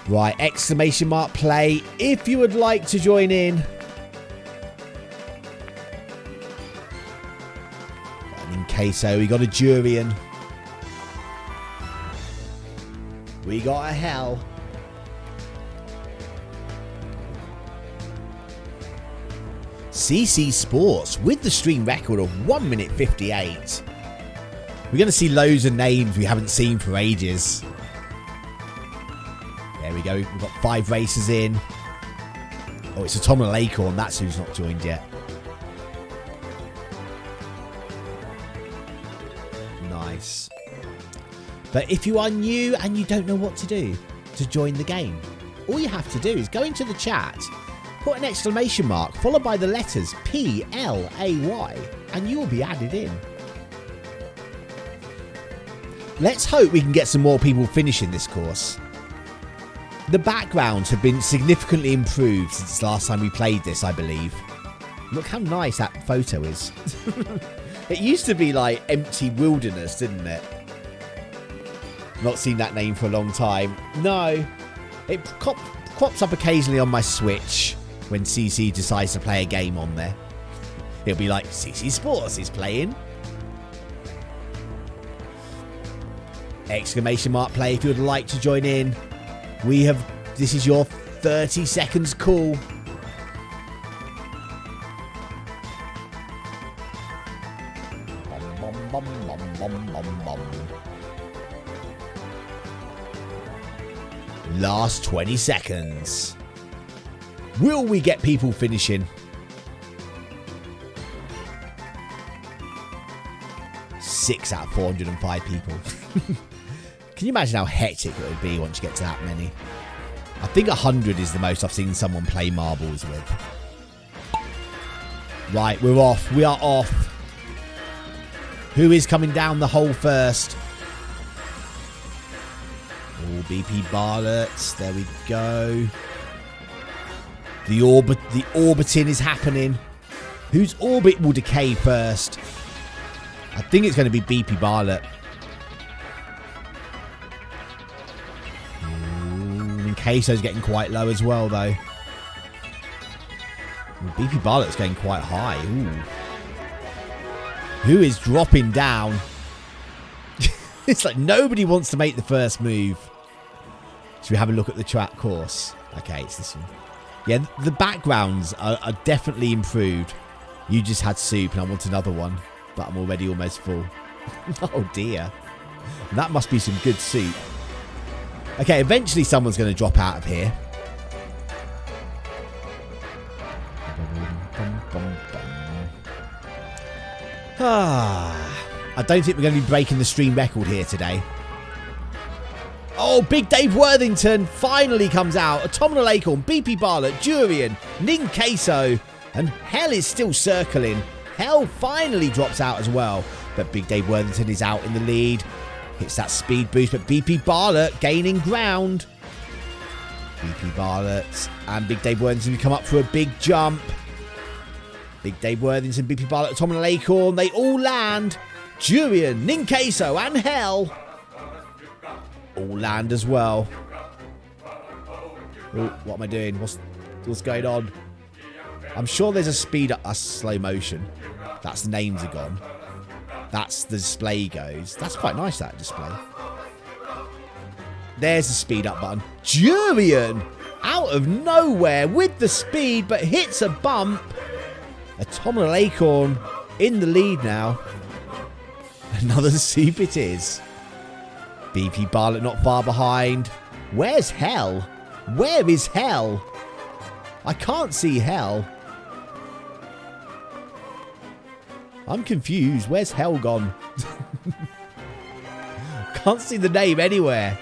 Speaker 3: Right, exclamation mark play if you would like to join in. Ninqueso, we got a Durian. We got a Hell. CC Sports with the stream record of 1 minute 58. We're going to see loads of names we haven't seen for ages. There we go. We've got 5 races in. Oh, it's a Tom and Acorn. That's who's not joined yet. Nice. But if you are new and you don't know what to do to join the game, all you have to do is go into the chat, put an exclamation mark followed by the letters PLAY, and you will be added in. Let's hope we can get some more people finishing this course. The backgrounds have been significantly improved since last time we played this, I believe. Look how nice that photo is. It used to be like empty wilderness, didn't it? Not seen that name for a long time. No, it crops up occasionally on my Switch when CC decides to play a game on there. It'll be like, CC Sports is playing. Exclamation mark play if you would like to join in. This is your 30 seconds call. Last 20 seconds. Will we get people finishing? 6 out of 405 people. Can you imagine how hectic it would be once you get to that many? I think 100 is the most I've seen someone play marbles with. Right, we're off. We are off. Who is coming down the hole first? Oh, BP Bartlett. There we go. The orbiting is happening. Whose orbit will decay first? I think it's going to be BP Bartlett. Ninqueso's getting quite low as well, though. BP Bartlett's going quite high. Ooh. Who is dropping down? It's like nobody wants to make the first move. Should we have a look at the track course? Okay, it's this one. Yeah, the backgrounds are definitely improved. You just had soup and I want another one, but I'm already almost full. Oh dear. That must be some good soup. Okay, eventually someone's going to drop out of here. I don't think we're going to be breaking the stream record here today. Oh, Big Dave Worthington finally comes out. Autumnal Acorn, BP Bartlett, Durian, Ninqueso, and Hell is still circling. Hell finally drops out as well. But Big Dave Worthington is out in the lead. Hits that speed boost, but BP Bartlett gaining ground. BP Bartlett and Big Dave Worthington come up for a big jump. Big Dave Worthington, BP Bartlett, Autumnal Acorn, they all land. Durian, Ninqueso, and Hell all land as well. Oh, what am I doing? What's going on? I'm sure there's a speed up, a slow motion. That's the names are gone. That's the display goes. That's quite nice, that display. There's the speed up button. Durian out of nowhere with the speed, but hits a bump. Autumnal Acorn in the lead now. Another soup it is. BP Bartlett not far behind. Where's Hell? Where is Hell? I can't see Hell. I'm confused. Where's Hell gone? Can't see the name anywhere.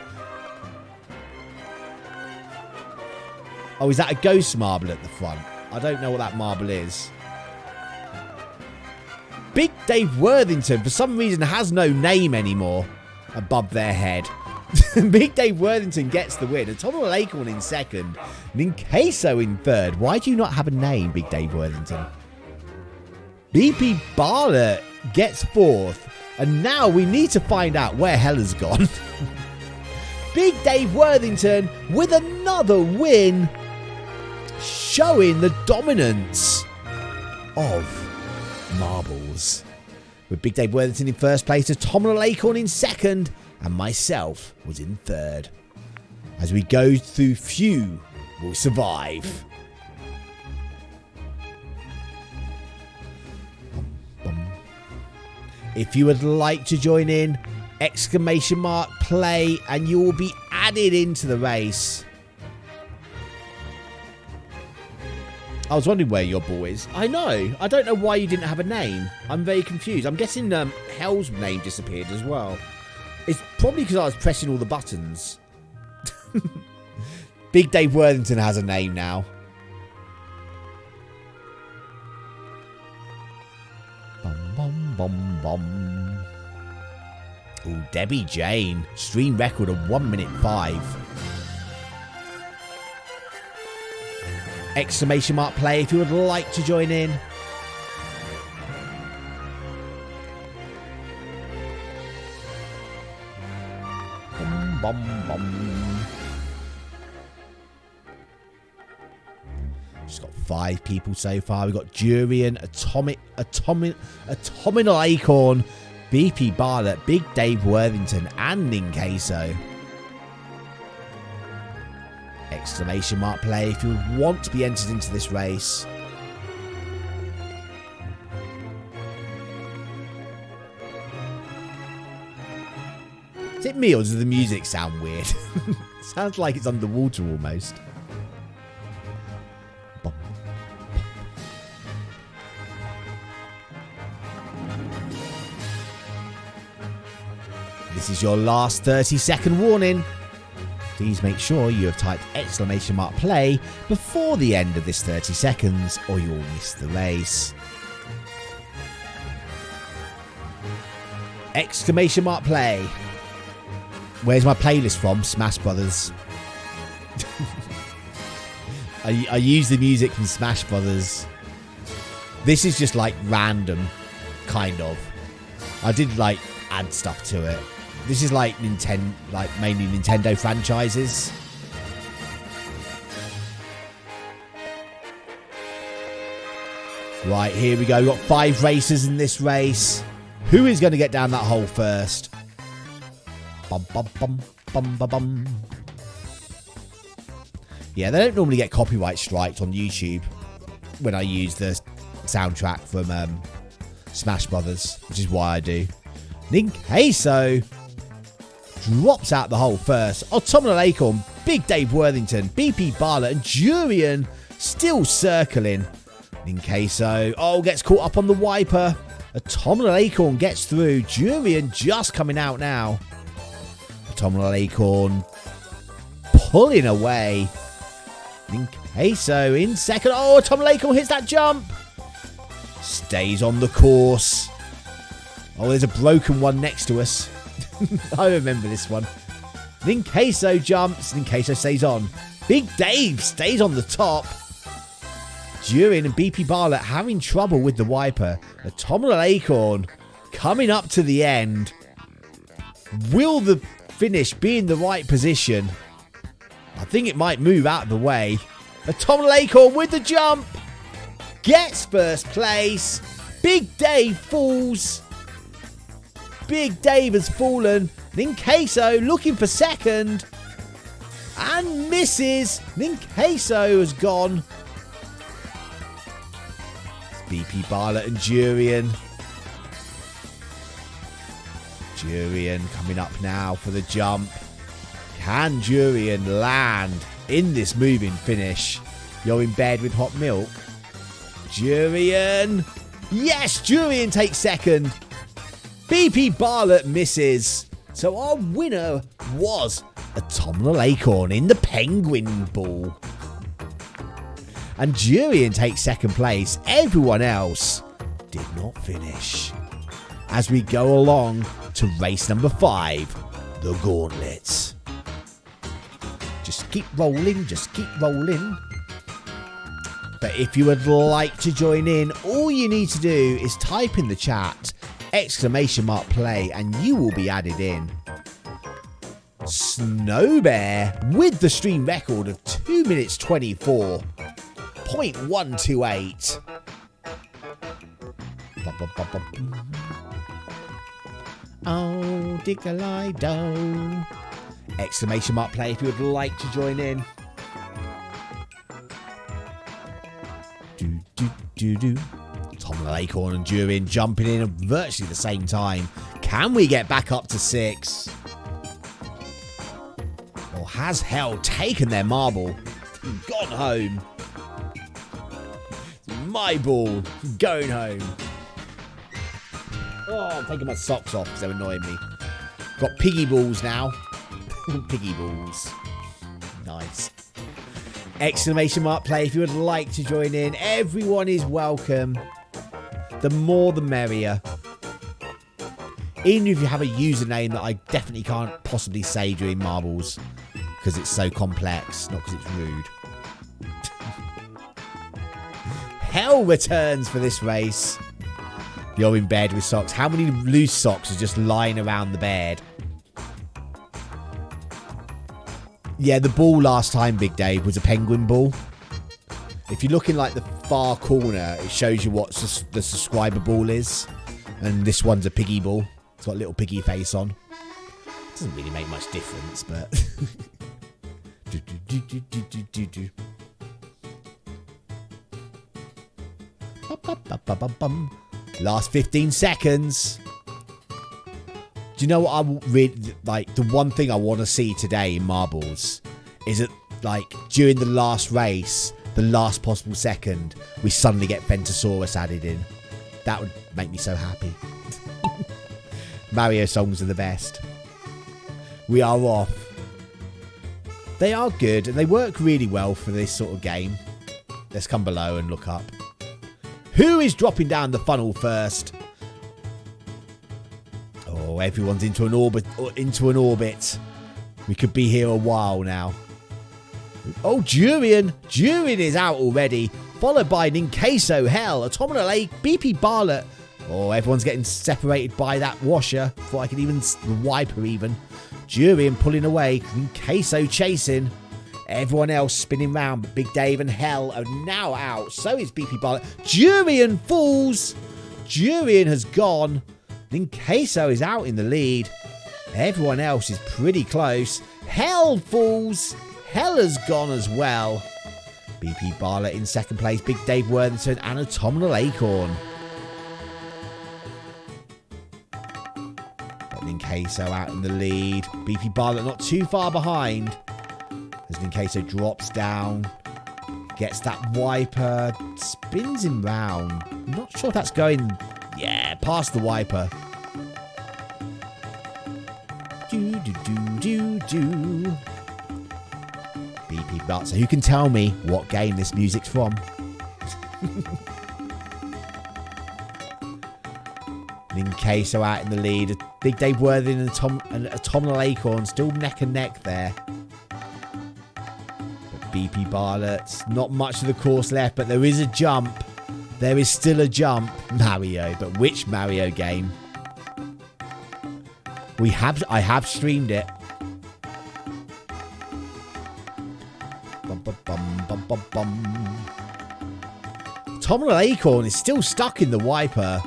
Speaker 3: Oh, is that a ghost marble at the front? I don't know what that marble is. Big Dave Worthington, for some reason, has no name anymore above their head. Big Dave Worthington gets the win. Autumnal Acorn in second. Ninqueso in third. Why do you not have a name, Big Dave Worthington? BP Barlett gets fourth. And now we need to find out where Hella's gone. Big Dave Worthington with another win. Showing the dominance of marbles. With Big Dave Worthington in first place, Autumnal Acorn in second, and myself was in third. As we go through, few will survive. If you would like to join in, !play, and you will be added into the race. I was wondering where your ball is. I know. I don't know why you didn't have a name. I'm very confused. I'm guessing Hell's name disappeared as well. It's probably because I was pressing all the buttons. Big Dave Worthington has a name now. Bum, bum, bum, bum. Ooh, Debbie Jane. Stream record of 1 minute 5. !play if you would like to join in. Bum, bum, bum. Just got 5 people so far. We've got Durian, Autumnal Acorn, BP Barlett, Big Dave Worthington, and Ninqueso. !play if you want to be entered into this race. Is it me or does the music sound weird? Sounds like it's underwater almost. Bum, bum. This is your last 30-second warning. Please make sure you have typed !play before the end of this 30 seconds or you will miss the race. !play. Where's my playlist from? Smash Brothers. I use the music from Smash Brothers. This is just like random, kind of. I did like add stuff to it. This is like mainly Nintendo franchises. Right, here we go. We've got 5 racers in this race. Who is going to get down that hole first? Bum, bum, bum, bum, bum, bum. Yeah, they don't normally get copyright striked on YouTube when I use the soundtrack from Smash Brothers, which is why I do. Ninqueso drops out the hole first. Autumnal Acorn, Big Dave Worthington, BP Barlett, and Durian still circling. Ninqueso, gets caught up on the wiper. Autumnal Acorn gets through. Durian just coming out now. Autumnal Acorn pulling away. Ninqueso in second. Autumnal Acorn hits that jump. Stays on the course. There's a broken one next to us. I remember this one. Ninqueso jumps. Ninqueso stays on. Big Dave stays on the top. Durian and BP Barlett having trouble with the wiper. Autumnal Acorn coming up to the end. Will the finish be in the right position? I think it might move out of the way. Autumnal Acorn with the jump. Gets first place. Big Dave falls. Big Dave has fallen. Ninqueso looking for second. And misses. Ninqueso has gone. BP Barlett and Durian. Durian coming up now for the jump. Can Durian land in this moving finish? You're in bed with hot milk. Durian. Yes, Durian takes second. BP Barlett misses. So our winner was Autumnal Acorn in the Penguin Ball. And Durian takes second place. Everyone else did not finish. As we go along to race number 5, the Gauntlets. keep rolling, just keep rolling. But if you would like to join in, all you need to do is type in the chat !play and you will be added in. Snow Bear with the stream record of 2 minutes 24.128. Oh, dickle-I-do. !play if you would like to join in. Do. Tom the Acorn and Durin jumping in at virtually the same time. Can we get back up to 6? Or has Hell taken their marble? Gone home. My ball. Going home. Oh, I'm taking my socks off because they're annoying me. Got piggy balls now. Piggy balls. Nice. !play if you would like to join in. Everyone is welcome. The more the merrier. Even if you have a username that I definitely can't possibly say during marbles because it's so complex, not because it's rude. Hell returns for this race. You're in bed with socks. How many loose socks are just lying around the bed? Yeah, the ball last time, Big Dave, was a penguin ball. If you look in like the far corner, it shows you what the subscriber ball is. And this one's a piggy ball. It's got a little piggy face on. Doesn't really make much difference, but... Last 15 seconds. Do you know what I really like? The one thing I want to see today in marbles is that, like, during the last race, the last possible second, we suddenly get Ventosaurus added in. That would make me so happy. Mario songs are the best. We are off. They are good and they work really well for this sort of game. Let's come below and look up. Who is dropping down the funnel first? Oh, everyone's into an orbit. We could be here a while now. Oh, Durian. Durian is out already. Followed by Ninqueso, Hell, Automata Lake, BP Barlet. Oh, everyone's getting separated by that washer. Before I can even... the wiper even. Durian pulling away. Ninqueso chasing. Everyone else spinning round, but Big Dave and Hell are now out. So is BP Barlet. Durian falls. Durian has gone. Ninqueso is out in the lead. Everyone else is pretty close. Hell falls. Hell has gone as well. BP Barlet in second place. Big Dave Worthington and Automata Acorn. Got Ninqueso out in the lead. BP Barlet not too far behind. As Ninqueso drops down. Gets that wiper. Spins him round. I'm not sure if that's going... yeah, past the wiper. Do. BP Barlet. So who can tell me what game this music's from? Ninqueso out in the lead. Big Dave Worthington and Automata Acorn still neck and neck there. But BP Barlet, not much of the course left, but there is a jump. There is still a jump. Mario, but which Mario game? I have streamed it. Automata Acorn is still stuck in the wiper.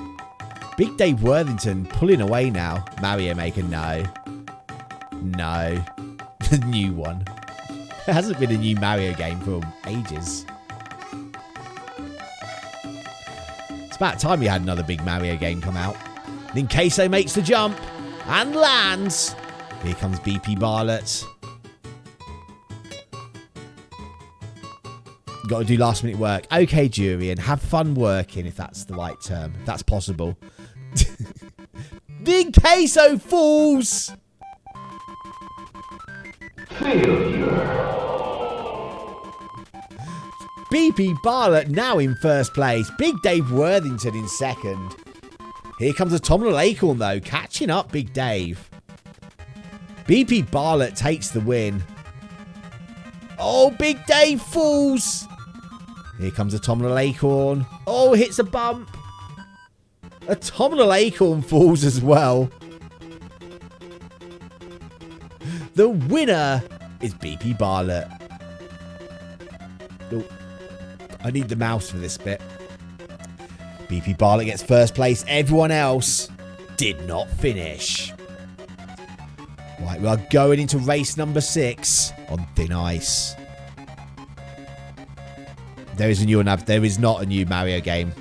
Speaker 3: Big Dave Worthington pulling away now. Mario Maker, no. No. The new one. There hasn't been a new Mario game for ages. It's about time we had another big Mario game come out. Ninqueso makes the jump and lands. Here comes BP Barlet. Got to do last minute work. Okay, Durian, have fun working if that's the right term. If that's possible. Ninqueso falls. BP Barlet now in first place. Big Dave Worthington in second. Here comes Automata Acorn though, catching up Big Dave. BP Barlet takes the win. Oh, Big Dave falls. Here comes Autumnal Acorn. Oh, hits a bump. Autumnal Acorn falls as well. The winner is BP Bartlett. Oh, I need the mouse for this bit. BP Bartlett gets first place. Everyone else did not finish. Right, we are going into race number 6 on thin ice. There is not a new Mario game.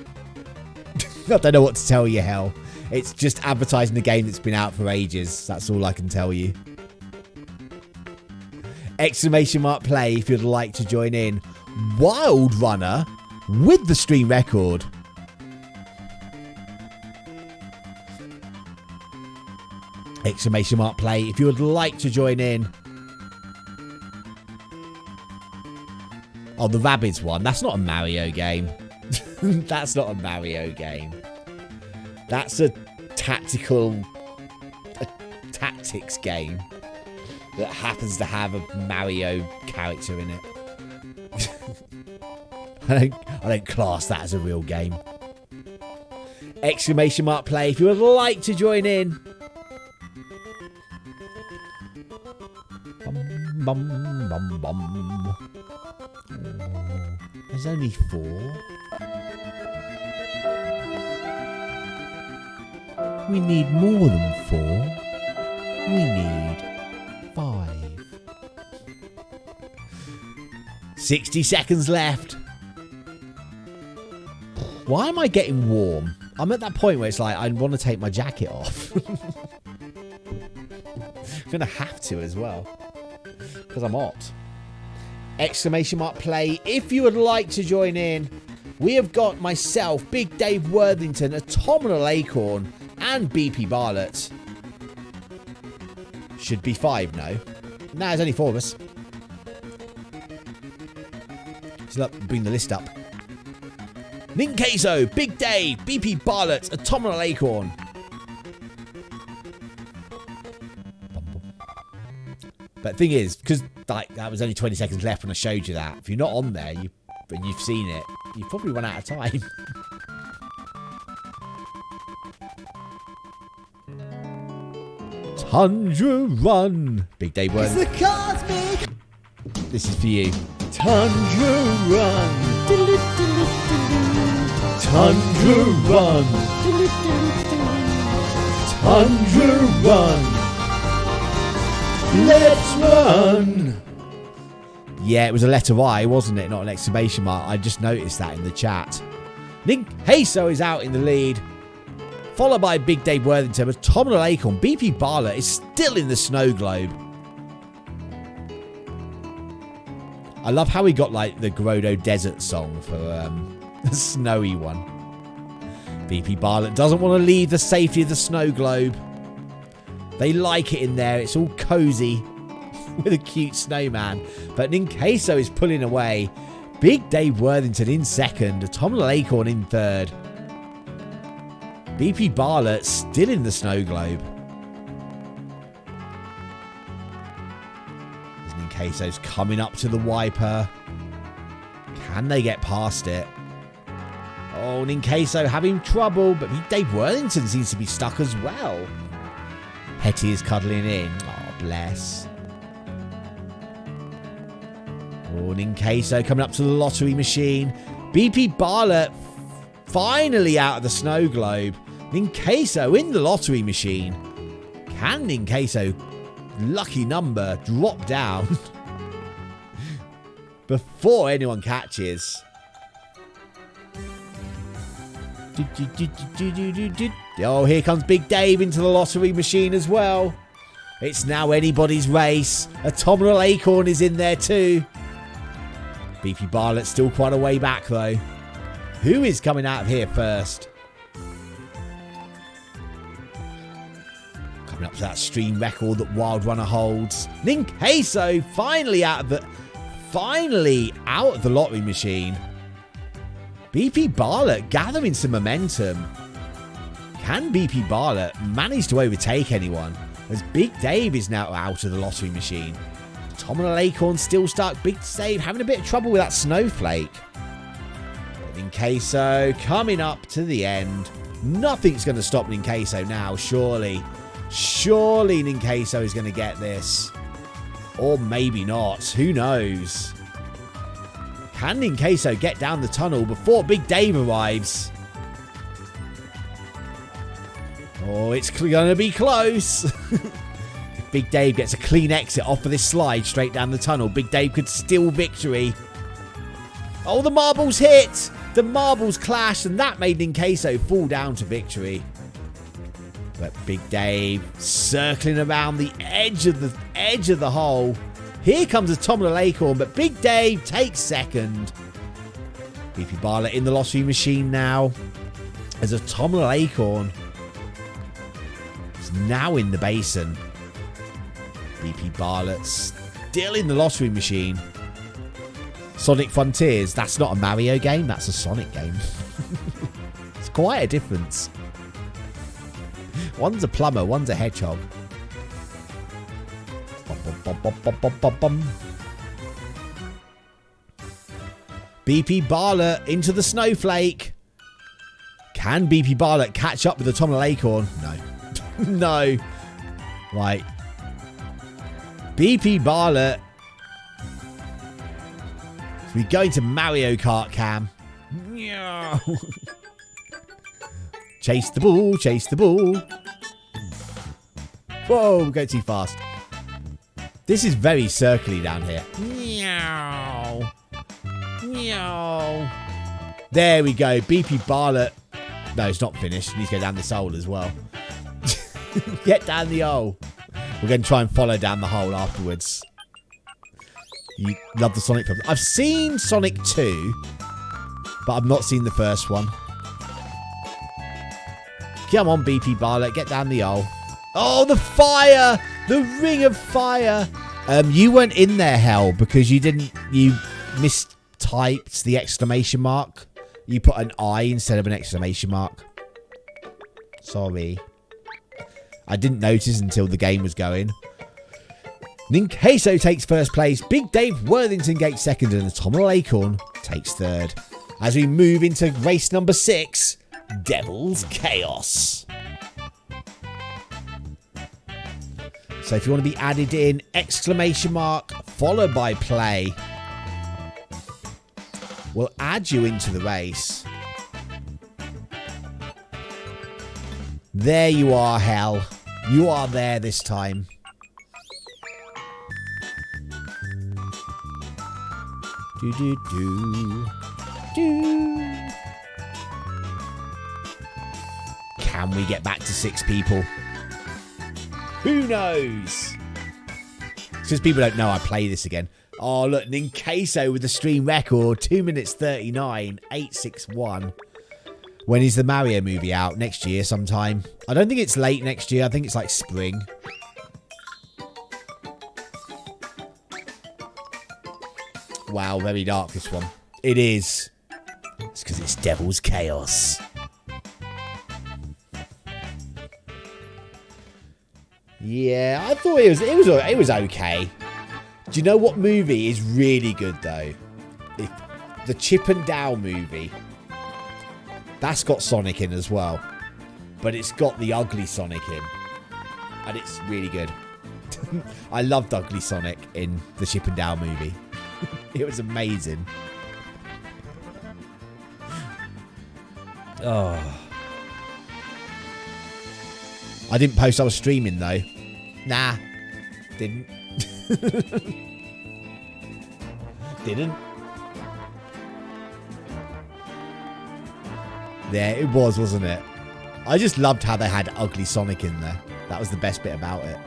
Speaker 3: I don't know what to tell you, hell. It's just advertising a game that's been out for ages. That's all I can tell you. Exclamation mark play if you'd like to join in. Wild Runner with the stream record. Exclamation mark play if you would like to join in. Oh, the Rabbids one. That's not a Mario game. That's not a Mario game. That's a tactics game that happens to have a Mario character in it. I don't class that as a real game. Exclamation mark play if you would like to join in. Bum, bum, bum. Oh, there's only 4. We need more than 4. We need 5. 60 seconds left. Why am I getting warm? I'm at that point where it's like I want to take my jacket off. I'm going to have to as well. Because I'm hot. Exclamation mark play if you would like to join in. We have got myself, Big Dave Worthington, Autumnal Acorn, and BP Bartlett. Should be 5, no? No, there's only 4 of us. So bring the list up. Ninqueso, Big Dave, BP Bartlett, Autumnal Acorn. But the thing is, because like that was only 20 seconds left when I showed you that, if you're not on there and you've seen it, you've probably run out of time. Tundra Run. Big Dave Worth.
Speaker 5: It's the cosmic.
Speaker 3: This is for you. Tundra Run. Tundra Run. Tundra Run. Let's run. Yeah, it was a letter I, wasn't it? Not an exclamation mark. I just noticed that in the chat. Ninqueso is out in the lead. Followed by Big Dave Worthington. Autumnal Acorn. BP Bartlett is still in the snow globe. I love how he got like the Gerudo Desert song for the snowy one. BP Bartlett doesn't want to leave the safety of the snow globe. They like it in there. It's all cozy with a cute snowman. But Ninqueso is pulling away. Big Dave Worthington in second. Autumnal Acorn in third. BP Bartlett still in the snow globe. Ninqueso's coming up to the wiper. Can they get past it? Oh, Ninqueso having trouble. But Big Dave Worthington seems to be stuck as well. Hetty is cuddling in. Oh, bless. Oh, Ninqueso coming up to the lottery machine. BP Bartlett finally out of the snow globe. Ninqueso in the lottery machine. Can Ninqueso, lucky number, drop down before anyone catches? Oh, here comes Big Dave into the lottery machine as well. It's now anybody's race. Autumnal Acorn is in there too. BP Bartlett's still quite a way back though. Who is coming out of here first? Coming up to that stream record that Wild Runner holds. Ninqueso finally out of the lottery machine. BP Bartlett gathering some momentum. Can BP Bartlett manage to overtake anyone? As Big Dave is now out of the lottery machine. Tom and Acorn still stuck. Big Dave having a bit of trouble with that snowflake. Ninqueso coming up to the end. Nothing's going to stop Ninqueso now, surely. Surely Ninqueso is going to get this. Or maybe not. Who knows? Can Ninqueso get down the tunnel before Big Dave arrives? Oh, it's going to be close. If Big Dave gets a clean exit off of this slide straight down the tunnel, Big Dave could steal victory. Oh, the marbles hit. The marbles clashed, and that made Ninqueso fall down to victory. But Big Dave circling around the edge of the hole. Here comes a Tom and Acorn, but Big Dave takes second. BP Bartlett in the lottery machine now. As a Tom and Acorn is now in the basin. BP Bartlett still in the lottery machine. Sonic Frontiers, that's not a Mario game, that's a Sonic game. It's quite a difference. One's a plumber, one's a hedgehog. BP Bartlett into the snowflake. Can BP Bartlett catch up with the Tom and Acorn? No. No. Right. BP Bartlett. We go into Mario Kart cam. Chase the ball, chase the ball. Whoa, we go too fast. This is very circly down here. Meow. Meow. There we go. BP Bartlett. No, it's not finished. He needs to go down this hole as well. Get down the hole. We're going to try and follow down the hole afterwards. You love the Sonic films. I've seen Sonic 2, but I've not seen the first one. Come on, BP Bartlett. Get down the hole. Oh, the fire! The ring of fire! You weren't in there, Hell, because you mistyped the exclamation mark. You put an I instead of an exclamation mark. Sorry. I didn't notice until the game was going. Ninqueso takes first place. Big Dave Worthington gets second, and Tom and Acorn takes third. As we move into race number 6, Devil's Chaos. So if you want to be added in, exclamation mark followed by play. We'll add you into the race. There you are, Hell. You are there this time. Do do do do. Can we get back to 6 people? Who knows? Because people don't know I play this again. Oh, look, Ninqueso with the stream record. 2 minutes 39, 861. When is the Mario movie out? Next year sometime. I don't think it's late next year. I think it's like spring. Wow, very dark this one. It is. It's because it's Devil's Chaos. Yeah, I thought it was okay. Do you know what movie is really good though? The Chip and Dale movie. That's got Sonic in as well, but it's got the ugly Sonic in, and it's really good. I loved ugly Sonic in the Chip and Dale movie. It was amazing. Oh. I didn't post I was streaming though. Nah. Didn't. Didn't. There it was, wasn't it? I just loved how they had ugly Sonic in there. That was the best bit about it.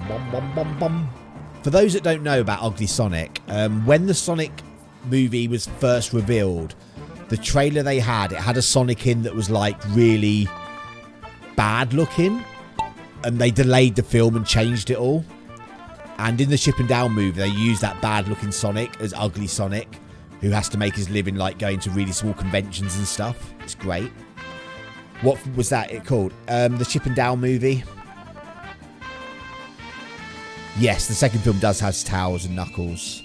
Speaker 3: Bum, bum, bum, bum. For those that don't know about ugly Sonic, when the Sonic movie was first revealed, the trailer they had, it had a Sonic in that was like really bad looking, and they delayed the film and changed it all. And in the Chip and Dale movie, they used that bad looking Sonic as ugly Sonic, who has to make his living like going to really small conventions and stuff. It's great. What was that it called? The Chip and Dale movie? Yes, the second film does have Tails and Knuckles.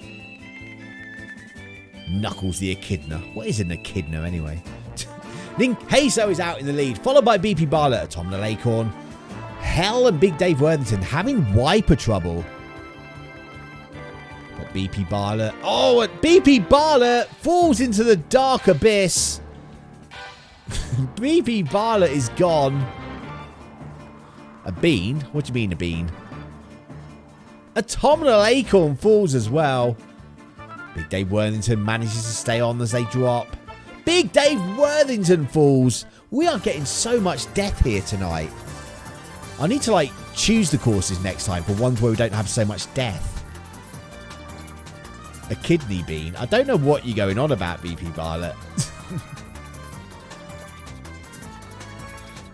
Speaker 3: Knuckles the Echidna. What is an Echidna anyway? Ninqueso is out in the lead, followed by BP Bartlett, Autumnal Acorn, Hell and Big Dave Worthington having wiper trouble. But BP Bartlett... Oh, BP Bartlett falls into the dark abyss. BP Bartlett is gone. A bean? What do you mean a bean? Autumnal Acorn falls as well. Big Dave Worthington manages to stay on as they drop. Big Dave Worthington falls. We are getting so much death here tonight. I need to, like, choose the courses next time for ones where we don't have so much death. A kidney bean. I don't know what you're going on about, BP Bartlett.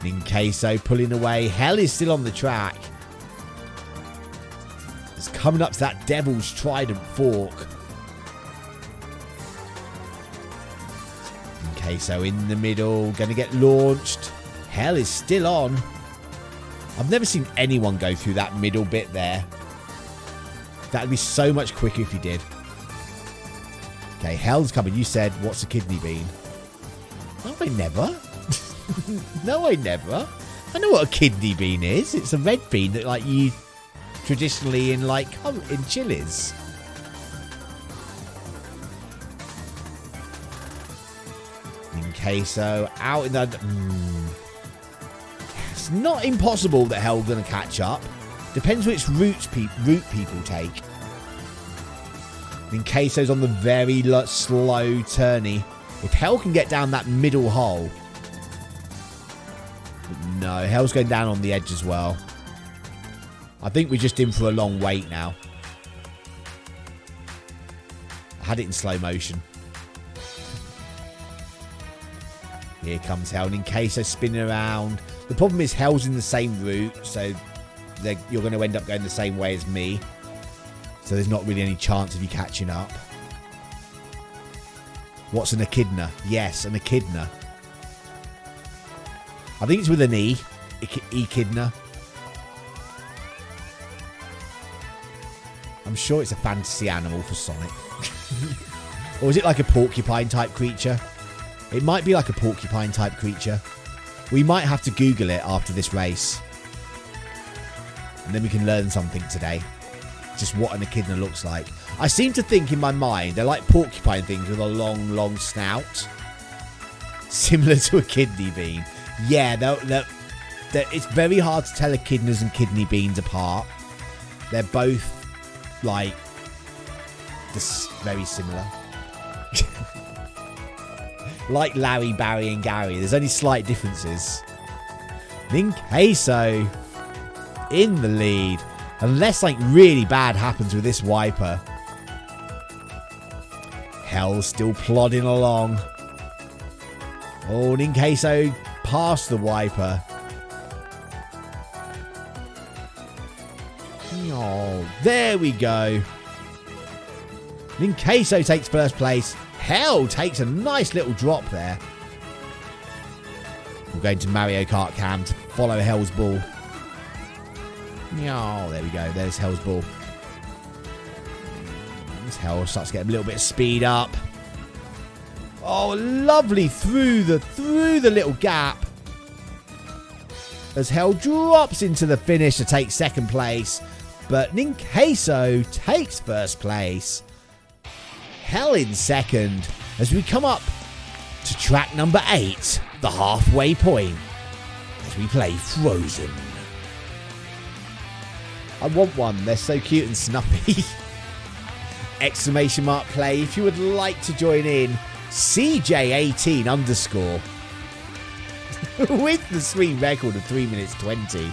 Speaker 3: Ninqueso pulling away. Hell is still on the track. It's coming up to that Devil's Trident Fork. Ninqueso in the middle. Going to get launched. Hell is still on. I've never seen anyone go through that middle bit there. That would be so much quicker if you did. Okay, Hell's coming. You said, what's a kidney bean? No, I never. No, I never. I know what a kidney bean is. It's a red bean that, like, you traditionally in, like, in chilies. Ninqueso out in the... It's not impossible that Hell's going to catch up. Depends which route people take. Ninqueso's on the very slow turny. If Hell can get down that middle hole... No, Hell's going down on the edge as well. I think we're just in for a long wait now. I had it in slow motion. Here comes Hell. Ninqueso spinning around. The problem is Hell's in the same route, so you're going to end up going the same way as me. So there's not really any chance of you catching up. What's an echidna? Yes, an echidna. I think it's with an E. Echidna. I'm sure it's a fantasy animal for Sonic. Or is it like a porcupine type creature? It might be like a porcupine type creature. We might have to Google it after this race. And then we can learn something today. Just what an echidna looks like. I seem to think in my mind they're like porcupine things with a long, long snout. Similar to a kidney bean. Yeah, it's very hard to tell echidnas and kidney beans apart. They're both, like, very similar. Like Larry, Barry, and Gary. There's only slight differences. Ninqueso in the lead. Unless, like, really bad happens with this wiper. Hell's still plodding along. Oh, Ninqueso past the wiper. Oh, there we go. Ninqueso takes first place. Hell takes a nice little drop there. We're going to Mario Kart Cam to follow Hell's ball. Oh, there we go. There's Hell's ball. This Hell starts to get a little bit of speed up. Oh, lovely through the little gap. As Hell drops into the finish to take second place. But Ninqueso takes first place. Hell in second. As we come up to track number 8. The halfway point. As we play Frozen. I want one. They're so cute and snuffy. Exclamation mark play. If you would like to join in. CJ18 _ with the sweet record of 3 minutes 20.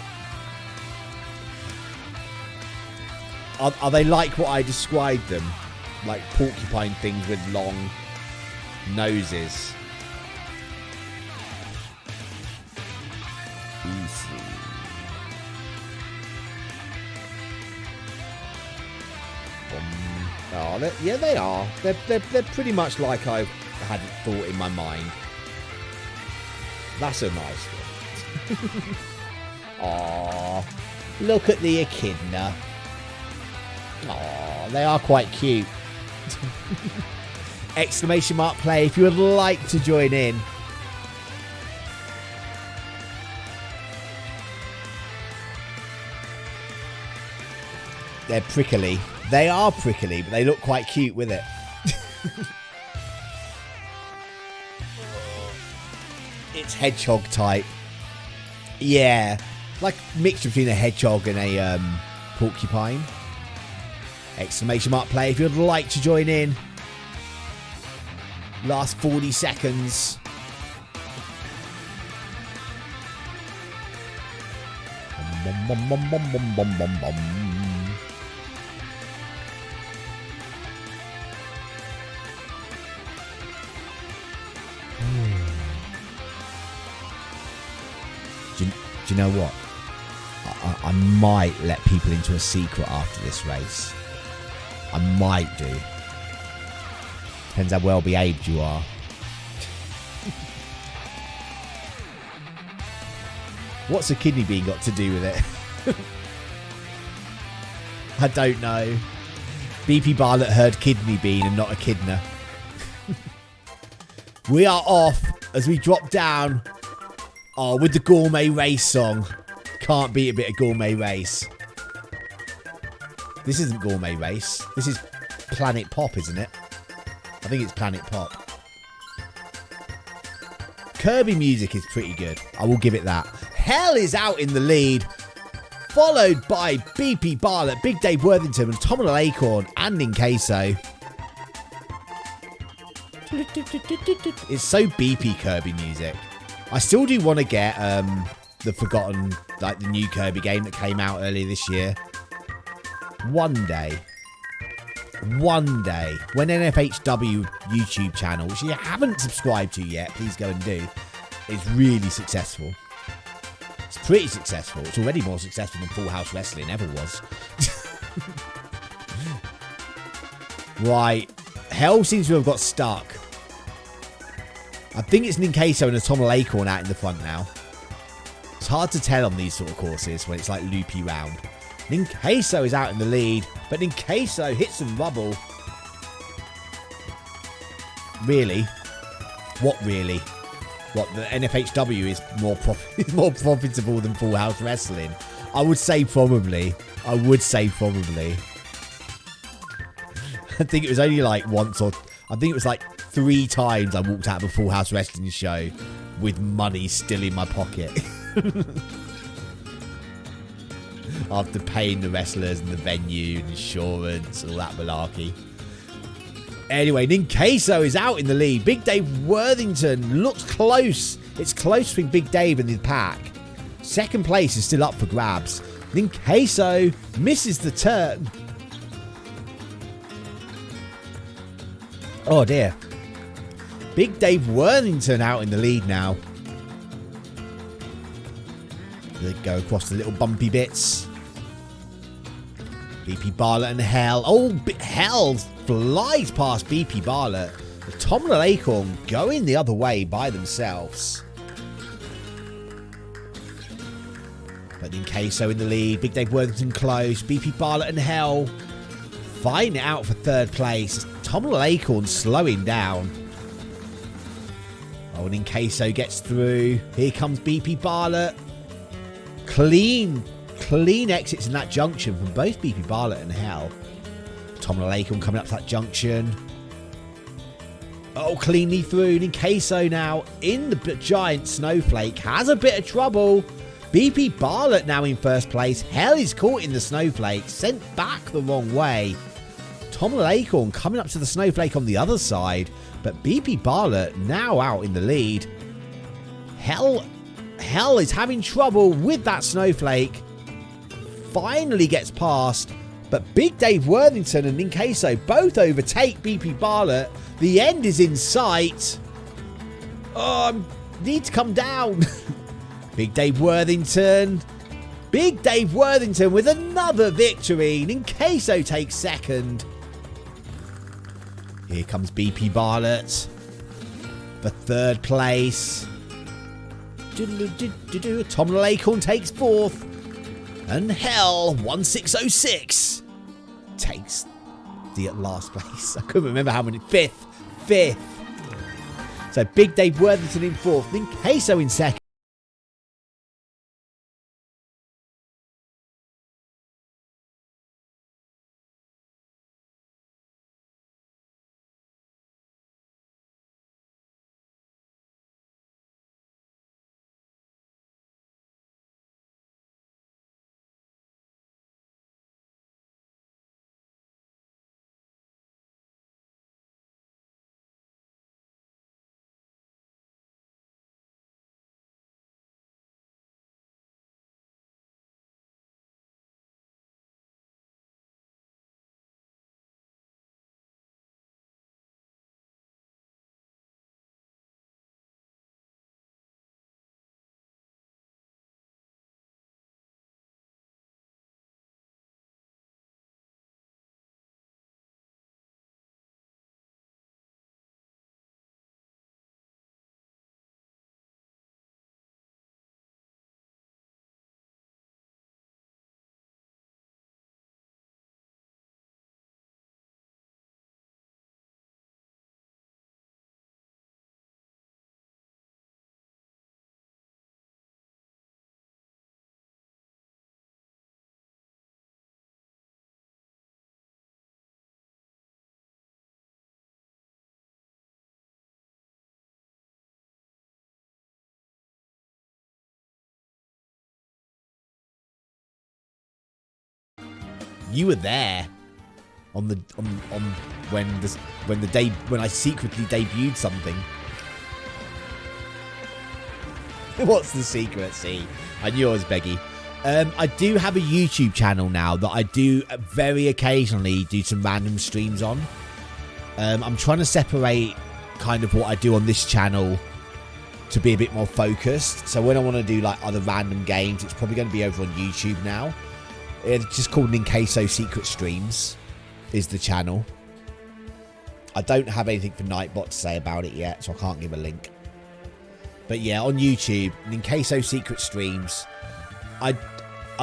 Speaker 3: Are they like what I described them? Like porcupine things with long noses. Oh, yeah, they are. They're pretty much like I had thought in my mind. That's a nice one. Aww. Look at the echidna. Aww, they are quite cute. Exclamation mark play if you would like to join in. They're prickly. They are prickly, but they look quite cute with it. It's hedgehog type. Yeah. Like mixture between a hedgehog and a porcupine. Exclamation mark play if you'd like to join in. Last 40 seconds. Bum, bum, bum, bum, bum, bum, bum, bum. Do you know what? I might let people into a secret after this race. I might do. Depends how well behaved you are. What's a kidney bean got to do with it? I don't know. BP Bartlett heard kidney bean and not echidna. We are off as we drop down. Oh, with the gourmet race song. Can't beat a bit of gourmet race. This isn't gourmet race. This is Planet Pop, isn't it? I think it's Planet Pop. Kirby music is pretty good. I will give it that. Hell is out in the lead. Followed by BP Bartlett, Big Dave Worthington, and Tom Acorn and Ninqueso. It's so BP Kirby music. I still do want to get the forgotten, like the new Kirby game that came out earlier this year. One day, when NFHW YouTube channel, which you haven't subscribed to yet, please go and do, is really successful. It's pretty successful. It's already more successful than Full House Wrestling ever was. Right. Hell seems to have got stuck. I think it's Ninqueso and a Tom Acorn out in the front now. It's hard to tell on these sort of courses when it's like loopy round. Ninqueso is out in the lead, but Ninqueso hits some rubble. Really? What really? What, the NFHW is more profitable than Full House Wrestling? I would say probably. I think it was only like once or... I think it was like 3 times I walked out of a Full House Wrestling show with money still in my pocket. After paying the wrestlers and the venue and insurance and all that malarkey. Anyway, Ninqueso is out in the lead. Big Dave Worthington looks close. It's close between Big Dave and the pack. Second place is still up for grabs. Ninqueso misses the turn. Oh dear. Big Dave Worthington out in the lead now. They go across the little bumpy bits. BP Bartlett and Hell. Oh, Hell flies past BP Bartlett. The Tom and Acorn going the other way by themselves. But Ninqueso in the lead. Big Dave Worthington close. BP Bartlett and Hell fighting it out for third place. Tom and Acorn slowing down. Oh, Ninqueso gets through. Here comes BP Bartlett. Clean exits in that junction from both BP Bartlett and Hell. Tom and Acorn coming up to that junction. Oh, cleanly through. Ninqueso now in the giant snowflake. Has a bit of trouble. BP Bartlett now in first place. Hell is caught in the snowflake. Sent back the wrong way. Tom and Acorn coming up to the snowflake on the other side. But BP Bartlett now out in the lead. Hell is having trouble with that snowflake. Finally gets past. But Big Dave Worthington and Ninqueso both overtake BP Bartlett. The end is in sight. Oh, I need to come down. Big Dave Worthington. Big Dave Worthington with another victory. Ninqueso takes second. Here comes BP Bartlett for third place. Tom Lacorn takes 4th. And Hell 1606 takes the last place. I couldn't remember how many. 5th. So Big Dave Worthington in 4th. Ninqueso in 2nd. You were there on when I secretly debuted something. What's the secret? See, I knew I was Beggy. I do have a YouTube channel now that I do very occasionally do some random streams on. I'm trying to separate kind of what I do on this channel to be a bit more focused. So when I want to do like other random games, it's probably going to be over on YouTube now. It's just called Ninqueso Secret Streams is the channel. I don't have anything for Nightbot to say about it yet, so I can't give a link. But yeah, on YouTube, Ninqueso Secret Streams. I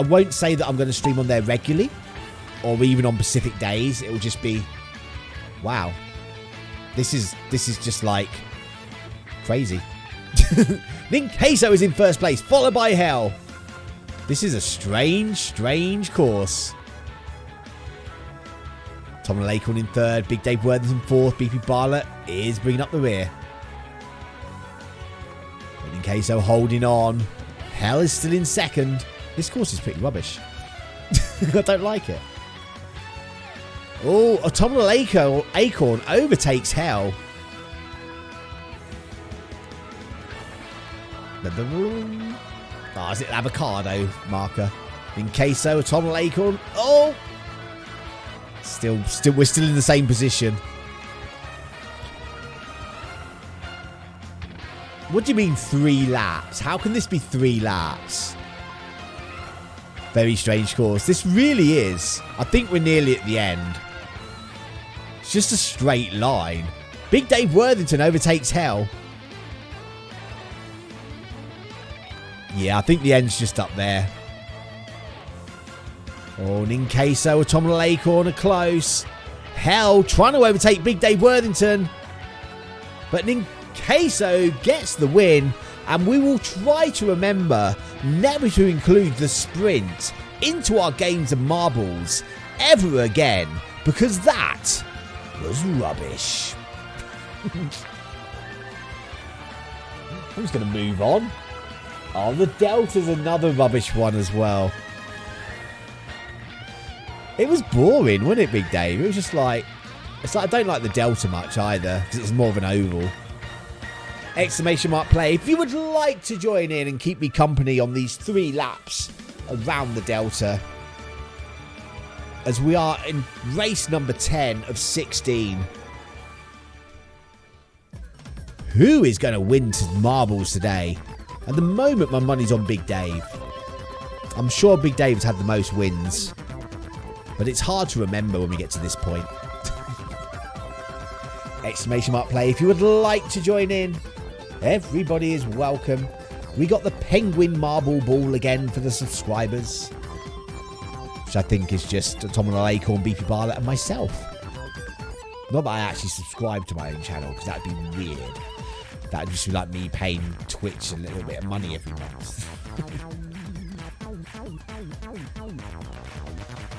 Speaker 3: won't say that I'm going to stream on there regularly or even on Pacific days. It will just be, wow, this is just like crazy. Ninqueso is in 1st place, followed by Hell. This is a strange course. Tom Lacorn in 3rd, Big Dave Worthington 4th, BP Bartlett is bringing up the rear. Ninqueso holding on. Hell is still in 2nd. This course is pretty rubbish. I don't like it. Oh, Autumnal Acorn overtakes Hell. Oh, is it avocado marker? Ninqueso, Autumnal Acorn. Oh! Still, we're still in the same position. What do you mean 3 laps? How can this be 3 laps? Very strange course. This really is. I think we're nearly at the end. It's just a straight line. Big Dave Worthington overtakes Hell. Yeah, I think the end's just up there. Oh, Ninqueso, Autumnal Acorn are close. Hell trying to overtake Big Dave Worthington. But Ninqueso gets the win. And we will try to remember never to include the sprint into our games of marbles ever again. Because that was rubbish. I'm just going to move on. Oh, the Delta's another rubbish one as well. It was boring, wasn't it, Big Dave? It was just like... It's like I don't like the Delta much either, because it's more of an oval. Exclamation mark play. If you would like to join in and keep me company on these 3 laps around the Delta. As we are in race number 10 of 16. Who is going to win marbles today? At the moment, my money's on Big Dave. I'm sure Big Dave's had the most wins. But it's hard to remember when we get to this point. Exclamation mark play. If you would like to join in, everybody is welcome. We got the Penguin Marble Ball again for the subscribers. Which I think is just Autumnal Acorn, Beefy Barlet, and myself. Not that I actually subscribe to my own channel, because that would be weird. That would just be like me paying Twitch a little bit of money every month.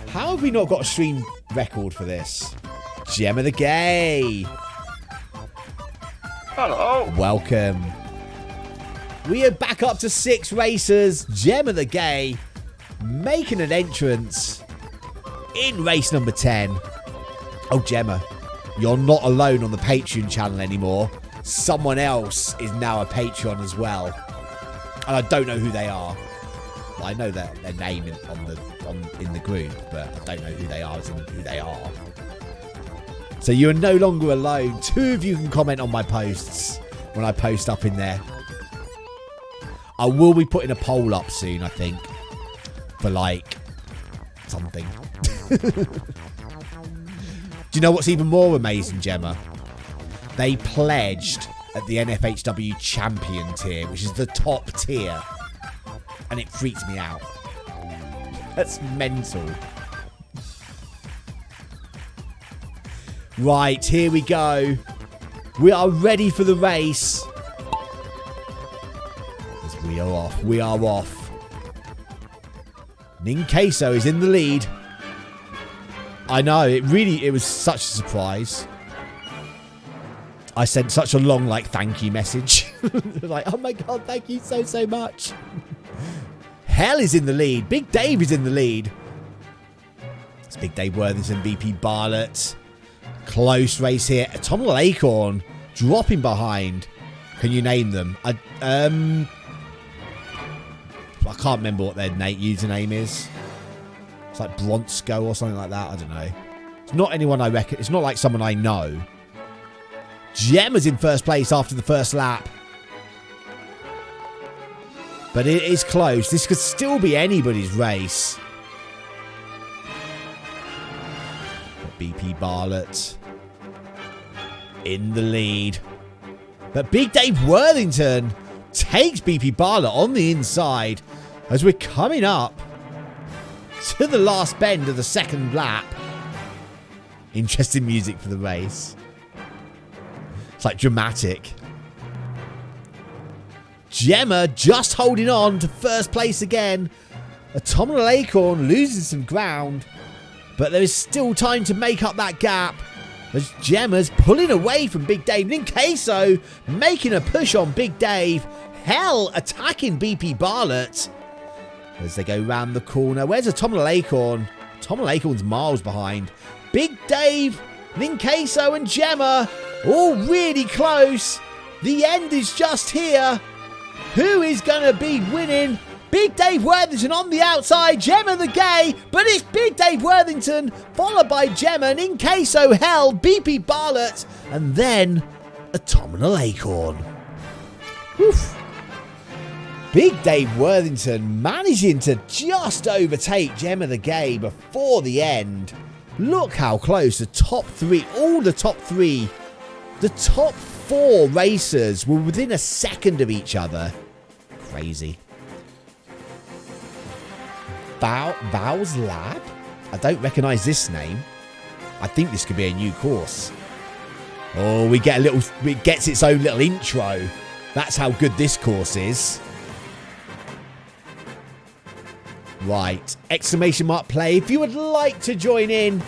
Speaker 3: How have we not got a stream record for this? Gemma the Gay.
Speaker 4: Hello.
Speaker 3: Welcome. We are back up to 6 racers. Gemma the Gay making an entrance in race number 10. Oh, Gemma, you're not alone on the Patreon channel anymore. Someone else is now a Patreon as well. And I don't know who they are. Well, I know their name in the group, but I don't know who they are as in who they are. So you are no longer alone. 2 of you can comment on my posts when I post up in there. I will be putting a poll up soon, I think. For like something. Do you know what's even more amazing, Gemma? They pledged at the NFHW Champion tier, which is the top tier. And it freaks me out. That's mental. Right, here we go. We are ready for the race. As we are off. We are off. Ninqueso is in the lead. I know, it was such a surprise. I sent such a long, thank you message. Like, oh my god, thank you so much. Hell is in the lead. Big Dave is in the lead. It's Big Dave Worthington, VP Barlet. Close race here. Autumnal Acorn dropping behind. Can you name them? I can't remember what their username is. It's like Bronsko or something like that. I don't know. It's not anyone I reckon. It's not like someone I know. Gemma's in first place after the first lap. But it is close. This could still be anybody's race. BP Barlet in the lead. But Big Dave Worthington takes BP Barlet on the inside as we're coming up to the last bend of the second lap. Interesting music for the race. It's like dramatic. Gemma just holding on to first place again. Autumnal Acorn losing some ground. But there is still time to make up that gap. As Gemma's pulling away from Big Dave. Ninqueso making a push on Big Dave. Hell attacking BP Barlet. As they go round the corner. Where's Autumnal Acorn? Autumnal Acorn's miles behind. Big Dave, Ninqueso and Gemma all really close. The end is just here. Who is going to be winning? Big Dave Worthington on the outside. Gemma the Gay. But it's Big Dave Worthington. Followed by Gemma. Ninqueso, Hell, BP Barlet. And then Autumnal Acorn. Oof. Big Dave Worthington managing to just overtake Gemma the Gay before the end. Look how close the top 3, all the top 3, the top 4 racers were within a second of each other. Crazy. Val's Lab? I don't recognise this name. I think this could be a new course. Oh, we get it gets its own little intro. That's how good this course is. Right, exclamation mark play if you would like to join in.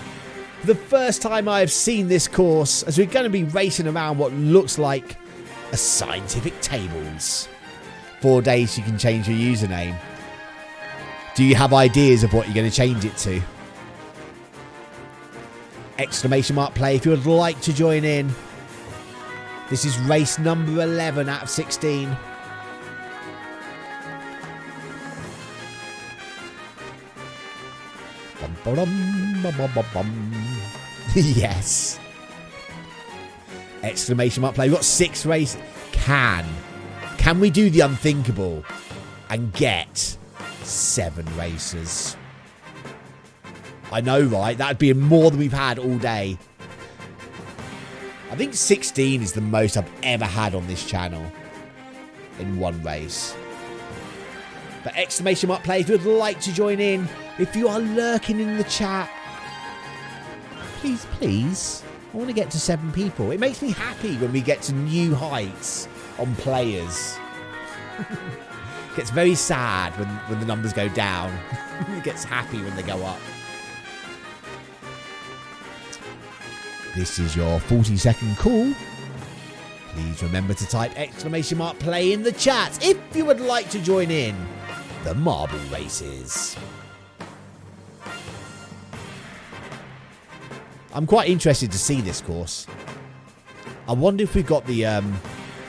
Speaker 3: For the first time I have seen this course, as we're going to be racing around what looks like a scientific tables. 4 days you can change your username. Do you have ideas of what you're going to change it to? Exclamation mark play if you would like to join in. This is race number 11 out of 16. Yes. Exclamation mark play. We've got 6 races. Can we do the unthinkable and get 7 races? I know, right? That'd be more than we've had all day. I think 16 is the most I've ever had on this channel in one race. But exclamation mark play if you'd like to join in. If you are lurking in the chat, please, please. I want to get to 7 people. It makes me happy when we get to new heights on players. It gets very sad when the numbers go down. It gets happy when they go up. This is your 40-second call. Please remember to type exclamation mark play in the chat if you would like to join in the marble races. I'm quite interested to see this course. I wonder if we've got the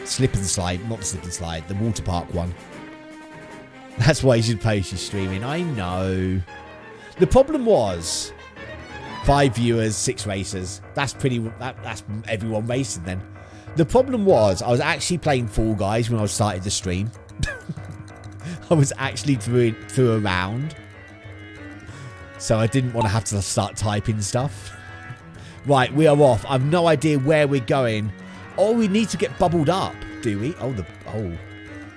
Speaker 3: slip and slide, not the slip and slide, the water park one. That's why you should post your streaming. I know. The problem was 5 viewers, 6 racers. That's that's everyone racing then. The problem was I was actually playing Fall Guys when I started the stream. I was actually through a round. So I didn't want to have to start typing stuff. Right, we are off. I've no idea where we're going. Oh, we need to get bubbled up, do we? Oh,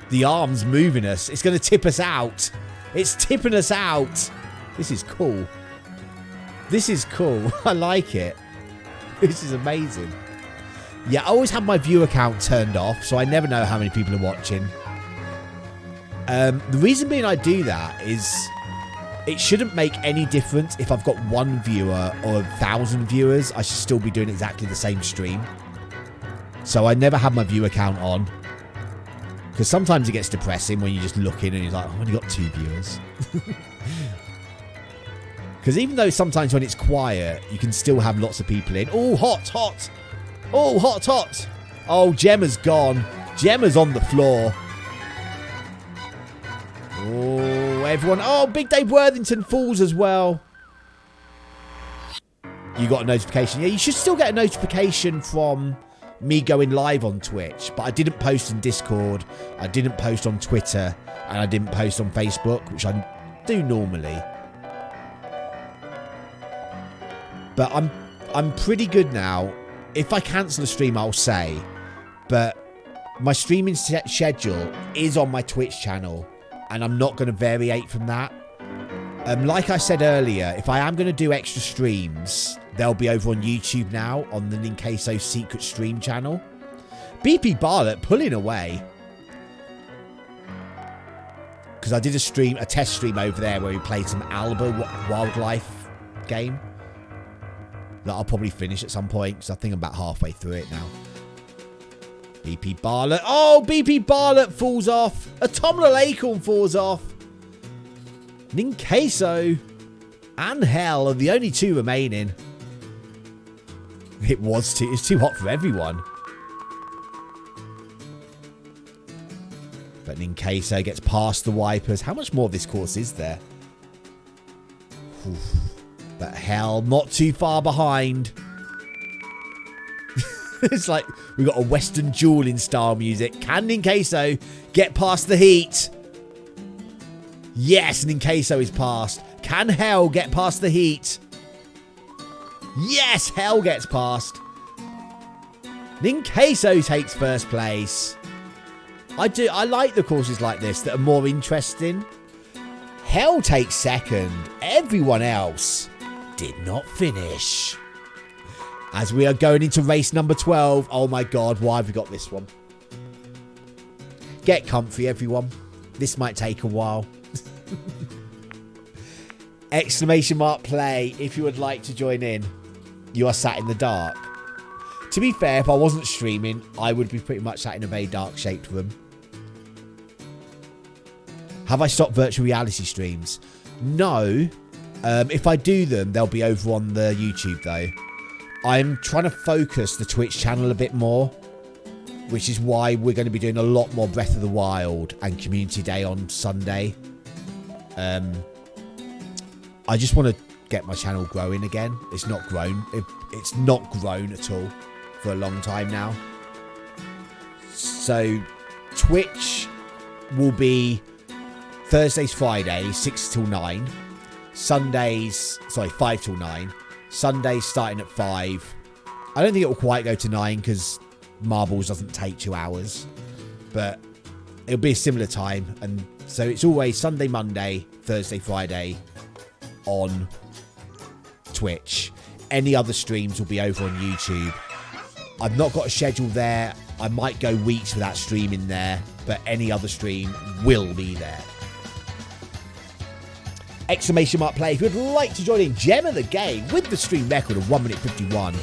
Speaker 3: the arm's moving us. It's going to tip us out. It's tipping us out. This is cool. This is cool. I like it. This is amazing. Yeah, I always have my view account turned off, so I never know how many people are watching. The reason being I do that is it shouldn't make any difference if I've got 1 viewer or 1,000 viewers. I should still be doing exactly the same stream. So I never have my view account on. Because sometimes it gets depressing when you just look in and you're like, I've only got 2 viewers. Because even though sometimes when it's quiet, you can still have lots of people in. Oh, hot, hot. Oh, hot, hot. Oh, Gemma's gone. Gemma's on the floor. Oh, everyone. Oh, Big Dave Worthington falls as well. You got a notification. Yeah, you should still get a notification from me going live on Twitch. But I didn't post in Discord. I didn't post on Twitter. And I didn't post on Facebook, which I do normally. But I'm pretty good now. If I cancel a stream, I'll say. But my streaming schedule is on my Twitch channel. And I'm not going to variate from that. Like I said earlier, if I am going to do extra streams, they'll be over on YouTube now, on the Ninqueso Secret Stream channel. BP Bartlett pulling away. Because I did a test stream over there where we played some Alba wildlife game. That I'll probably finish at some point, because I think I'm about halfway through it now. BP Bartlett. Oh, BP Bartlett falls off. Autumnal Acorn falls off. Ninqueso and Hell are the only 2 remaining. It's too hot for everyone. But Ninqueso gets past the wipers. How much more of this course is there? Oof. But Hell, not too far behind. It's like we've got a Western dueling style music. Can Ninqueso get past the heat? Yes, Ninqueso is past. Can Hell get past the heat? Yes, Hell gets past. Ninqueso takes first place. I like the courses like this that are more interesting. Hell takes second. Everyone else did not finish. As we are going into race number 12. Oh my god, why have we got this one? Get comfy, everyone. This might take a while. Exclamation mark play if you would like to join in. You are sat in the dark. To be fair, if I wasn't streaming, I would be pretty much sat in a very dark shaped room. Have I stopped virtual reality streams? No. If I do them, they'll be over on the YouTube though. I'm trying to focus the Twitch channel a bit more, which is why we're going to be doing a lot more Breath of the Wild and Community Day on Sunday. I just want to get my channel growing again. It's not grown. It's not grown at all for a long time now. So Twitch will be Thursdays, Fridays, 6 till 9. Sundays, 5 till 9. Sundays starting at 5. I don't think it will quite go to 9 because Marbles doesn't take 2 hours. But it'll be a similar time. And So it's always Sunday, Monday, Thursday, Friday on Twitch. Any other streams will be over on YouTube. I've not got a schedule there. I might go weeks without streaming there, but any other stream will be there. Exclamation mark play if you would like to join in. Gem of the game with the stream record of 1 minute 51.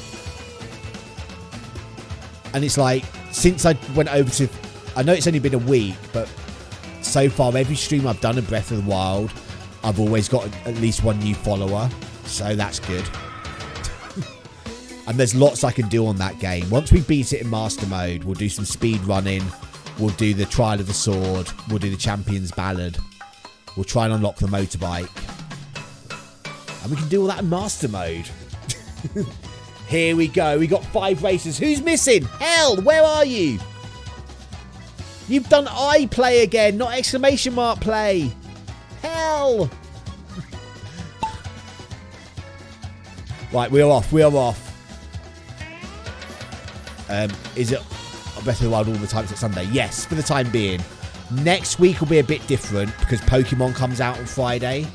Speaker 3: And it's like, since I went over to, I know it's only been a week, but so far every stream I've done of Breath of the Wild, I've always got at least one new follower. So that's good. And there's lots I can do on that game. Once we beat it in Master Mode, we'll do some speed running. We'll do the Trial of the Sword. We'll do the Champion's Ballad. We'll try and unlock the motorbike. And we can do all that in Master Mode. Here we go. We got 5 races. Who's missing? Hell, where are you? You've done I play again, not exclamation mark play. Hell. Right, we are off. We are off. Is it Breath of the Wild all the time? It's Sunday. Yes, for the time being. Next week will be a bit different because Pokemon comes out on Friday.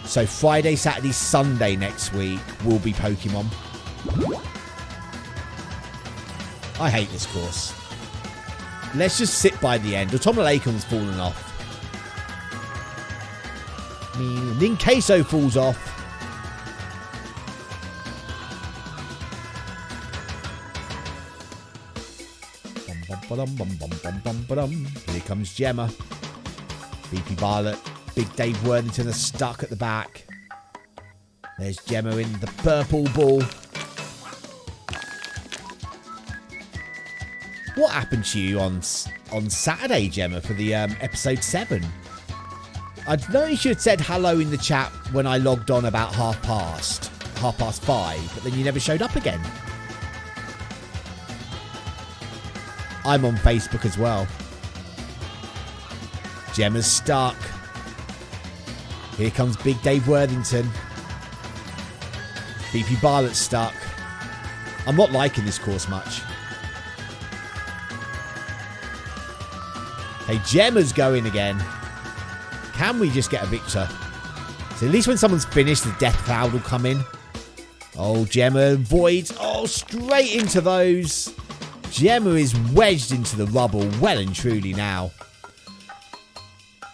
Speaker 3: So Friday, Saturday, Sunday next week will be Pokemon. I hate this course. Let's just sit by the end. Autumnal Acorn's fallen off. Ninqueso falls off. Here comes Gemma. BP Violet. Big Dave Worthington are stuck at the back. There's Gemma in the purple ball. What happened to you on Saturday, Gemma, for the episode 7? I'd noticed you had said hello in the chat when I logged on about 5:30, but then you never showed up again. I'm on Facebook as well. Gemma's stuck. Here comes Big Dave Worthington. BP Barlett's stuck. I'm not liking this course much. Hey, Gemma's going again. Can we just get a victor? So at least when someone's finished, the death cloud will come in. Oh, Gemma voids. Oh, straight into those. Gemma is wedged into the rubble well and truly now.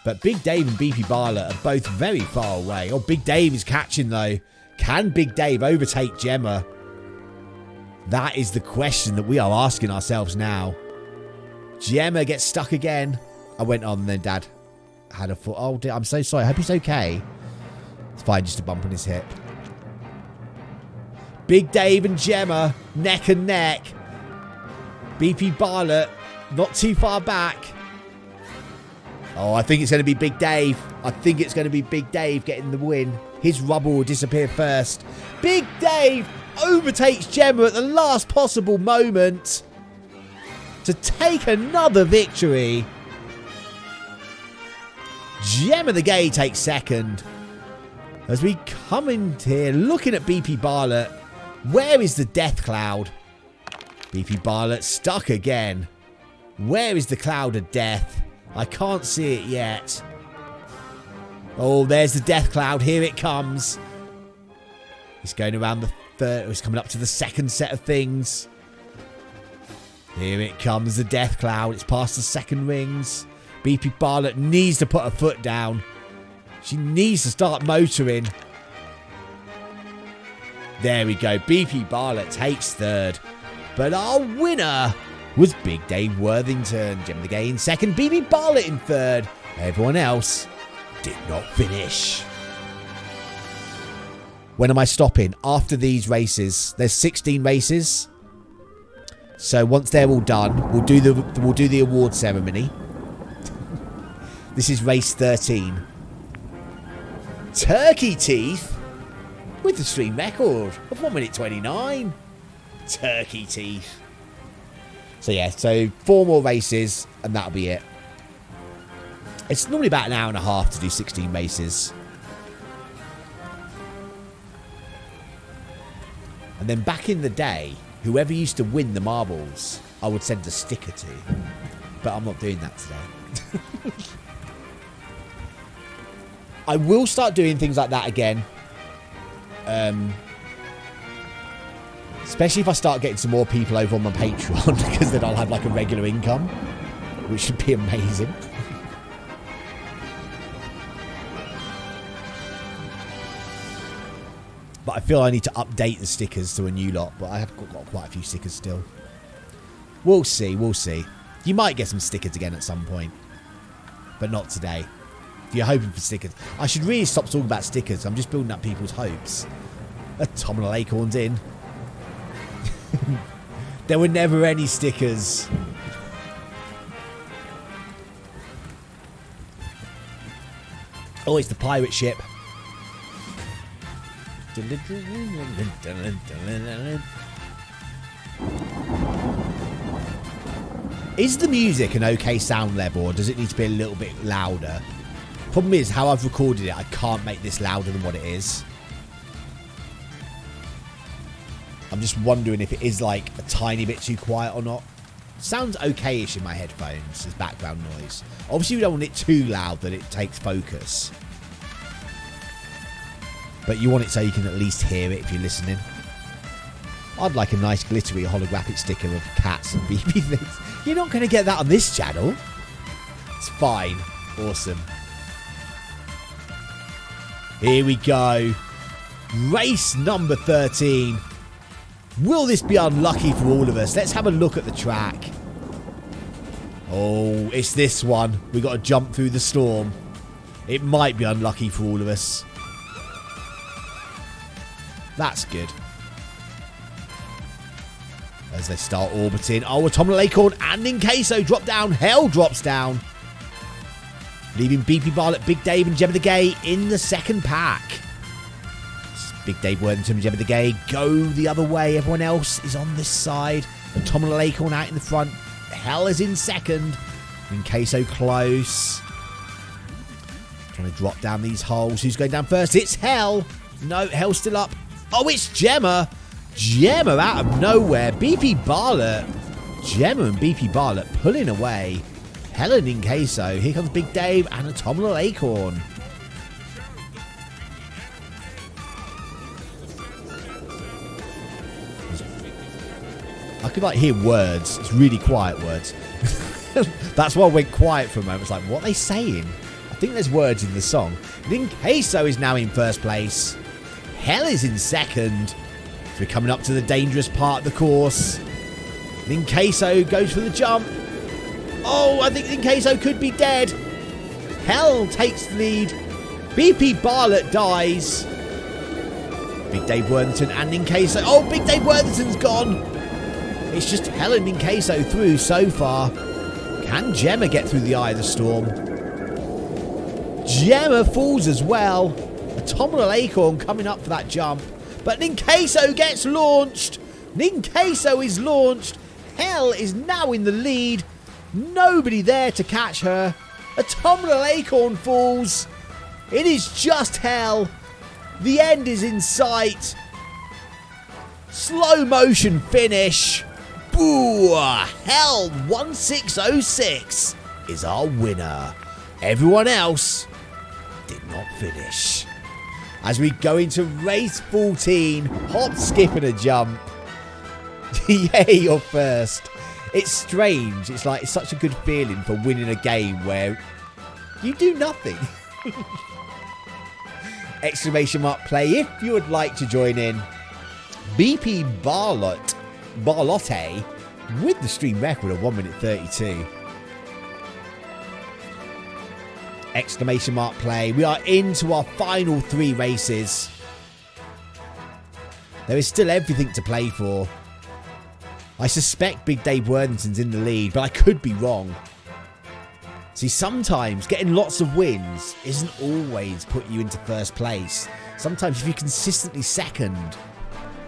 Speaker 3: But Big Dave and BP Barlett are both very far away. Oh, Big Dave is catching though. Can Big Dave overtake Gemma? That is the question that we are asking ourselves now. Gemma gets stuck again. I went on then Dad had a foot. Oh dear, I'm so sorry. I hope he's okay. It's fine, just a bump on his hip. Big Dave and Gemma neck and neck. BP Barlett not too far back. Oh, I think it's going to be Big Dave. I think it's going to be Big Dave getting the win. His rubble will disappear first. Big Dave overtakes Gemma at the last possible moment to take another victory. Gemma the Gay takes second. As we come in here looking at BP Barlett, where is the death cloud? BP Barlett stuck again. Where is the cloud of death? I can't see it yet. Oh, there's the death cloud. Here it comes. It's going around the third. It's coming up to the second set of things. Here it comes, the death cloud. It's past the second rings. BP Barlett needs to put her foot down. She needs to start motoring. There we go. BP Barlett takes third. But our winner was Big Dave Worthington. Gemma the Gay in second. BP Barlett in third. Everyone else did not finish. When am I stopping? After these races. There's 16 races. So once they're all done, we'll do the award ceremony. This is race 13. Turkey Teeth with the stream record of 1 minute 29. Turkey Teeth. So yeah, so 4 more races and that'll be it. It's normally about an hour and a half to do 16 races. And then back in the day, whoever used to win the marbles, I would send a sticker to. But I'm not doing that today. I will start doing things like that again. Especially if I start getting some more people over on my Patreon, because then I'll have like a regular income, which should be amazing. But I feel I need to update the stickers to a new lot, but I have got quite a few stickers still. We'll see, we'll see. You might get some stickers again at some point, but not today. If you're hoping for stickers, I should really stop talking about stickers. I'm just building up people's hopes. Autumnal Acorns in. There were never any stickers. Oh, it's the pirate ship. Is the music an okay sound level, or does it need to be a little bit louder? Problem is, how I've recorded it, I can't make this louder than what it is. I'm just wondering if it is like a tiny bit too quiet or not. Sounds okay-ish in my headphones as background noise. Obviously, we don't want it too loud that it takes focus. But you want it so you can at least hear it if you're listening. I'd like a nice glittery holographic sticker of cats and BB things. You're not going to get that on this channel. It's fine. Awesome. Here we go. Race number 13. Will this be unlucky for all of us? Let's have a look at the track. Oh, it's this one. We got to jump through the storm. It might be unlucky for all of us. That's good. As they start orbiting. Oh, Autumnal Acorn and Ninqueso drop down. Hell drops down. Leaving BP Bartlett, Big Dave and Gemma the Gay in the second pack. Big Dave Worthington and Gemma the Gay go the other way. Everyone else is on this side. Autumnal Acorn out in the front. Hell is in second. Ninqueso close. Trying to drop down these holes. Who's going down first? It's Hell. No, Hell's still up. Oh, it's Gemma. Gemma out of nowhere. BP Bartlett. Gemma and BP Bartlett pulling away. Hell and Ninqueso. Here comes Big Dave and Autumnal Acorn. I could like hear words. It's really quiet words. That's why I went quiet for a moment. It's like, what are they saying? I think there's words in the song. Ninqueso is now in first place. Hell is in second. So we're coming up to the dangerous part of the course. Ninqueso goes for the jump. Oh, I think Ninqueso could be dead. Hell takes the lead. BP Bartlett dies. Big Dave Worthington and Ninqueso. Oh, Big Dave Worthington's gone. It's just Hell and Ninqueso through so far. Can Gemma get through the eye of the storm? Gemma falls as well. Autumnal Acorn coming up for that jump. But Ninqueso gets launched. Ninqueso is launched. Hell is now in the lead. Nobody there to catch her. Autumnal Acorn falls. It is just Hell. The end is in sight. Slow motion finish. Boo! Hell 1606 is our winner. Everyone else did not finish. As we go into race 14, hop, skip and a jump. Yay, you're first. It's strange. It's like it's such a good feeling for winning a game where you do nothing. Exclamation mark play if you would like to join in. BP Barlotte with the stream record of 1 minute 32. Exclamation mark play. We are into our final 3 races. There is still everything to play for. I suspect Big Dave Worthington's in the lead, but I could be wrong. See, sometimes getting lots of wins isn't always put you into first place. Sometimes if you're consistently second,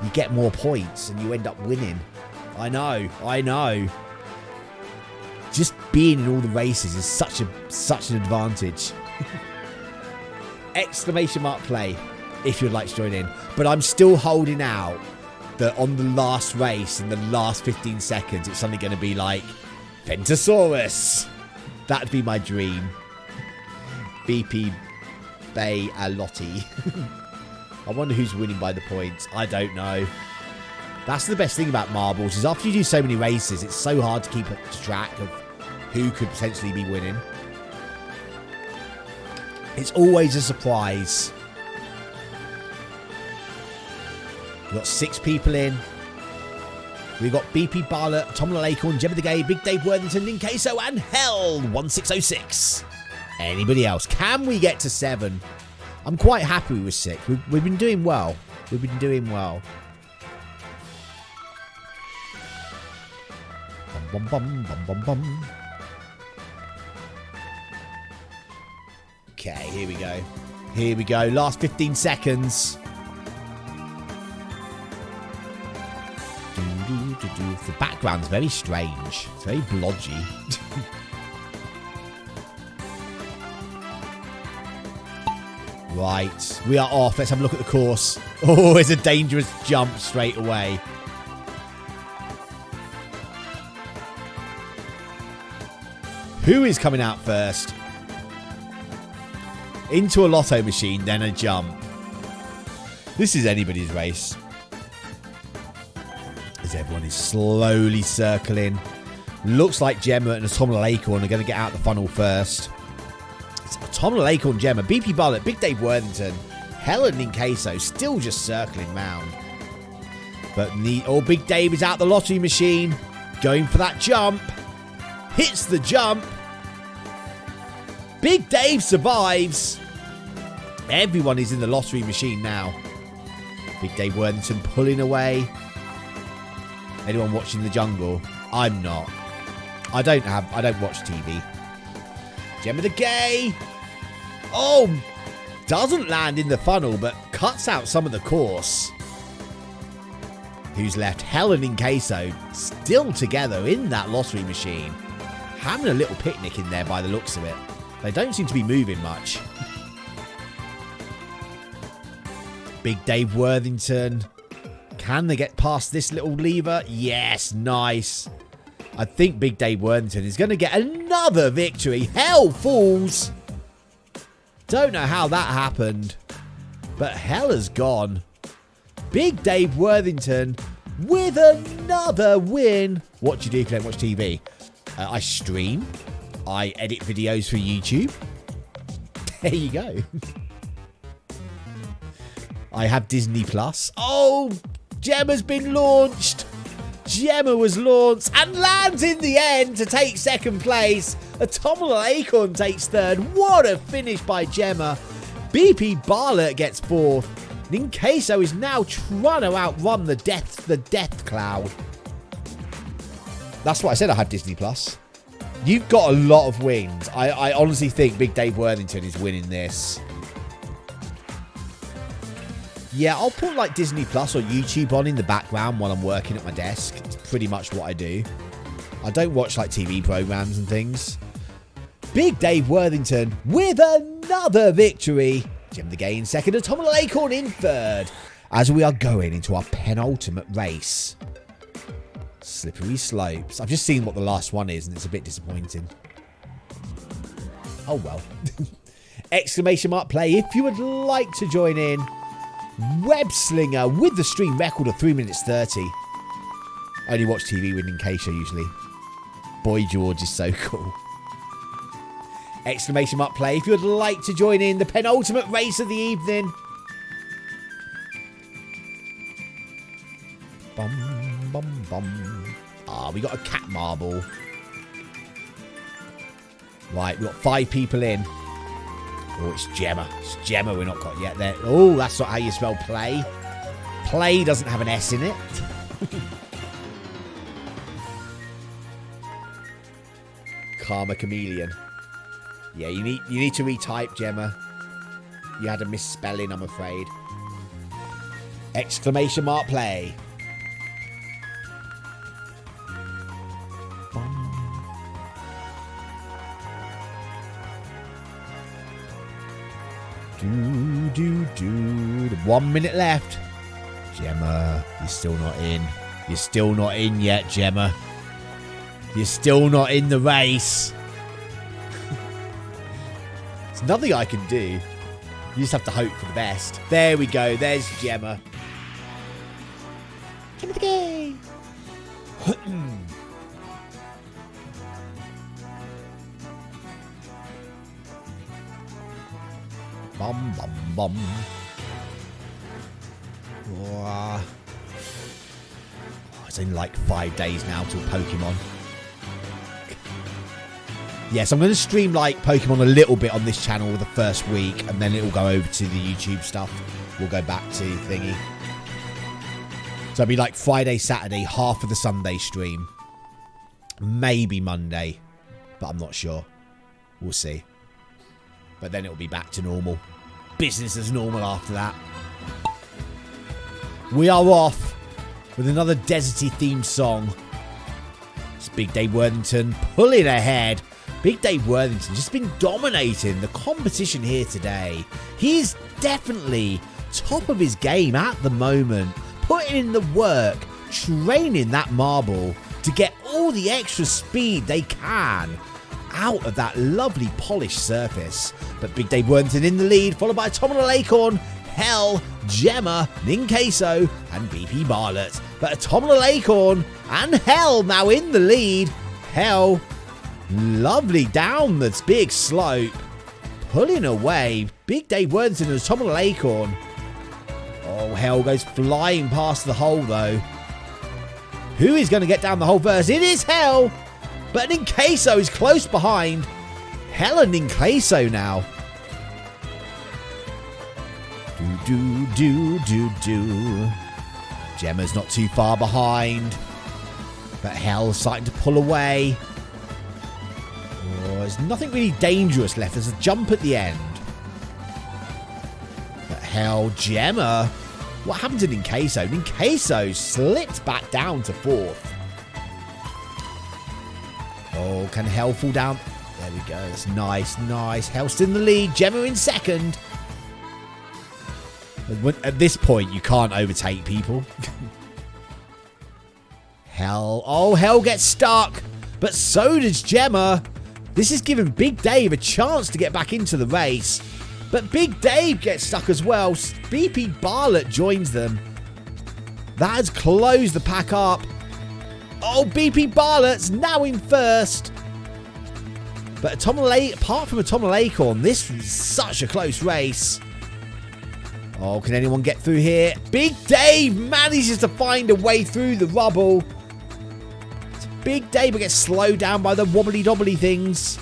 Speaker 3: you get more points and you end up winning. I know. Just being in all the races is such an advantage. Exclamation mark play if you'd like to join in. But I'm still holding out that on the last race, in the last 15 seconds, it's suddenly going to be like Fentosaurus. That'd be my dream. BP Bay Lottie. I wonder who's winning by the points. I don't know. That's the best thing about marbles, is after you do so many races, it's so hard to keep track of who could potentially be winning. It's always a surprise. We've got 6 people in. We've got BP Barlett, Tom Lacorn, Gemma the Gay, Big Dave Worthington, Ninqueso, and Hell 1606. Anybody else? Can we get to 7? I'm quite happy with 6. We've been doing well. We've been doing well. Bum, bum, bum, bum, bum. Okay, here we go. Here we go. Last 15 seconds. The background's very strange. It's very blodgy. Right. We are off. Let's have a look at the course. Oh, it's a dangerous jump straight away. Who is coming out first? Into a lotto machine, then a jump. This is anybody's race. As everyone is slowly circling. Looks like Gemma and Tom Lacorn are going to get out the funnel first. It's Tom Lacorn, Gemma, BP Barlett, Big Dave Worthington, Helen Ninqueso still just circling round. But Big Dave is out the lottery machine. Going for that jump. Hits the jump. Big Dave survives. Everyone is in the lottery machine now. Big Dave Worthington pulling away. Anyone watching the jungle? I'm not. I don't watch TV. Gemma the Gay. Oh, doesn't land in the funnel, but cuts out some of the course. Who's left? Helen and Queso still together in that lottery machine. Having a little picnic in there by the looks of it. They don't seem to be moving much. Big Dave Worthington. Can they get past this little lever? Yes, nice. I think Big Dave Worthington is going to get another victory. Hell falls. Don't know how that happened. But hell has gone. Big Dave Worthington with another win. What do you do if you don't watch TV? I stream. I edit videos for YouTube. There you go. I have Disney Plus. Oh, Gemma's been launched. Gemma was launched and lands in the end to take second place. Tom Acorn takes third. What a finish by Gemma. BP Barlett gets fourth. Ninqueso is now trying to outrun the death cloud. That's what I said. I have Disney Plus. You've got a lot of wins. I honestly think Big Dave Worthington is winning this. Yeah, I'll put like Disney Plus or YouTube on in the background while I'm working at my desk. It's pretty much what I do. I don't watch like TV programs and things. Big Dave Worthington with another victory. Jim the Gay in second and Tom Acorn in third. As we are going into our penultimate race. Slippery slopes. I've just seen what the last one is and it's a bit disappointing. Oh well. Exclamation mark play if you would like to join in. Web Slinger with the stream record of 3 minutes 30. Only watch TV with Ninqueso usually. Boy George is so cool. Exclamation mark play if you would like to join in the penultimate race of the evening. Bum, bum, bum. Ah, we got a cat marble. Right, we've got 5 people in. Oh, it's Gemma. It's Gemma we're not got yet there. Oh, that's not how you spell play. Play doesn't have an S in it. Karma Chameleon. Yeah, you need to retype, Gemma. You had a misspelling, I'm afraid. Exclamation mark play. Do. 1 minute left. Gemma, you're still not in. You're still not in yet, Gemma. You're still not in the race. There's nothing I can do. You just have to hope for the best. There we go. There's Gemma. Gemma the gay. Bum, bum, bum. Oh, it's only like 5 days now till Pokemon. Yes, I'm going to stream like Pokemon a little bit on this channel the first week, and then it will go over to the YouTube stuff. We'll go back to thingy. So it'll be like Friday, Saturday, half of the Sunday stream. Maybe Monday, but I'm not sure. We'll see. But then it'll be back to normal. Business as normal after that. We are off with another deserty themed song. It's Big Dave Worthington pulling ahead. Big Dave Worthington just been dominating the competition here today. He's definitely top of his game at the moment. Putting in the work, training that marble to get all the extra speed they can out of that lovely polished surface. But Big Dave Worthington in the lead, followed by Autumnal Acorn, Hell, Gemma, Ninqueso, and BP Bartlett. But Autumnal Acorn and Hell now in the lead. Hell, lovely down this big slope, pulling away. Big Dave Worthington and Autumnal Acorn. Oh, Hell goes flying past the hole though. Who is going to get down the hole first? It is Hell, but Ninqueso is close behind. Hell and Ninqueso now. Do. Gemma's not too far behind, but Hell's starting to pull away. Oh, there's nothing really dangerous left. There's a jump at the end. But Hell, Gemma. What happened to Ninqueso? Ninqueso slipped back down to 4th. Oh, can Hell fall down? There we go. That's nice. Hell's in the lead. Gemma in 2nd. At this point, you can't overtake people. Hell. Oh, Hell gets stuck. But so does Gemma. This is giving Big Dave a chance to get back into the race. But Big Dave gets stuck as well. BP Bartlett joins them. That has closed the pack up. Oh, BP Bartlett's now in 1st. But apart from Autumnal Acorn, this is such a close race. Oh, can anyone get through here? Big Dave manages to find a way through the rubble. Big Dave gets slowed down by the wobbly-dobbly things.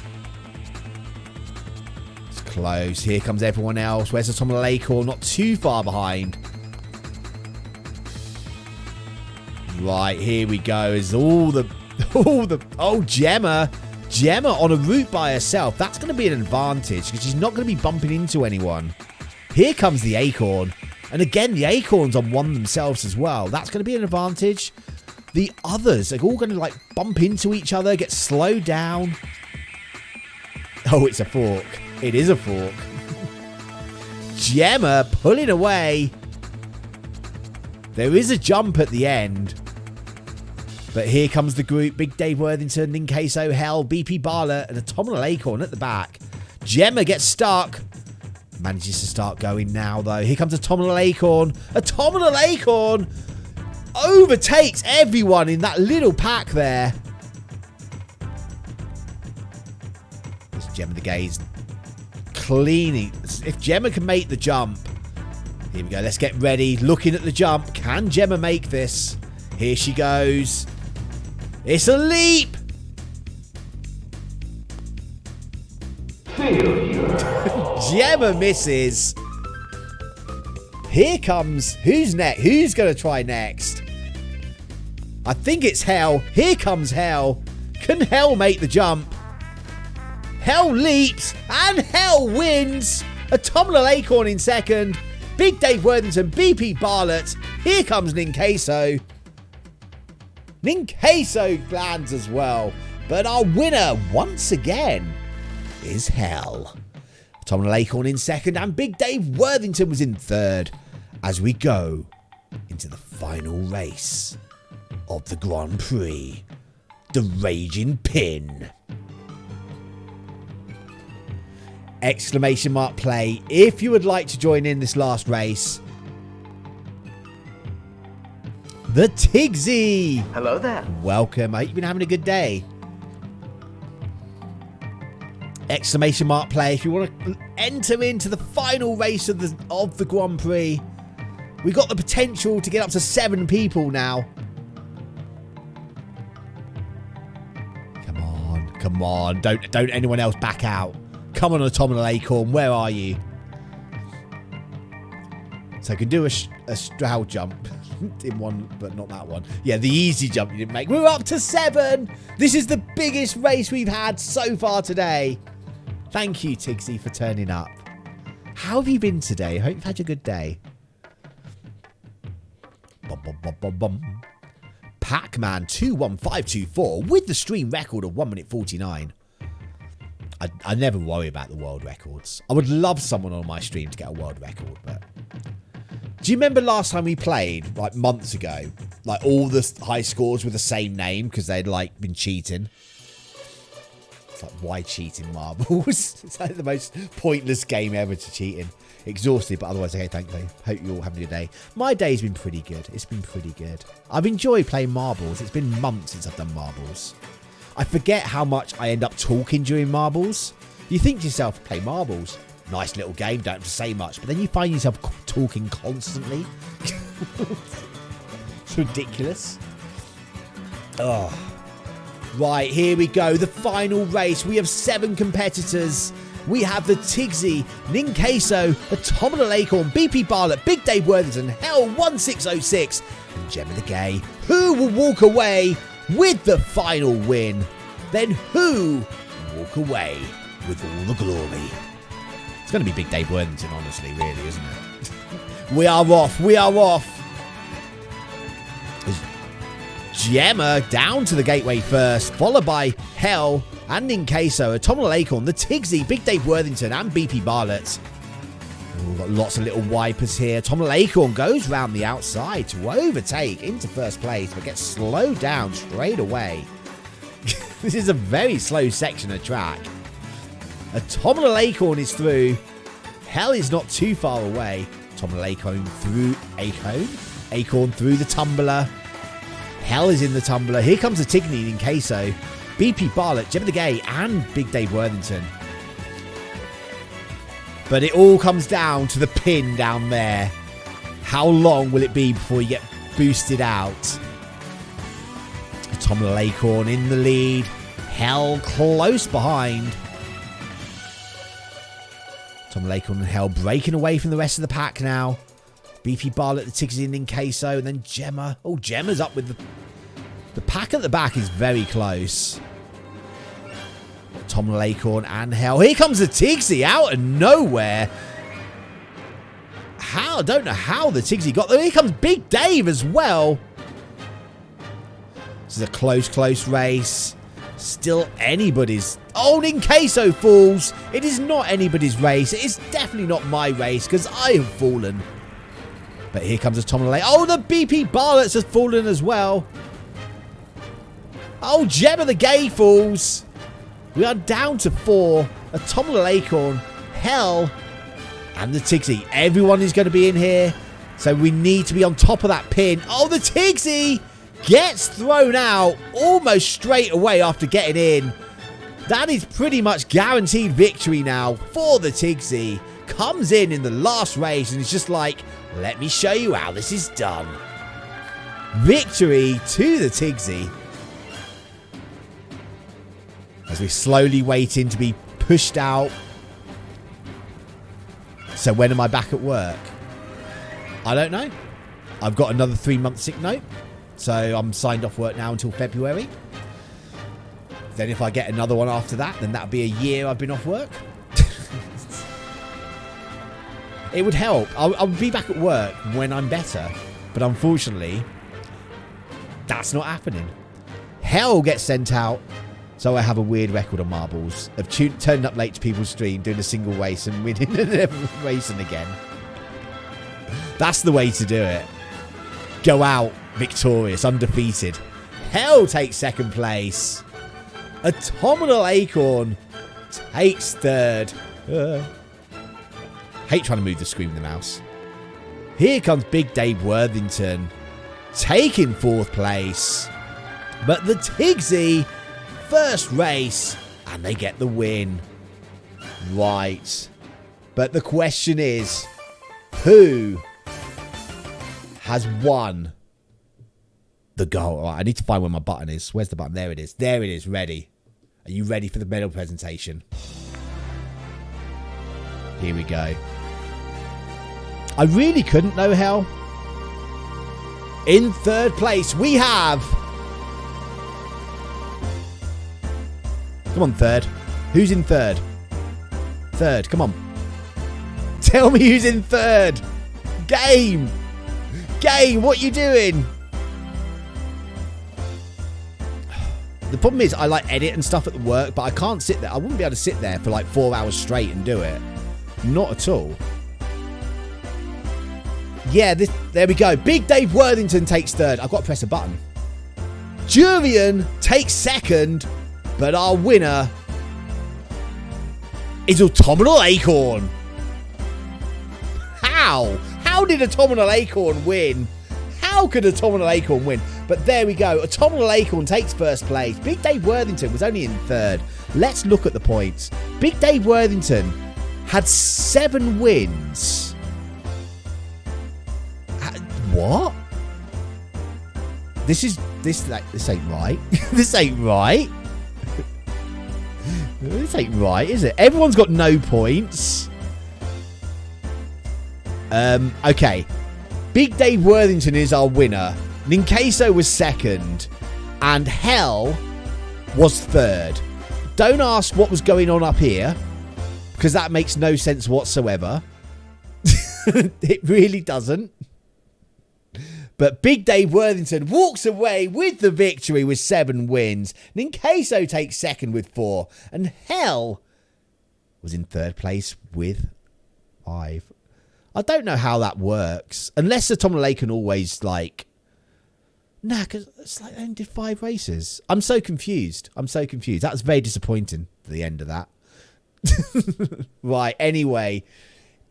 Speaker 3: It's close. Here comes everyone else. Where's Autumnal Acorn? Not too far behind. Right, here we go. Is oh, Gemma. Gemma on a route by herself. That's going to be an advantage because she's not going to be bumping into anyone. Here comes the Acorn. And again, the Acorns on one themselves as well. That's going to be an advantage. The others are all going to like bump into each other, get slowed down. Oh, it's a fork. It is a fork. Gemma pulling away. There is a jump at the end. But here comes the group. Big Dave Worthington, Ninqueso, Hell, BP Bartlett, and Autumnal Acorn at the back. Gemma gets stuck. Manages to start going now, though. Here comes Autumnal Acorn. Autumnal Acorn overtakes everyone in that little pack there. There's Gemma the Gaze cleaning. If Gemma can make the jump. Here we go. Let's get ready. Looking at the jump. Can Gemma make this? Here she goes. It's a leap. Gemma misses. Here comes. Who's next? Who's going to try next? I think it's Hell. Here comes Hell. Can Hell make the jump? Hell leaps. And Hell wins. Autumnal Acorn in 2nd. Big Dave Worthington, BP Bartlett. Here comes Ninqueso. Ninqueso lands as well. But our winner, once again, is Hell. Autumnal Acorn in 2nd and Big Dave Worthington was in 3rd as we go into the final race of the Grand Prix, the Raging Pin. Exclamation mark play if you would like to join in this last race. The Tigsy.
Speaker 4: Hello there.
Speaker 3: Welcome. I hope you've been having a good day. Exclamation mark play if you want to enter into the final race of the Grand Prix. We've got the potential to get up to 7 people now. Come on. Don't anyone else back out. Come on, Autumnal Acorn. Where are you? So I can do a Stroud jump in one, but not that one. Yeah, the easy jump you didn't make. We're up to 7. This is the biggest race we've had so far today. Thank you, Tigsy, for turning up. How have you been today? I hope you've had a good day. Pac-Man 21524 with the stream record of 1 minute 49. I never worry about the world records. I would love someone on my stream to get a world record, but... Do you remember last time we played, like months ago? Like all the high scores were the same name because they'd like been cheating. It's like, why cheating marbles? It's like the most pointless game ever to cheat in. Exhausted, but otherwise okay, thank you. Hope you're all having a good day. My day's been pretty good. It's been pretty good. I've enjoyed playing marbles. It's been months since I've done marbles. I forget how much I end up talking during marbles. You think to yourself, play marbles. Nice little game, don't have to say much. But then you find yourself talking constantly. It's ridiculous. Oh. Right, here we go. The final race. We have 7 competitors. We have the Tigsy, Ninqueso, Autumnal Acorn, BP Bartlett, Big Dave Worthington, Hell 1606, and Gemma the Gay. Who will walk away with the final win? Then who will walk away with all the glory? It's going to be Big Dave Worthington, honestly, really, isn't it? We are off. We are off. Gemma down to the gateway first, followed by Hell and Ninqueso, Autumnal Acorn, the Tigsy, Big Dave Worthington, and BP Bartlett. We've got lots of little wipers here. Autumnal Acorn goes round the outside to overtake into first place, but gets slowed down straight away. This is a very slow section of track. Autumnal Acorn is through. Hell is not too far away. Autumnal Acorn through Acorn through the tumbler. Hell is in the tumbler. Here comes the Tigny and Queso. BP Bartlett, Gemma the Gay, and Big Dave Worthington. But it all comes down to the pin down there. How long will it be before you get boosted out? Autumnal Acorn in the lead. Hell close behind. Autumnal Acorn and Hell breaking away from the rest of the pack now. BP Bartlett, the Tigsy and Ninqueso, and then Gemma. Oh, Gemma's up with the pack at the back is very close. Autumnal Acorn and Hell. Here comes the Tigsy out of nowhere. I don't know how the Tigsy got there. Here comes Big Dave as well. This is a close race. Still anybody's. Oh, Ninqueso falls. It is not anybody's race. It is definitely not my race because I have fallen. But here comes Autumnal Acorn. Oh, the BP Bartletts has fallen as well. Oh, Gemma the Gay falls. We are down to 4. Autumnal Acorn, Hell, and the Tigsy. Everyone is going to be in here. So we need to be on top of that pin. Oh, the Tigsy gets thrown out almost straight away after getting in. That is pretty much guaranteed victory now for the Tigsy. Comes in the last race and it's just like, let me show you how this is done. Victory to the Tigsy. As we're slowly waiting to be pushed out. So when am I back at work? I don't know. I've got another 3-month sick note. So I'm signed off work now until February. Then if I get another one after that, then that'll be a year I've been off work. It would help. I'll be back at work when I'm better. But unfortunately, that's not happening. Hell gets sent out. So I have a weird record on marbles of turning up late to people's stream, doing a single race and winning and never racing again. That's the way to do it. Go out victorious, undefeated. Hell takes second place. Autumnal Acorn takes third. Hate trying to move the screen with the mouse. Here comes Big Dave Worthington, taking 4th place. But the Tigsy, first race, and they get the win. Right. But the question is, who has won the goal? Right, I need to find where my button is. Where's the button? There it is. There it is. Ready. Are you ready for the medal presentation? Here we go. I really couldn't know how. In 3rd place, we have... Come on, 3rd. Who's in 3rd? 3rd, come on. Tell me who's in 3rd. Game. Game, what you doing? The problem is I like edit and stuff at the work, but I can't sit there. I wouldn't be able to sit there for like 4 hours straight and do it. Not at all. Yeah, there we go. Big Dave Worthington takes 3rd. I've got to press a button. Jurian takes 2nd, but our winner is Autumnal Acorn. How? How did Autumnal Acorn win? How could Autumnal Acorn win? But there we go. Autumnal Acorn takes 1st place. Big Dave Worthington was only in 3rd. Let's look at the points. Big Dave Worthington had 7 wins. What? This ain't right. This ain't right. This ain't right, is it? Everyone's got no points. Okay. Big Dave Worthington is our winner. Ninqueso was 2nd. And Hell was 3rd. Don't ask what was going on up here, because that makes no sense whatsoever. It really doesn't. But Big Dave Worthington walks away with the victory with 7 wins. Ninqueso takes 2nd with 4. And Hell was in 3rd place with 5. I don't know how that works. Unless the Autumnal Acorn always like... Nah, because it's like they only did 5 races. I'm so confused. That was very disappointing at the end of that. Right, anyway,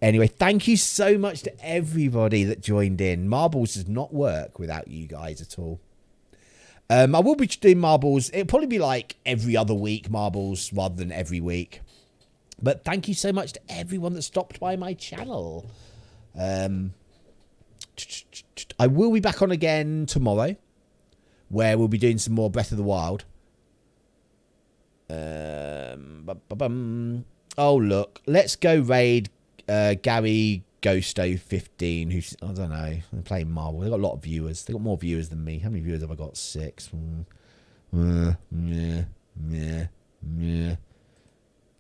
Speaker 3: thank you so much to everybody that joined in. Marbles does not work without you guys at all. I will be doing Marbles. It'll probably be like every other week, Marbles, rather than every week. But thank you so much to everyone that stopped by my channel. I will be back on again tomorrow, where we'll be doing some more Breath of the Wild. Oh, look. Let's go raid Gary Ghosto 15, who's, I don't know, they're playing Marvel. They've got a lot of viewers. They've got more viewers than me. How many viewers have I got? 6.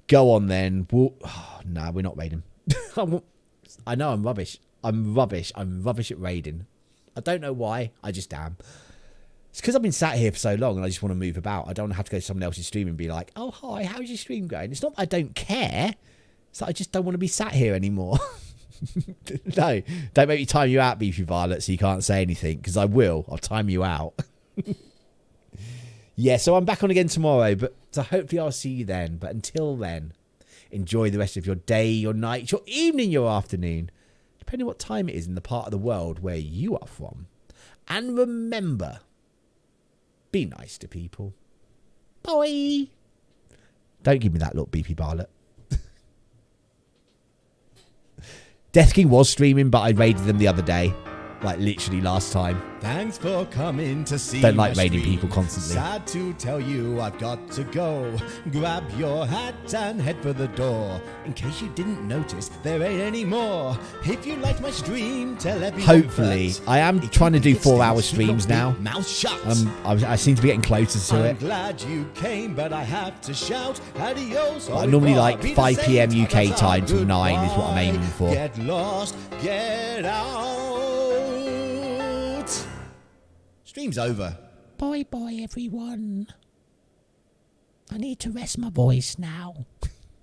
Speaker 3: Go on then. Nah, we're not raiding. I know I'm rubbish. I'm rubbish at raiding. I don't know why. I just am. It's because I've been sat here for so long and I just want to move about. I don't want to have to go to someone else's stream and be like, oh, hi, how's your stream going? It's not that I don't care. It's that I just don't want to be sat here anymore. No, don't make me time you out, Beefy Violet, so you can't say anything, because I will. I'll time you out. Yeah, so I'm back on again tomorrow, but so hopefully I'll see you then. But until then, enjoy the rest of your day, your night, your evening, your afternoon, depending on what time it is in the part of the world where you are from. And remember, be nice to people. Bye. Don't give me that look, Beefy Violet. Death King was streaming, but I raided them the other day. Like, literally last time.
Speaker 5: Thanks for coming to see.
Speaker 3: Don't like raiding people constantly.
Speaker 5: Sad to tell you I've got to go. Grab your hat and head for the door. In case you didn't notice, there ain't any more. If you liked my stream, tell everyone.
Speaker 3: Hopefully. I am trying to do 4-hour streams now.
Speaker 5: Mouth shut.
Speaker 3: I seem to be getting closer to it.
Speaker 5: I'm glad you came, but I have to shout adios.
Speaker 3: I normally like 5 PM UK time till 9 is what I'm aiming for.
Speaker 5: Get lost, get out. Stream's over.
Speaker 3: Bye bye everyone. I need to rest my voice now.